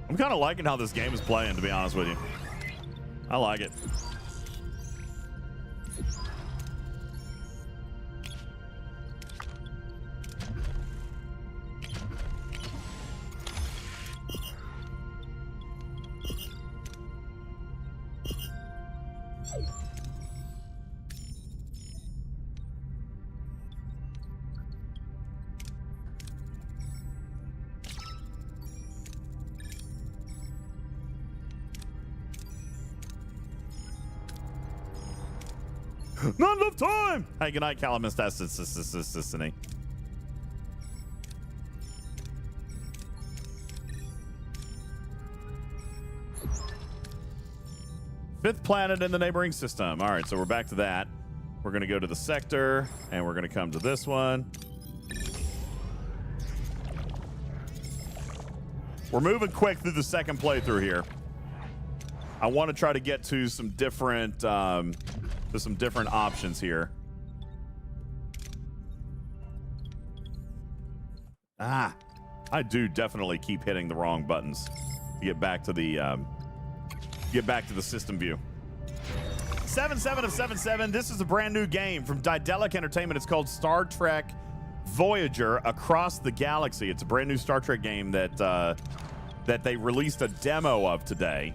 Speaker 1: I'm kind of liking how this game is playing, to be honest with you. I like it. Not enough time. Hey, good night, Calamistasticity. Fifth planet in the neighboring system. All right, so we're back to that. We're going to go to the sector, and we're going to come to this one. We're moving quick through the second playthrough here. I want to try to get to some different options here. I do definitely keep hitting the wrong buttons to get back to the system view. 77 of 77. This is a brand new game from Daedalic Entertainment. It's called Star Trek Voyager Across the Galaxy. It's a brand new Star Trek game that they released a demo of today.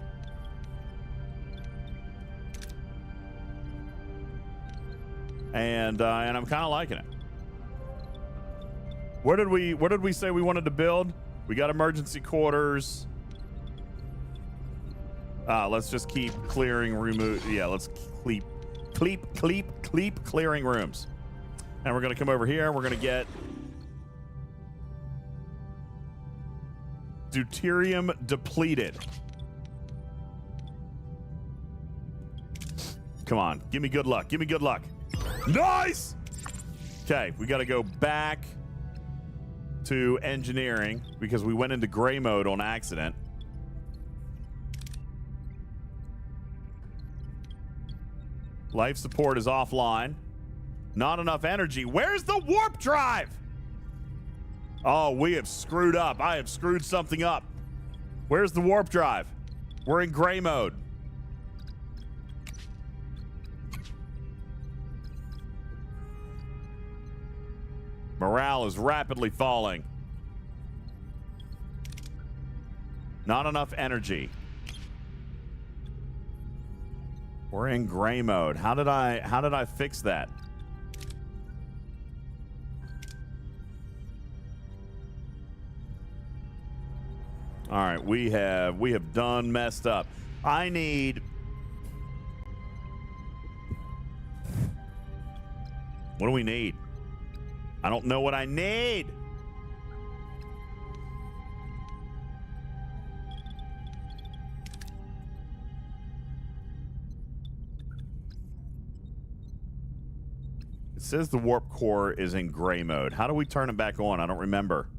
Speaker 1: And I'm kind of liking it. What did we say we wanted to build? We got emergency quarters. Let's just keep clearing let's keep clearing rooms. And we're gonna come over here. We're gonna get deuterium depleted. Come on, give me good luck. Give me good luck. Nice. Okay, we got to go back to engineering because we went into gray mode on accident. Life support is offline. Not enough energy. Where's the warp drive? Oh, we have screwed up. I have screwed something up. Where's the warp drive? We're in gray mode. Morale is rapidly falling. Not enough energy. We're in gray mode. How did I fix that? All right, we have done messed up. I need. What do we need? I don't know what I need. It says the warp core is in gray mode. How do we turn it back on? I don't remember.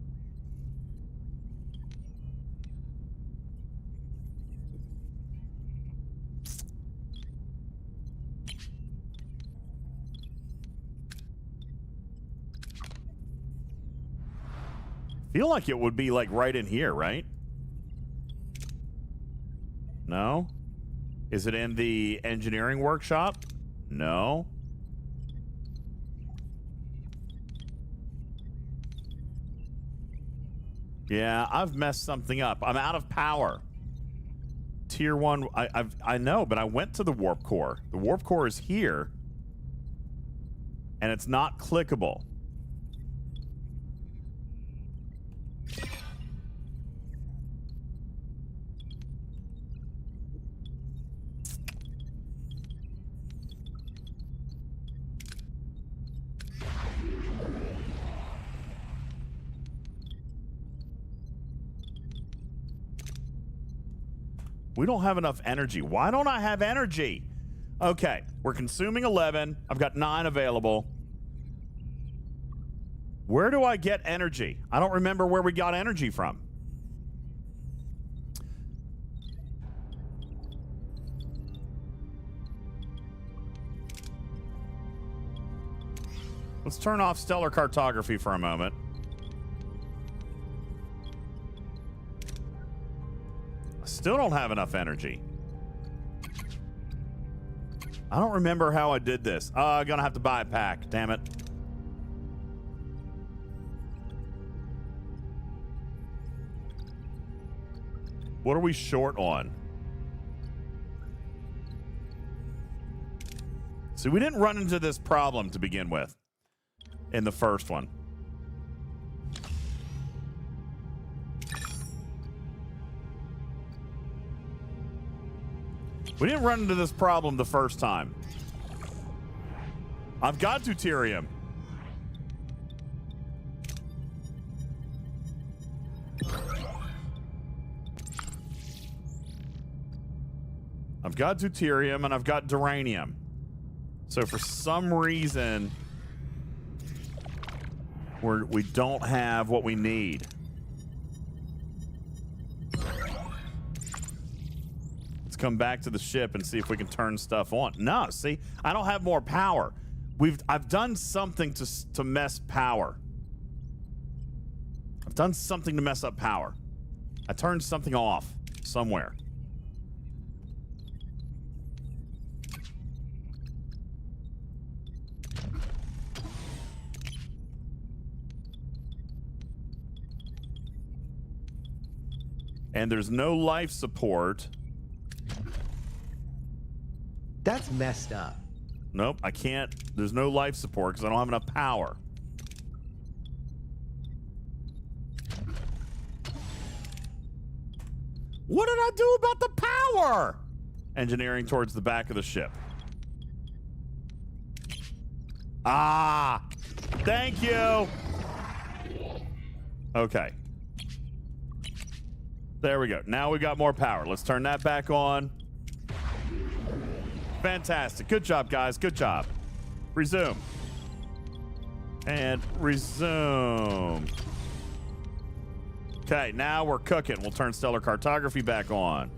Speaker 1: Feel like it would be like right in here, right? No? Is it in the engineering workshop? No. Yeah, I've messed something up. I'm out of power. Tier 1, I know, but I went to the warp core. The warp core is here. And it's not clickable. We don't have enough energy. Why don't I have energy? Okay, we're consuming 11. I've got 9 available. Where do I get energy? I don't remember where we got energy from. Let's turn off stellar cartography for a moment. Still don't have enough energy. I don't remember how I did this. I'm gonna have to buy a pack. Damn it. What are we short on? See, we didn't run into this problem to begin with in the first one. We didn't run into this problem the first time. I've got deuterium. I've got deuterium and I've got duranium. So for some reason, we don't have what we need. Let's come back to the ship and see if we can turn stuff on. No, see, I don't have more power. I've done something to mess power. I've done something to mess up power. I turned something off somewhere. And there's no life support.
Speaker 9: That's messed up.
Speaker 1: Nope, I can't. There's no life support because I don't have enough power. What did I do about the power? Engineering towards the back of the ship. Ah, thank you. Okay. There we go. Now we got more power. Let's turn that back on. Fantastic. Good job, guys. Good job. Resume. And resume. Okay, now we're cooking. We'll turn stellar cartography back on.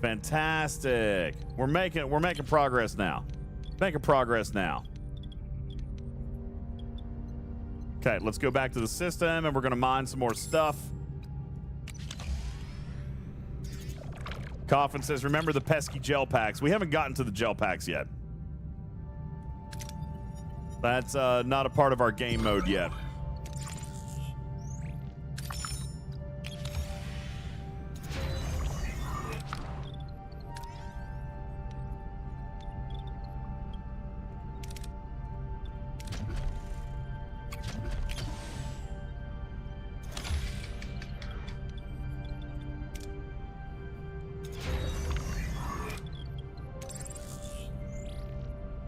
Speaker 1: Fantastic. We're making progress now. Making progress now. Okay, let's go back to the system and we're going to mine some more stuff. Coffin says, remember the pesky gel packs. We haven't gotten to the gel packs yet. That's not a part of our game mode yet.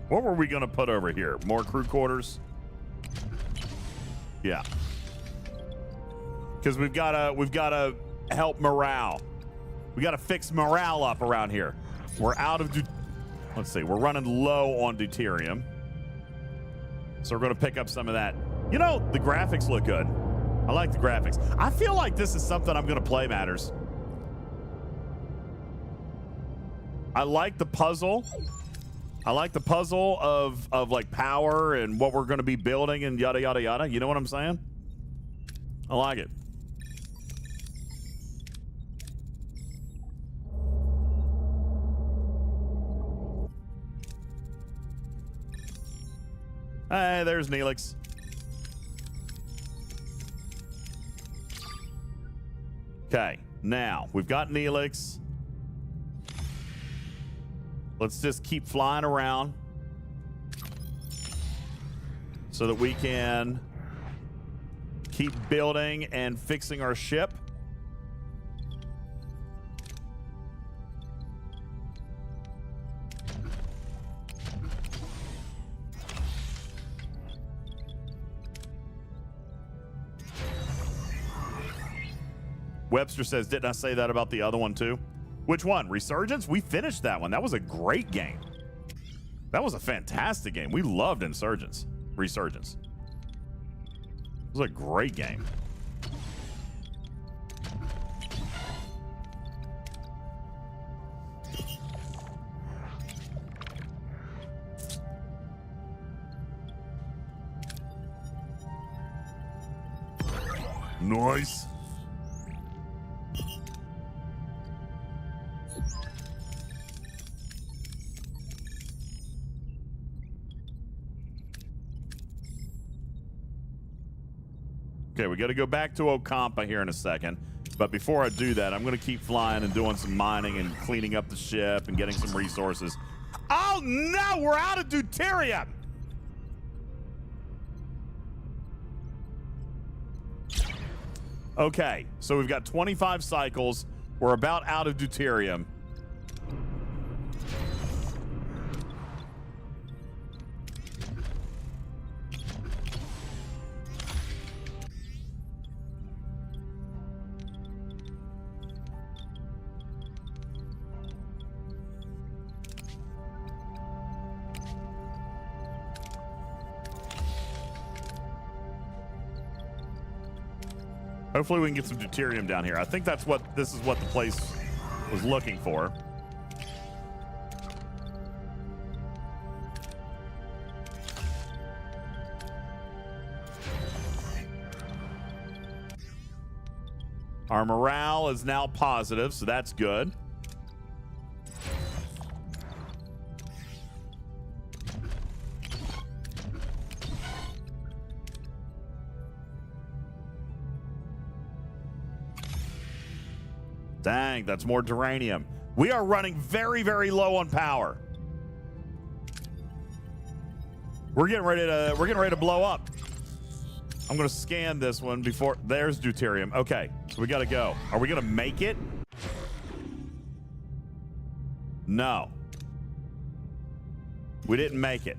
Speaker 1: What were we going to put over here? More crew quarters? Yeah. Because we've got to help morale. We got to fix morale up around here. We're out of let's see. We're running low on deuterium. So we're going to pick up some of that. You know, the graphics look good. I like the graphics. I feel like this is something I'm going to play, Matters. I like the puzzle. I like the puzzle of like power and what we're going to be building and yada, yada, yada. You know what I'm saying? I like it. Hey, there's Neelix. Okay, now we've got Neelix. Let's just keep flying around so that we can keep building and fixing our ship. Webster says, didn't I say that about the other one too? Which one? Resurgence? We finished that one. That was a great game. That was a fantastic game. We loved Resurgence. It was a great game. Nice. Okay, we got to go back to Ocampa here in a second. But before I do that, I'm going to keep flying and doing some mining and cleaning up the ship and getting some resources. Oh, no! We're out of deuterium! Okay, so we've got 25 cycles. We're about out of deuterium. Hopefully we can get some deuterium down here. I think this is what the place was looking for. Our morale is now positive, so that's good. Dang, that's more duranium. We are running very, very low on power. We're getting ready to blow up. I'm gonna scan this one before. There's deuterium. Okay, so we gotta go. Are we gonna make it? No. We didn't make it.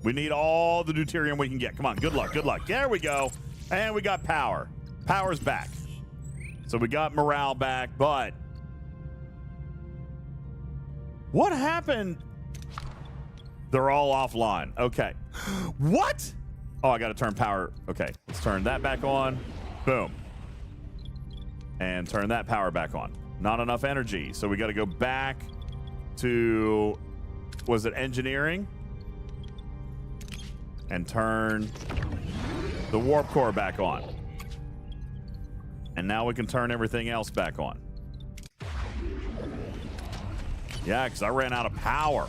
Speaker 1: We need all the deuterium we can get. Come on, good luck, good luck. There we go. And we got power. Power's back. So we got morale back, but what happened? They're all offline. Okay. What? Oh, I got to turn power. Okay, let's turn that back on. Boom. And turn that power back on. Not enough energy. So we got to go back to, was it engineering? And turn the warp core back on. And now we can turn everything else back on. Yeah, because I ran out of power.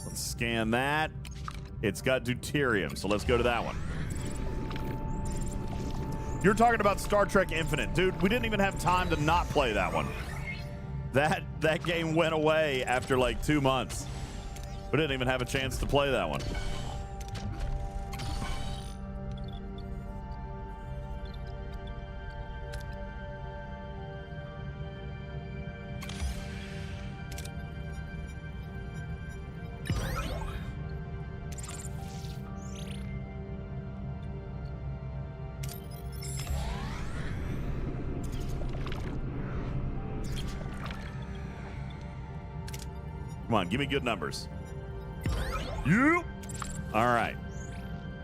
Speaker 1: Let's scan that. It's got deuterium, so let's go to that one. You're talking about Star Trek Infinite. Dude, we didn't even have time to not play that one. That game went away after like 2 months. We didn't even have a chance to play that one. Come on, give me good numbers. You. All right.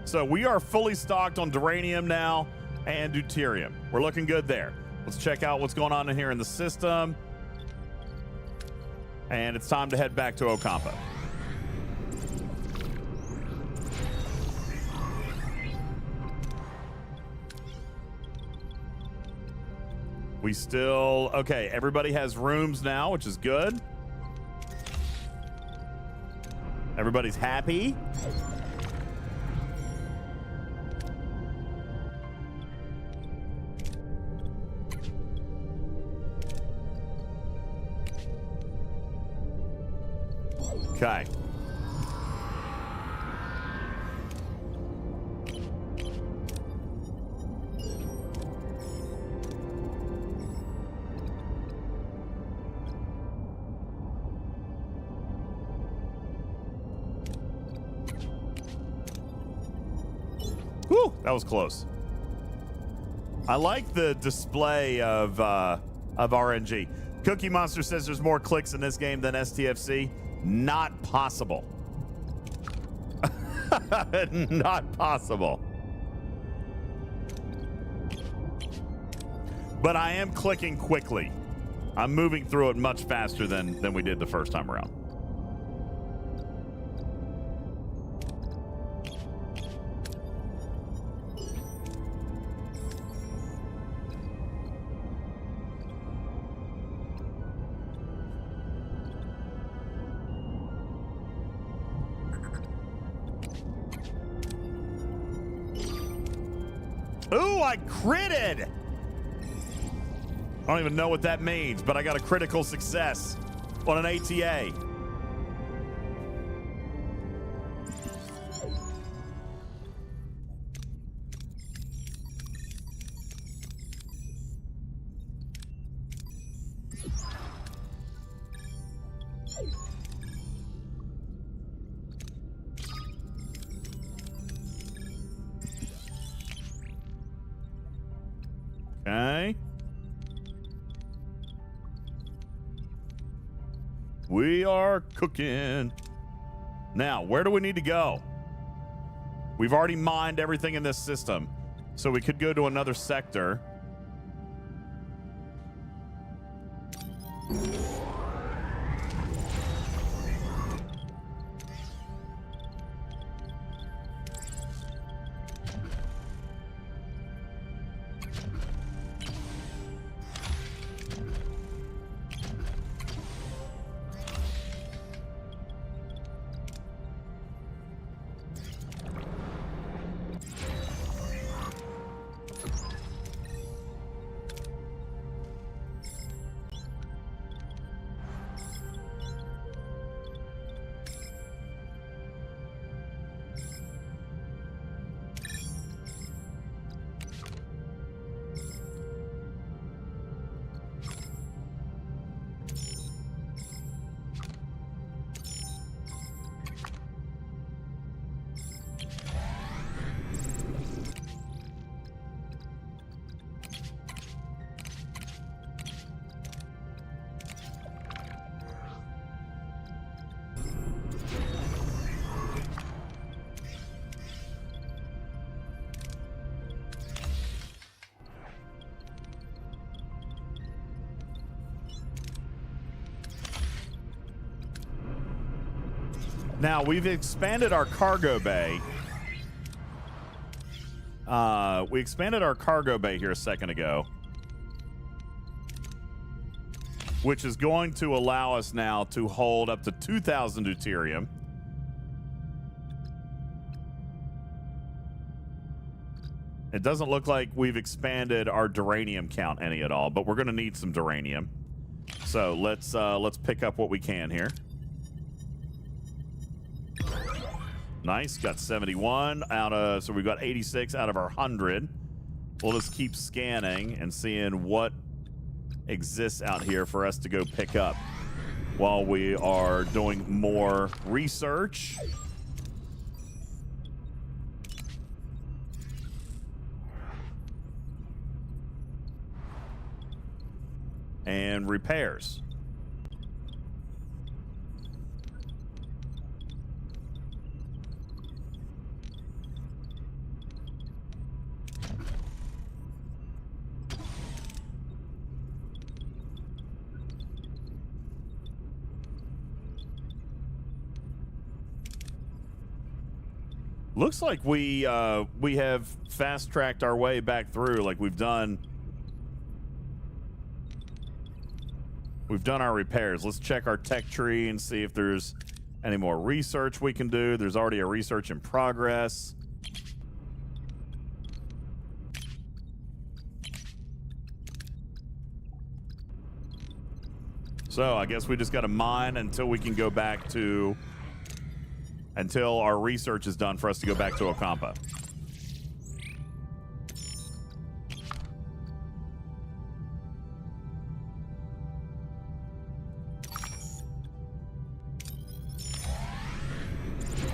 Speaker 1: So we are fully stocked on duranium now and deuterium. We're looking good there. Let's check out what's going on in here in the system. And it's time to head back to Ocampa. We still, okay, everybody has rooms now, which is good. Everybody's happy. Okay. Whew, that was close. I like the display of RNG. Cookie Monster says there's more clicks in this game than STFC. Not possible. Not possible. But I am clicking quickly. I'm moving through it much faster than we did the first time around. Ooh, I critted! I don't even know what that means, but I got a critical success on an ATA. Okay. We are cooking. Now, where do we need to go? We've already mined everything in this system, so we could go to another sector. Now, we've expanded our cargo bay. We expanded our cargo bay here a second ago, which is going to allow us now to hold up to 2,000 deuterium. It doesn't look like we've expanded our duranium count any at all, but we're going to need some duranium. So let's pick up what we can here. Nice, got 71 out of, so we've got 86 out of our 100. We'll just keep scanning and seeing what exists out here for us to go pick up while we are doing more research. And repairs. Looks like we have fast-tracked our way back through, like we've done our repairs. Let's check our tech tree and see if there's any more research we can do. There's already a research in progress. So I guess we just got to mine until we can go back to, until our research is done for us to go back to Ocampa.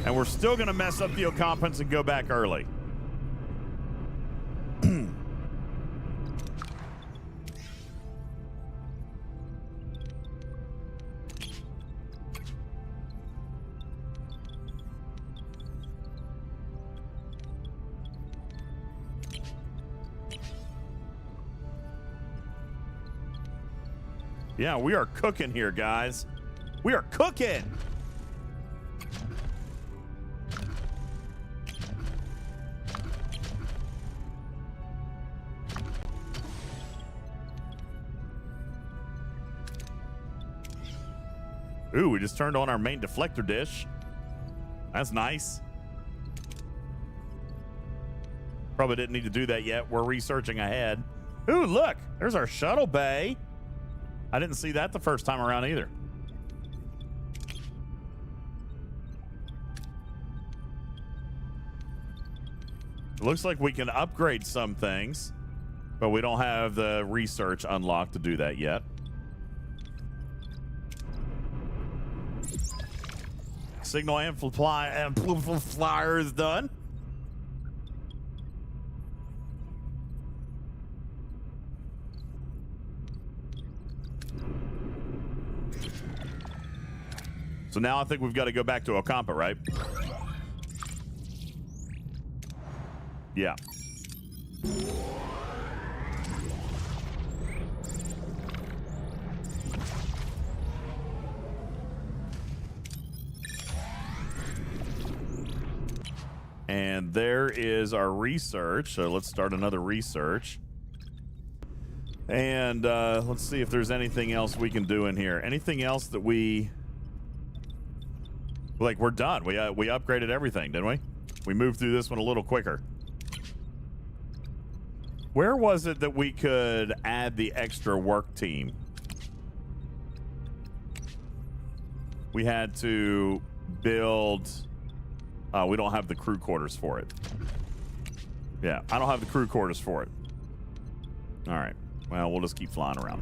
Speaker 1: And we're still going to mess up the Ocampans and go back early. Yeah, we are cooking here, guys. We are cooking. Ooh, we just turned on our main deflector dish. That's nice. Probably didn't need to do that yet. We're researching ahead. Ooh, look, there's our shuttle bay. I didn't see that the first time around either. It looks like we can upgrade some things, but we don't have the research unlocked to do that yet. Signal amplifier is done. So now I think we've got to go back to Ocampa, right? Yeah. And there is our research. So let's start another research. And let's see if there's anything else we can do in here. Anything else that we... Like, we're done. We upgraded everything, didn't we? We moved through this one a little quicker. Where was it that we could add the extra work team? We had to build... we don't have the crew quarters for it. Yeah, I don't have the crew quarters for it. All right. Well, we'll just keep flying around.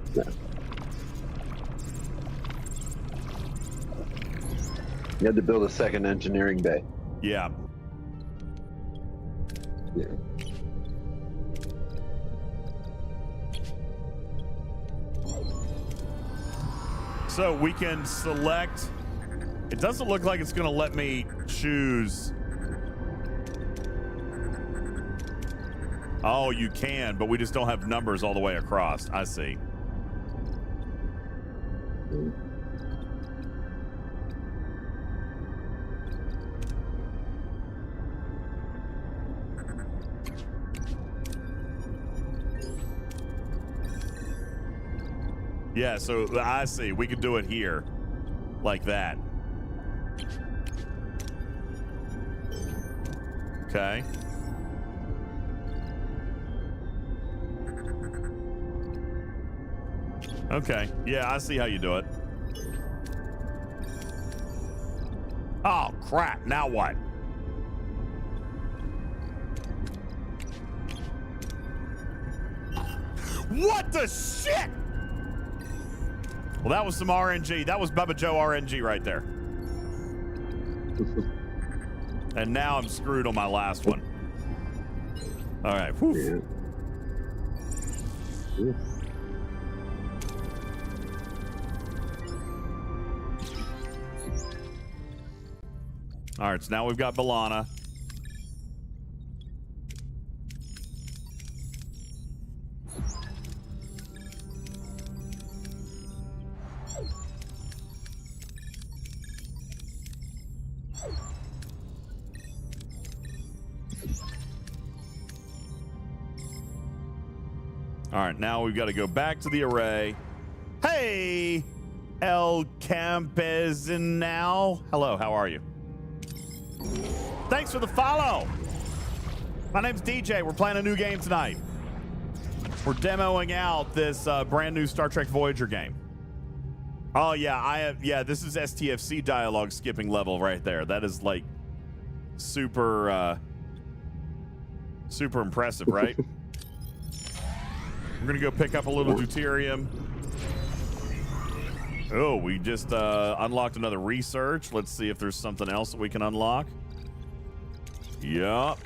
Speaker 11: You had to build a second engineering bay.
Speaker 1: Yeah.
Speaker 11: Yeah.
Speaker 1: So we can select... It doesn't look like it's going to let me choose... Oh, you can, but we just don't have numbers all the way across. I see. Yeah, so I see. We could do it here. Like that. Okay. Okay. Yeah, I see how you do it. Oh, crap. Now what? What the shit? Well, that was some RNG. That was Bubba Joe RNG right there. And now I'm screwed on my last one. All right. Whew.
Speaker 11: Yeah.
Speaker 1: All right, so now we've got Balana. All right, now we've got to go back to the array. Hey, El Campesino now. Hello, how are you? Thanks for the follow. My name's DJ. We're playing a new game tonight. We're demoing out this brand new Star Trek Voyager game. Oh yeah, yeah, this is STFC dialogue skipping level right there. That is like super super impressive, right? We're gonna go pick up a little deuterium. Oh, we just unlocked another research. Let's see if there's something else that we can unlock. Yup.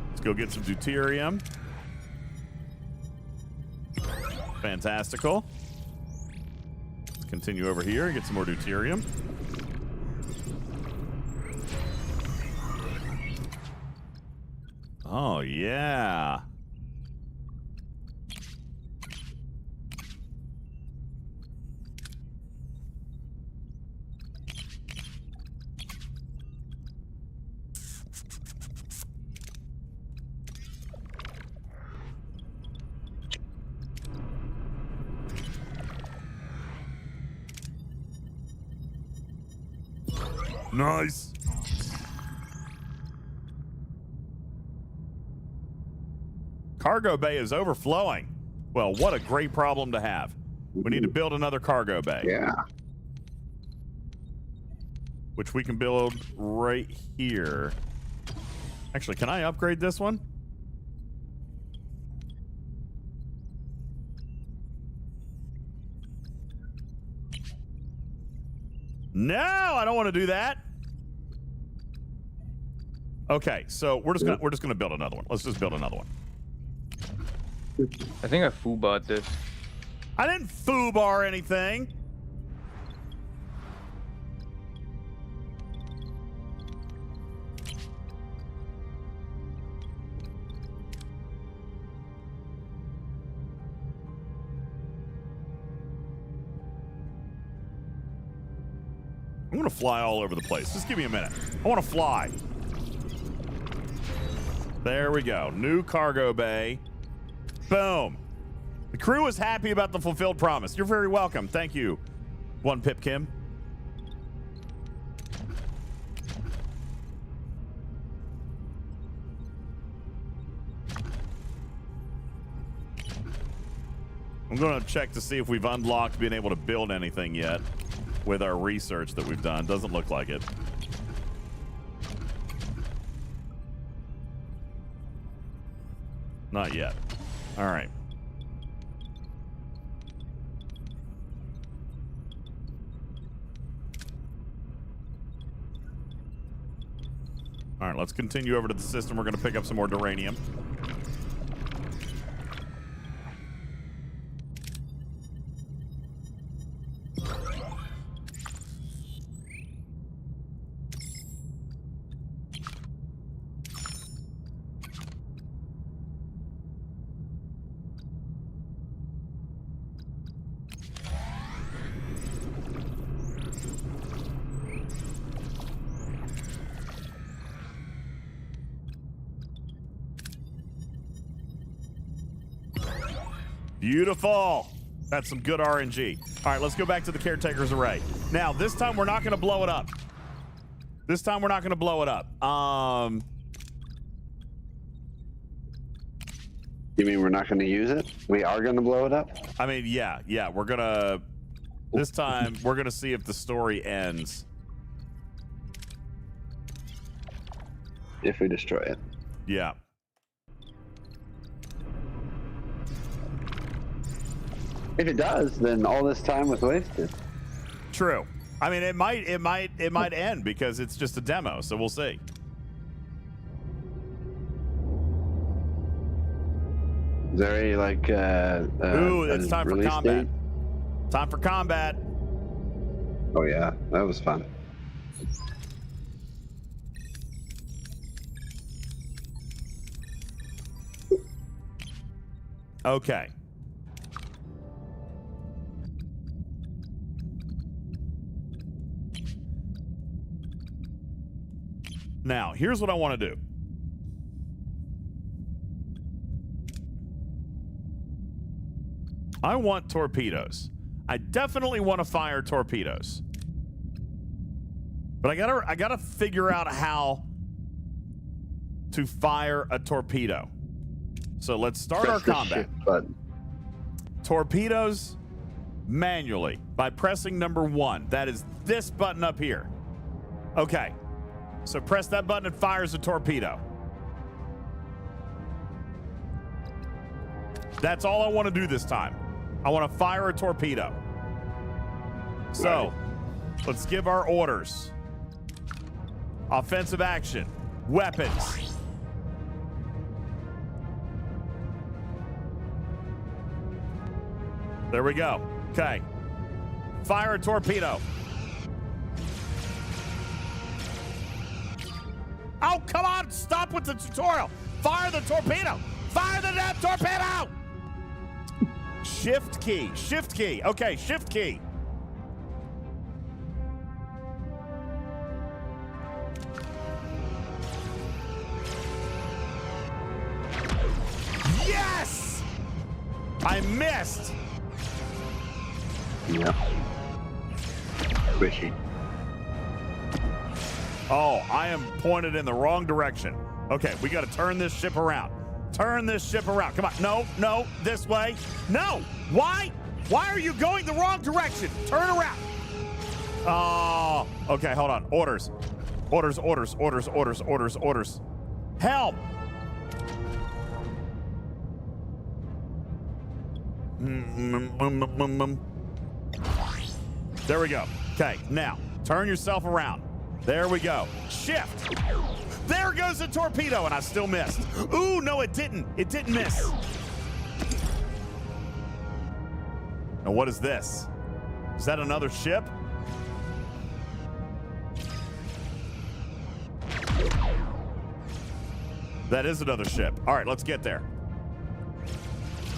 Speaker 1: Let's go get some deuterium. Fantastical. Let's continue over here and get some more deuterium. Oh, yeah. Nice. Cargo bay is overflowing. Well, what a great problem to have. We need to build another cargo bay.
Speaker 11: Yeah.
Speaker 1: Which we can build right here. Actually, can I upgrade this one? No, I don't want to do that. Okay, so we're just gonna build another one. Let's just build another one.
Speaker 6: I think I foobarred this.
Speaker 1: I didn't foobar anything. I'm gonna fly all over the place. Just give me a minute. I want to fly. There we go. New cargo bay. Boom. The crew is happy about the fulfilled promise. You're very welcome. Thank you, One Pip Kim. I'm going to check to see if we've unlocked being able to build anything yet with our research that we've done. Doesn't look like it. Not yet. All right. All right, let's continue over to the system. We're going to pick up some more duranium. Beautiful. That's some good RNG. All right, let's go back to the caretaker's array. Now, this time we're not going to blow it up. This time we're not going to blow it up.
Speaker 11: You mean we're not going to use it? We are going to blow it up?
Speaker 1: I mean, yeah. We're going to... This time, we're going to see if the story ends.
Speaker 11: If we destroy it.
Speaker 1: Yeah.
Speaker 11: If it does, then all this time was wasted.
Speaker 1: True. I mean, it might end because it's just a demo, so we'll see.
Speaker 11: Is there any like
Speaker 1: ooh, it's time for combat.
Speaker 11: Date?
Speaker 1: Time for combat.
Speaker 11: Oh yeah, that was fun.
Speaker 1: Okay. Now, here's what I want to do. I want torpedoes. I definitely want to fire torpedoes. But I gotta figure out how to fire a torpedo. So let's start our combat. Torpedoes manually by pressing number 1. That is this button up here. Okay. So press that button, it fires a torpedo. That's all I want to do this time. I want to fire a torpedo. So, let's give our orders. Offensive action. Weapons. There we go. Okay. Fire a torpedo. Oh, come on. Stop with the tutorial. Fire the torpedo. Fire the damn torpedo. Shift key. Shift key. Okay, shift key. Yes! I missed.
Speaker 11: Yeah. Squishy.
Speaker 1: Oh, I am pointed in the wrong direction. Okay, we got to turn this ship around. Turn this ship around. Come on. No, no, this way. No. Why? Why are you going the wrong direction? Turn around. Oh, okay, hold on. Orders. Orders, orders, orders, orders, orders, orders. Helm. There we go. Okay, now turn yourself around. There we go. Shift. There goes the torpedo, and I still missed. Ooh, no, it didn't. It didn't miss. Now, what is this? Is that another ship? That is another ship. All right, let's get there.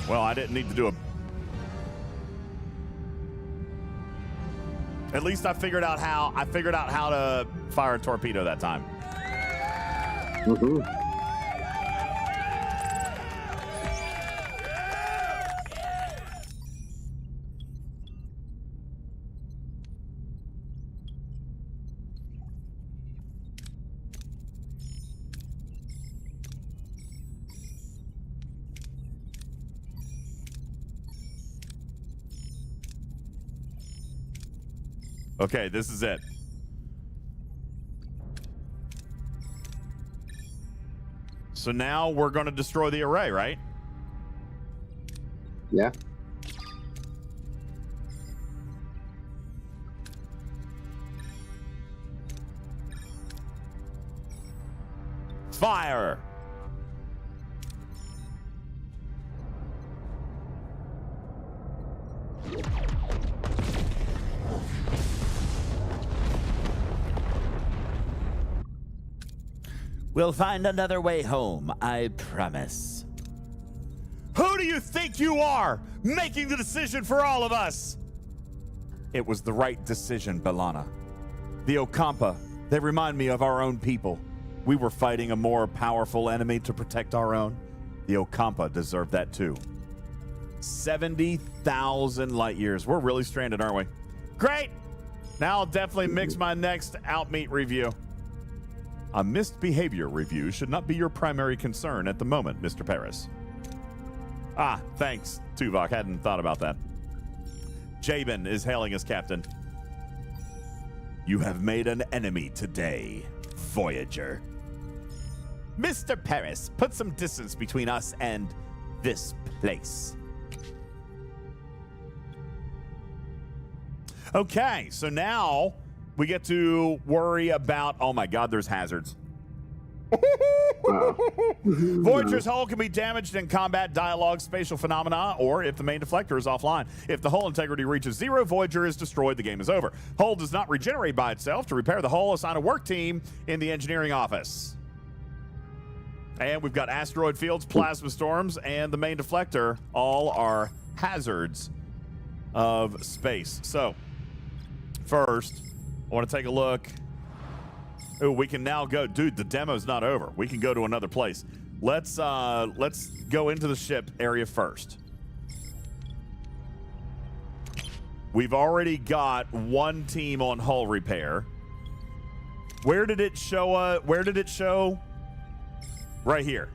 Speaker 1: Well, I didn't need to do a... At least I figured out how to fire a torpedo that time.
Speaker 11: Woohoo.
Speaker 1: Okay, this is it. So now we're going to destroy the array, right?
Speaker 11: Yeah.
Speaker 1: Fire!
Speaker 5: We'll find another way home, I promise.
Speaker 1: Who do you think you are, making the decision for all of us? It was the right decision, B'Elanna. The Ocampa, they remind me of our own people. We were fighting a more powerful enemy to protect our own. The Ocampa deserve that too. 70,000 light years. We're really stranded, aren't we? Great! Now I'll definitely mix my next Outmeet review. A missed behavior review should not be your primary concern at the moment, Mr. Paris. Ah, thanks, Tuvok. Hadn't thought about that. Jabin is hailing as captain. You have made an enemy today, Voyager. Mr. Paris, put some distance between us and this place. Okay, so now we get to worry about, oh my God, there's hazards. Voyager's hull can be damaged in combat, dialogue, spatial phenomena, or if the main deflector is offline. If the hull integrity reaches 0, Voyager is destroyed. The game is over. Hull does not regenerate by itself. To repair the hull, assign a work team in the engineering office. And we've got asteroid fields, plasma storms, and the main deflector. All are hazards of space. So, first, I want to take a look. Oh, we can now go. Dude, the demo's not over. We can go to another place. Let's go into the ship area first. We've already got one team on hull repair. Where did it show? Where did it show? Right here.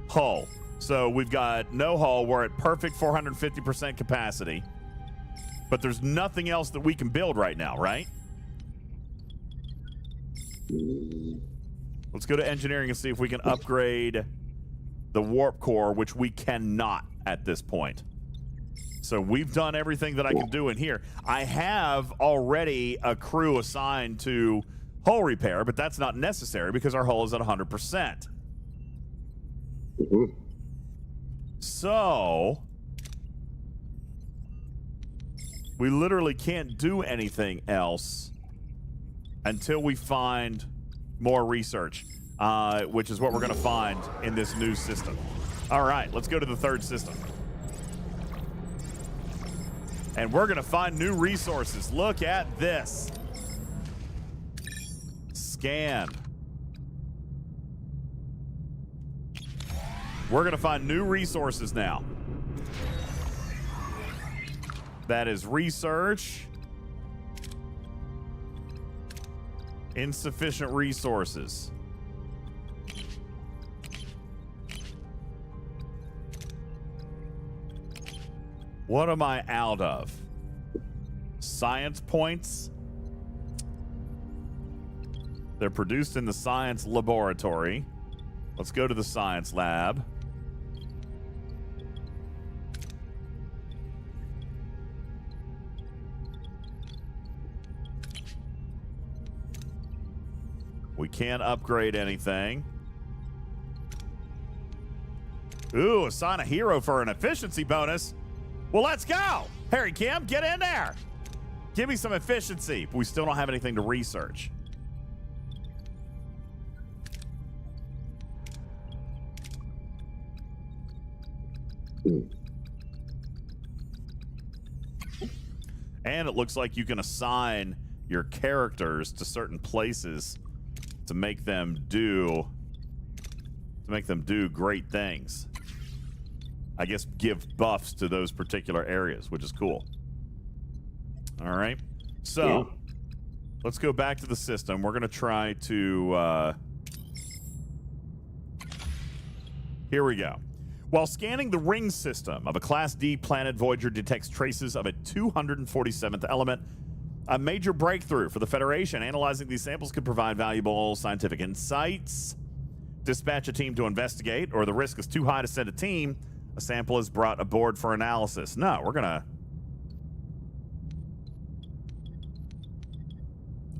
Speaker 1: Hull. So we've got no hull. We're at perfect 450% capacity. But there's nothing else that we can build right now, right? Let's go to engineering and see if we can upgrade the warp core, which we cannot at this point. So we've done everything that I can do in here. I have already a crew assigned to hull repair, but that's not necessary because our hull is at 100%. So we literally can't do anything else until we find more research, which is what we're going to find in this new system. All right, let's go to the third system. And we're going to find new resources. Look at this. Scan. We're going to find new resources now. That is research. Insufficient resources. What am I out of? Science points. They're produced in the science laboratory. Let's go to the science lab. We can't upgrade anything. Ooh, assign a hero for an efficiency bonus. Well, let's go. Harry Kim, get in there. Give me some efficiency. We still don't have anything to research. And it looks like you can assign your characters to certain places to make them do great things. I guess give buffs to those particular areas, which is cool. All right. So let's go back to the system. We're going to try to here we go. While scanning the ring system of a Class D planet, Voyager detects traces of a 247th element, a major breakthrough for the Federation. Analyzing these samples could provide valuable scientific insights. Dispatch a team to investigate, or the risk is too high to send a team. A sample is brought aboard for analysis. No, we're gonna...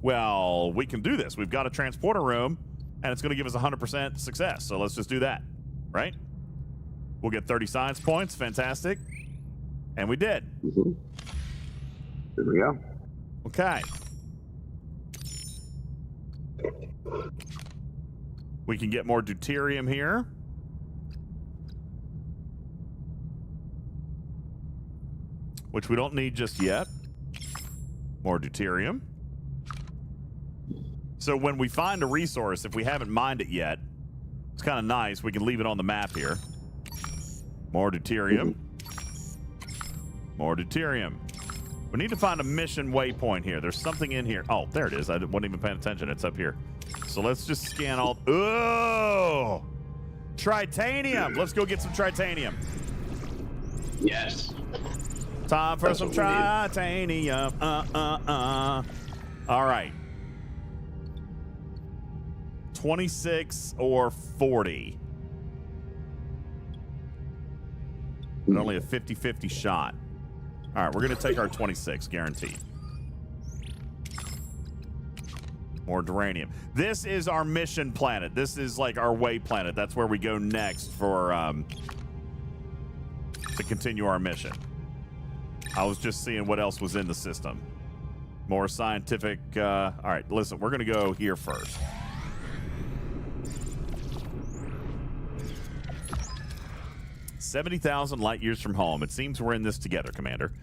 Speaker 1: Well, we can do this. We've got a transporter room, and it's going to give us 100% success. So let's just do that, right? We'll get 30 science points. Fantastic. And we did.
Speaker 11: Mm-hmm. There we go.
Speaker 1: Okay. We can get more deuterium here. Which we don't need just yet. More deuterium. So when we find a resource, if we haven't mined it yet, it's kind of nice. We can leave it on the map here. More deuterium. More deuterium. We need to find a mission waypoint here. There's something in here. Oh, there it is. I wasn't even paying attention. It's up here. So let's just scan all... Oh! Tritanium! Let's go get some tritanium.
Speaker 11: Yes.
Speaker 1: Time for some tritanium. All right. 26 or 40. But only a 50-50 shot. All right, we're going to take our 26, guaranteed. More duranium. This is our mission planet. This is like our way planet. That's where we go next for to continue our mission. I was just seeing what else was in the system. More scientific. All right, listen, we're going to go here first. "70,000 light years from home. It seems we're in this together, Commander.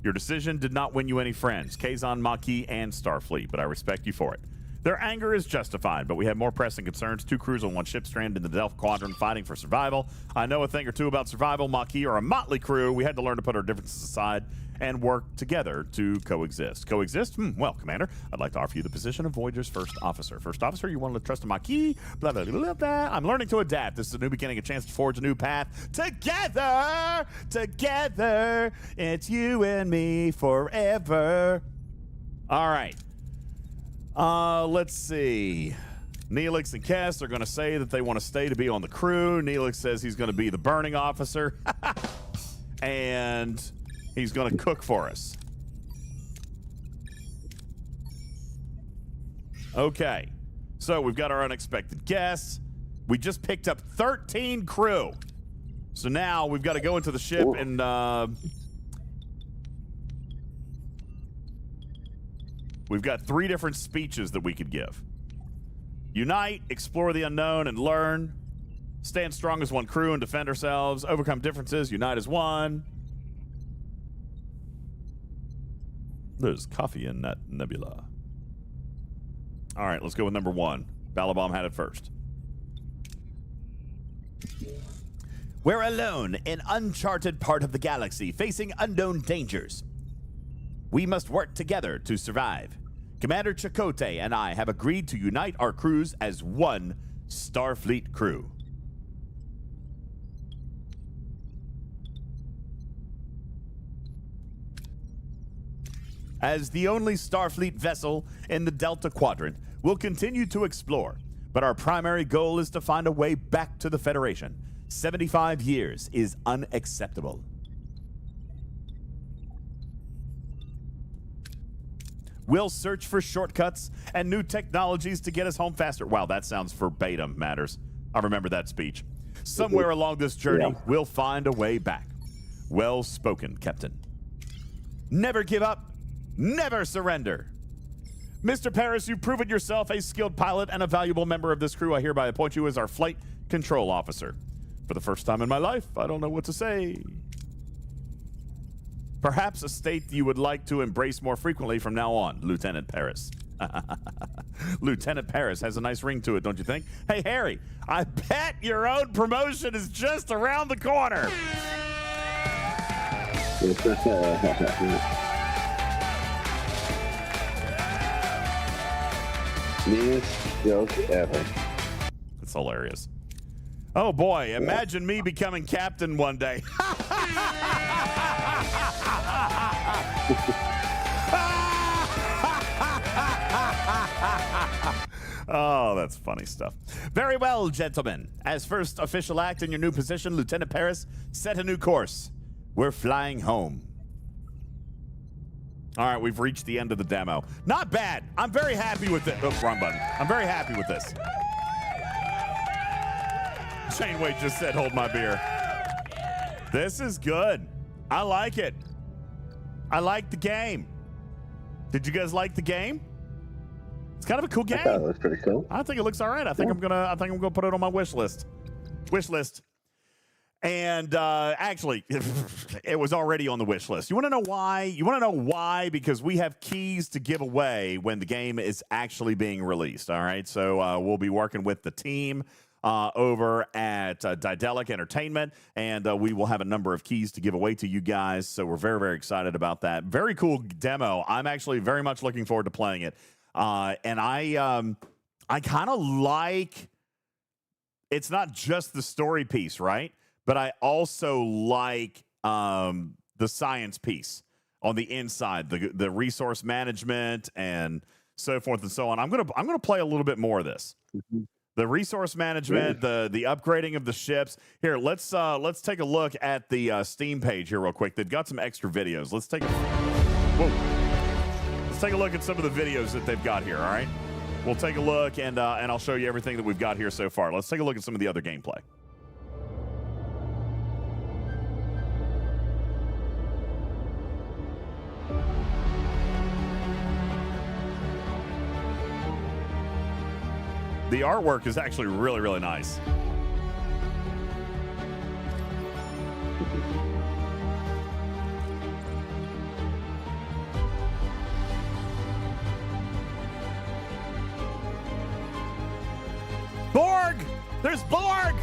Speaker 1: Your decision did not win you any friends, Kazon, Maquis, and Starfleet, but I respect you for it. Their anger is justified, but we have more pressing concerns. 2 crews on 1 ship stranded in the Delph Quadrant fighting for survival. I know a thing or two about survival. Maquis are a motley crew. We had to learn to put our differences aside and work together to coexist." Coexist? Well, Commander, I'd like to offer you the position of Voyager's first officer. First officer, you want to trust a Maquis? Blah, blah, blah, blah. I'm learning to adapt. This is a new beginning, a chance to forge a new path. Together! Together! It's you and me forever. All right. Let's see. Neelix and Kess are going to say that they want to stay to be on the crew. Neelix says he's going to be the burning officer. And he's going to cook for us. Okay. So we've got our unexpected guests. We just picked up 13 crew. So now we've got to go into the ship and... we've got 3 different speeches that we could give. Unite, explore the unknown, and learn. Stand strong as one crew and defend ourselves. Overcome differences, unite as one. There's coffee in that nebula. All right, let's go with number 1. Balabom had it first.
Speaker 5: "We're alone in uncharted part of the galaxy, facing unknown dangers. We must work together to survive. Commander Chakotay and I have agreed to unite our crews as one Starfleet crew."
Speaker 8: As the only Starfleet vessel in the Delta Quadrant, we'll continue to explore, but our primary goal is to find a way back to the Federation. 75 years is unacceptable. We'll search for shortcuts and new technologies to get us home faster. Wow, that sounds verbatim, Matters. I remember that speech. Somewhere along this journey, we'll find a way back. Well spoken, Captain. Never give up, never surrender. Mr. Paris, you've proven yourself a skilled pilot and a valuable member of this crew. I hereby appoint you as our flight control officer. For the first time in my life, I don't know what to say. Perhaps a state you would like to embrace more frequently from now on, Lieutenant Paris. Lieutenant Paris has a nice ring to it, don't you think? Hey, Harry, I bet your own promotion is just around the corner.
Speaker 11: Meanest joke ever.
Speaker 8: It's hilarious. Oh boy, imagine me becoming captain one day. Oh, that's funny stuff. Very well, gentlemen. As first official act in your new position, Lieutenant Paris, set a new course. We're flying home. All right, we've reached the end of the demo. Not bad. I'm very happy with it. Oh, wrong button. I'm very happy with this. Chainway just said, hold my beer. This is good. I like it. I like the game. Did you guys like the game? It's kind of a cool game.
Speaker 11: I thought it was pretty cool.
Speaker 8: I think it looks all right. I think I'm gonna put it on my wish list. And actually, it was already on the wish list. You want to know why? You want to know why? Because we have keys to give away when the game is actually being released. All right, so we'll be working with the team over at Daedalic Entertainment, and we will have a number of keys to give away to you guys. So we're very, very excited about that. Very cool demo. I'm actually very much looking forward to playing it. And I kind of like, it's not just the story piece, right? But I also like the science piece on the inside, the resource management and so forth and so on. I'm gonna play a little bit more of this.
Speaker 11: Mm-hmm.
Speaker 8: The resource management, the upgrading of the ships. Here, let's take a look at the Steam page here real quick. They've got some extra videos. Let's take a look at some of the videos that they've got here. All right, we'll take a look and I'll show you everything that we've got here so far. Let's take a look at some of the other gameplay. The artwork is actually really, really nice. Borg! There's Borg!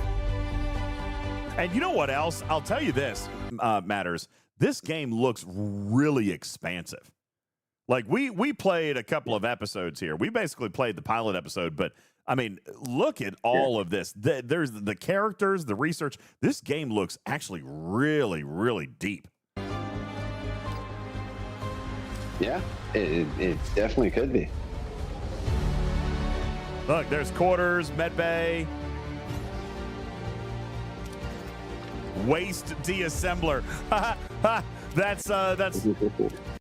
Speaker 8: And you know what else? I'll tell you this, Matters. This game looks really expansive. Like, we played a couple of episodes here. We basically played the pilot episode, but I mean, look at all of this. There's the characters, the research. This game looks actually really, really deep.
Speaker 11: Yeah, it definitely could be.
Speaker 8: Look, there's quarters, medbay, waste deassembler.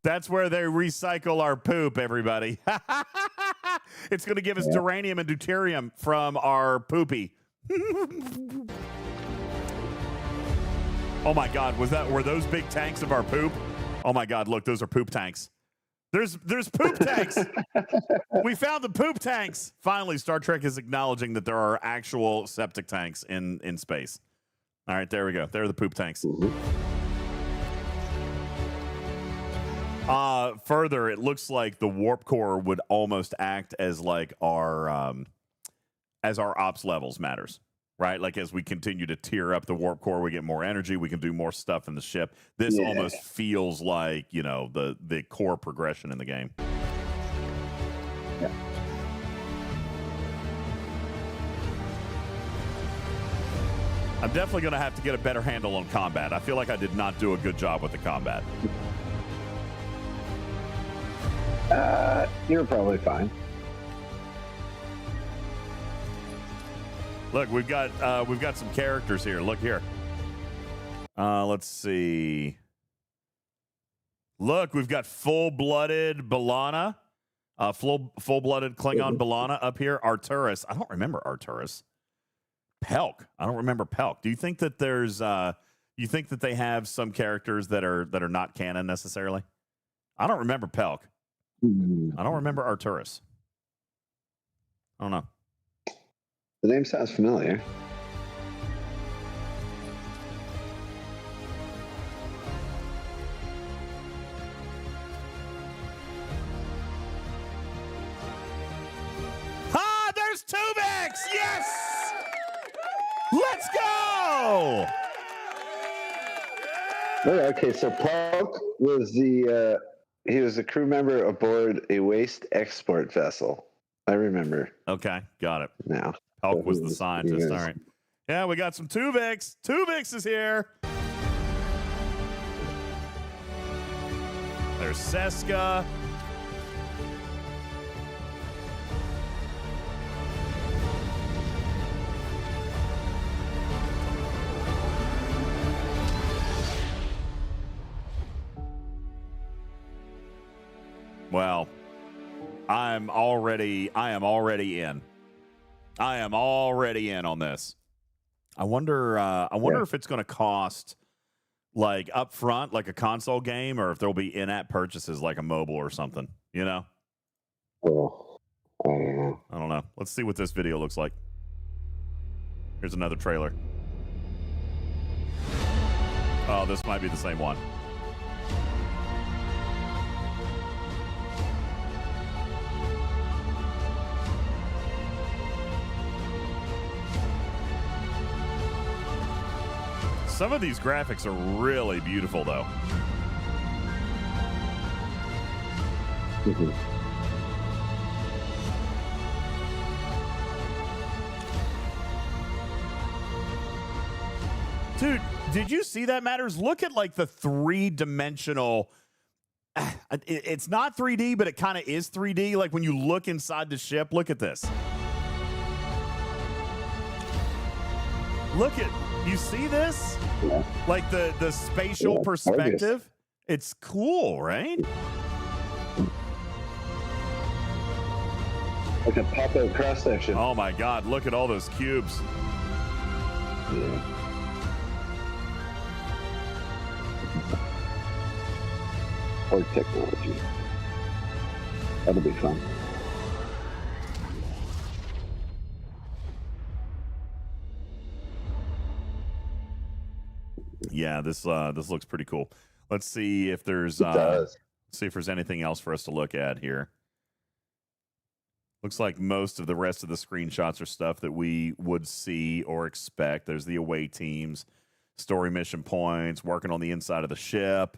Speaker 8: That's where they recycle our poop, everybody. It's going to give us duranium and deuterium from our poopy. Oh my God, were those big tanks of our poop? Oh my God, look, those are poop tanks. There's poop tanks. We found the poop tanks. Finally, Star Trek is acknowledging that there are actual septic tanks in space. All right, there we go. There are the poop tanks. Further, it looks like the warp core would almost act as like our ops levels Matters, right? Like as we continue to tier up the warp core, we get more energy, we can do more stuff in the ship. This almost feels like, you know, the core progression in the game.
Speaker 11: Yeah.
Speaker 8: I'm definitely going to have to get a better handle on combat. I feel like I did not do a good job with the combat.
Speaker 11: You're probably fine.
Speaker 8: Look, we've got some characters here. Look here. Let's see. Look, we've got full-blooded B'Elanna, full-blooded Klingon B'Elanna up here. Arturis. I don't remember Arturis. Pelk. I don't remember Pelk. Do you think that there's you think that they have some characters that are not canon necessarily? I don't remember Pelk. I don't remember Arturis. I don't know.
Speaker 11: The name sounds familiar.
Speaker 8: Ah, there's Tuvix! Yes! Let's go!
Speaker 11: Okay, so Paul was he was a crew member aboard a waste export vessel. I remember.
Speaker 8: Okay, got it.
Speaker 11: Now.
Speaker 8: Pelk was the scientist. All right. Yeah, we got some Tuvix. Tuvix is here. There's Seska. Well, I am already in. I am already in on this. I wonder if it's going to cost like up front, like a console game, or if there'll be in-app purchases like a mobile or something, you know?
Speaker 11: Oh, I don't know.
Speaker 8: I don't know. Let's see what this video looks like. Here's another trailer. Oh, this might be the same one. Some of these graphics are really beautiful, though. Dude, did you see that, Matters? Look at like the three-dimensional. It's not 3D, but it kind of is 3D. Like when you look inside the ship, look at this. Look at, you see this?
Speaker 11: Yeah.
Speaker 8: Like the spatial perspective. It's cool, right?
Speaker 11: Like a pop-out cross section.
Speaker 8: Oh my God! Look at all those cubes.
Speaker 11: Yeah. Or technology. That'll be fun.
Speaker 8: Yeah, this looks pretty cool. Let's see if there's anything else for us to look at here. Looks like most of the rest of the screenshots are stuff that we would see or expect. There's the away teams, story mission points, working on the inside of the ship.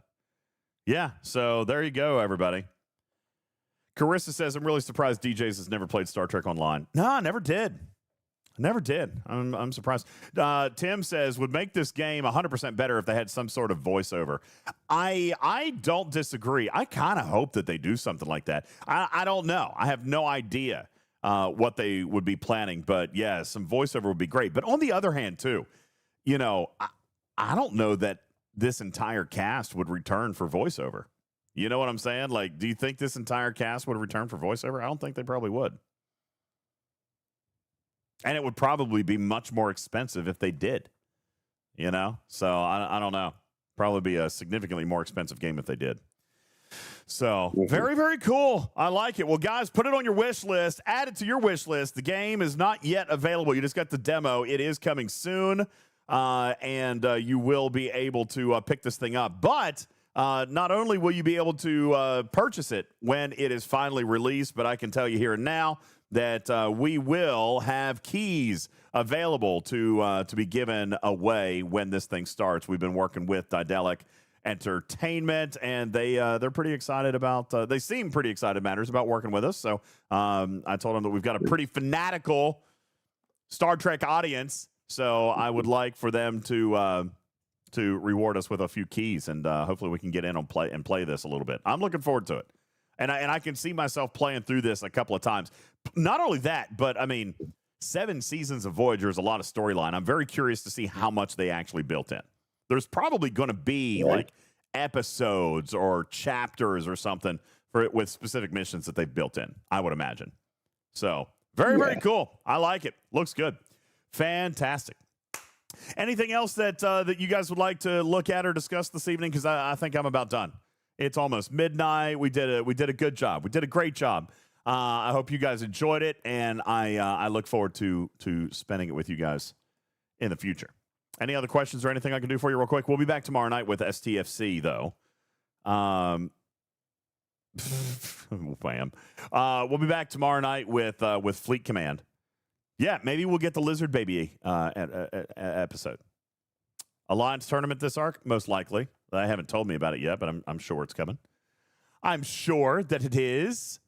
Speaker 8: Yeah, so there you go, everybody. Carissa says, I'm really surprised DJz has never played Star Trek Online. No, I never did. Never did. I'm surprised. Tim says, would make this game 100% better if they had some sort of voiceover. I don't disagree. I kind of hope that they do something like that. I don't know. I have no idea what they would be planning. But, yeah, some voiceover would be great. But on the other hand, too, you know, I don't know that this entire cast would return for voiceover. You know what I'm saying? Like, do you think this entire cast would return for voiceover? I don't think they probably would. And it would probably be much more expensive if they did, you know? So I don't know. Probably be a significantly more expensive game if they did. So very, very cool. I like it. Well, guys, put it on your wish list. Add it to your wish list. The game is not yet available. You just got the demo. It is coming soon, and you will be able to pick this thing up. But not only will you be able to purchase it when it is finally released, but I can tell you here and now that we will have keys available to be given away when this thing starts. We've been working with Daedalic Entertainment, and they're pretty excited about. They seem pretty excited, Matters, about working with us. So I told them that we've got a pretty fanatical Star Trek audience. So I would like for them to reward us with a few keys, and hopefully we can get in and play this a little bit. I'm looking forward to it. And I can see myself playing through this a couple of times. Not only that, but I mean, 7 seasons of Voyager is a lot of storyline. I'm very curious to see how much they actually built in. There's probably going to be like episodes or chapters or something with specific missions that they've built in, I would imagine. So very cool. I like it. Looks good. Fantastic. Anything else that that you guys would like to look at or discuss this evening? Because I think I'm about done. It's almost midnight. We did a good job. We did a great job. I hope you guys enjoyed it, and I look forward to spending it with you guys in the future. Any other questions or anything I can do for you real quick? We'll be back tomorrow night with STFC, though. Bam. We'll be back tomorrow night with Fleet Command. Yeah, maybe we'll get the Lizard Baby episode. Alliance tournament this arc, most likely. They haven't told me about it yet, but I'm sure it's coming. I'm sure that it is.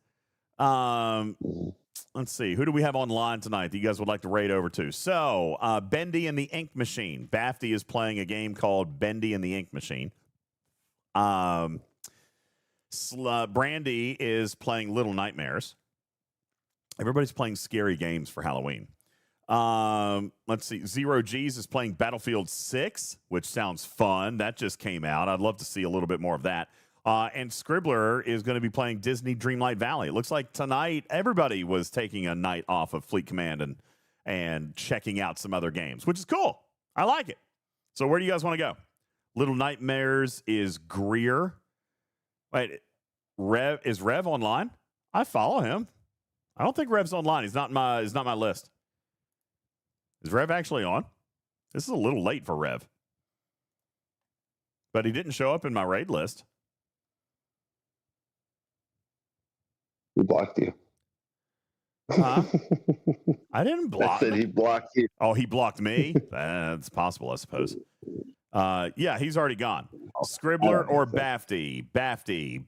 Speaker 8: Let's see. Who do we have online tonight that you guys would like to raid over to? So, Bendy and the Ink Machine. Bafty is playing a game called Bendy and the Ink Machine. Brandy is playing Little Nightmares. Everybody's playing scary games for Halloween. Let's see. Zero G's is playing Battlefield 6, which sounds fun. That just came out. I'd love to see a little bit more of that. And Scribbler is going to be playing Disney Dreamlight Valley. It looks like tonight everybody was taking a night off of Fleet Command and checking out some other games, which is cool. I like it. So where do you guys want to go? Little Nightmares is Greer. Wait, is Rev online? I follow him. I don't think Rev's online. He's not my list. Is Rev actually on? This is a little late for Rev. But he didn't show up in my raid list.
Speaker 11: He blocked you.
Speaker 8: Huh? I didn't block him.
Speaker 11: I said he blocked you.
Speaker 8: Oh, he blocked me? That's possible, I suppose. Yeah, he's already gone. Scribbler or Bafty? Bafty.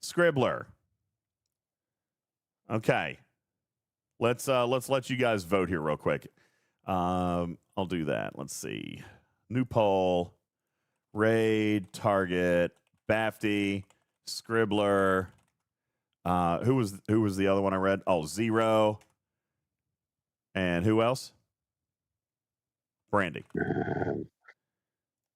Speaker 8: Scribbler. Okay. Let's let you guys vote here real quick. I'll do that. Let's see. New poll. Raid, target, Bafty, Scribbler. Who was the other one I read? Oh, Zero. And who else? Brandy.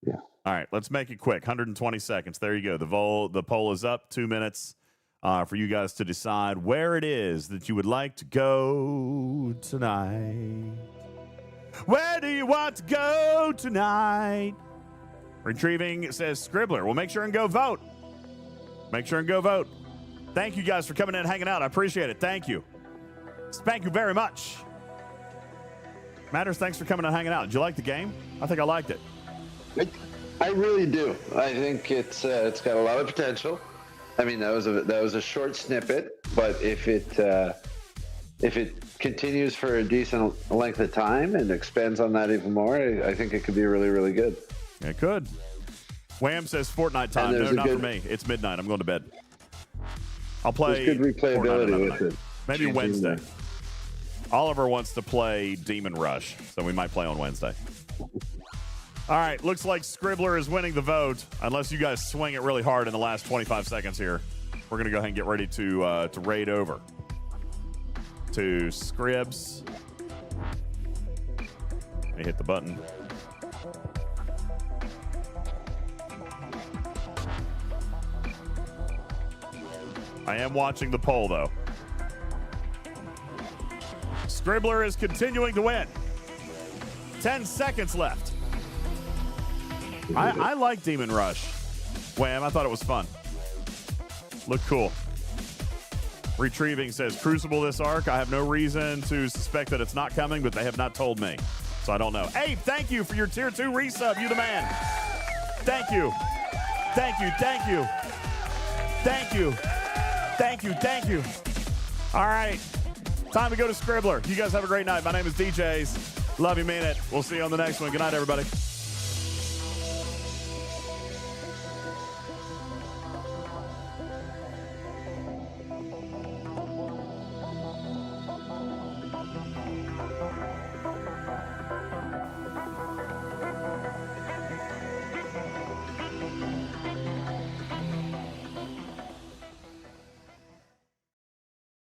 Speaker 11: Yeah.
Speaker 8: All right, let's make it quick. 120 seconds. There you go. The poll is up. 2 minutes for you guys to decide where it is that you would like to go tonight. Where do you want to go tonight? Retrieving says Scribbler. Well, make sure and go vote. Thank you guys for coming in and hanging out. I appreciate it. Thank you. Thank you very much. Matters, thanks for coming and hanging out. Did you like the game? I think I liked it.
Speaker 11: I really do. I think it's got a lot of potential. I mean, that was a short snippet, but if it continues for a decent length of time and expands on that even more, I think it could be really, really good.
Speaker 8: It could. Wham says Fortnite time. No, not for me. It's midnight. I'm going to bed. I'll play.
Speaker 11: There's good replayability with it.
Speaker 8: Maybe Wednesday. Oliver wants to play Demon Rush, so we might play on Wednesday. All right, looks like Scribbler is winning the vote, unless you guys swing it really hard in the last 25 seconds here. We're going to go ahead and get ready to raid over to Scribs. Let me hit the button. I am watching the poll, though. Scribbler is continuing to win. 10 seconds left. I like Demon Rush. Wham, I thought it was fun. Looked cool. Retrieving says, Crucible this arc. I have no reason to suspect that it's not coming, but they have not told me. So I don't know. Abe, thank you for your tier 2 resub. You the man. Thank you. All right. Time to go to Scribbler. You guys have a great night. My name is DJz. Love you, mean it. We'll see you on the next one. Good night, everybody.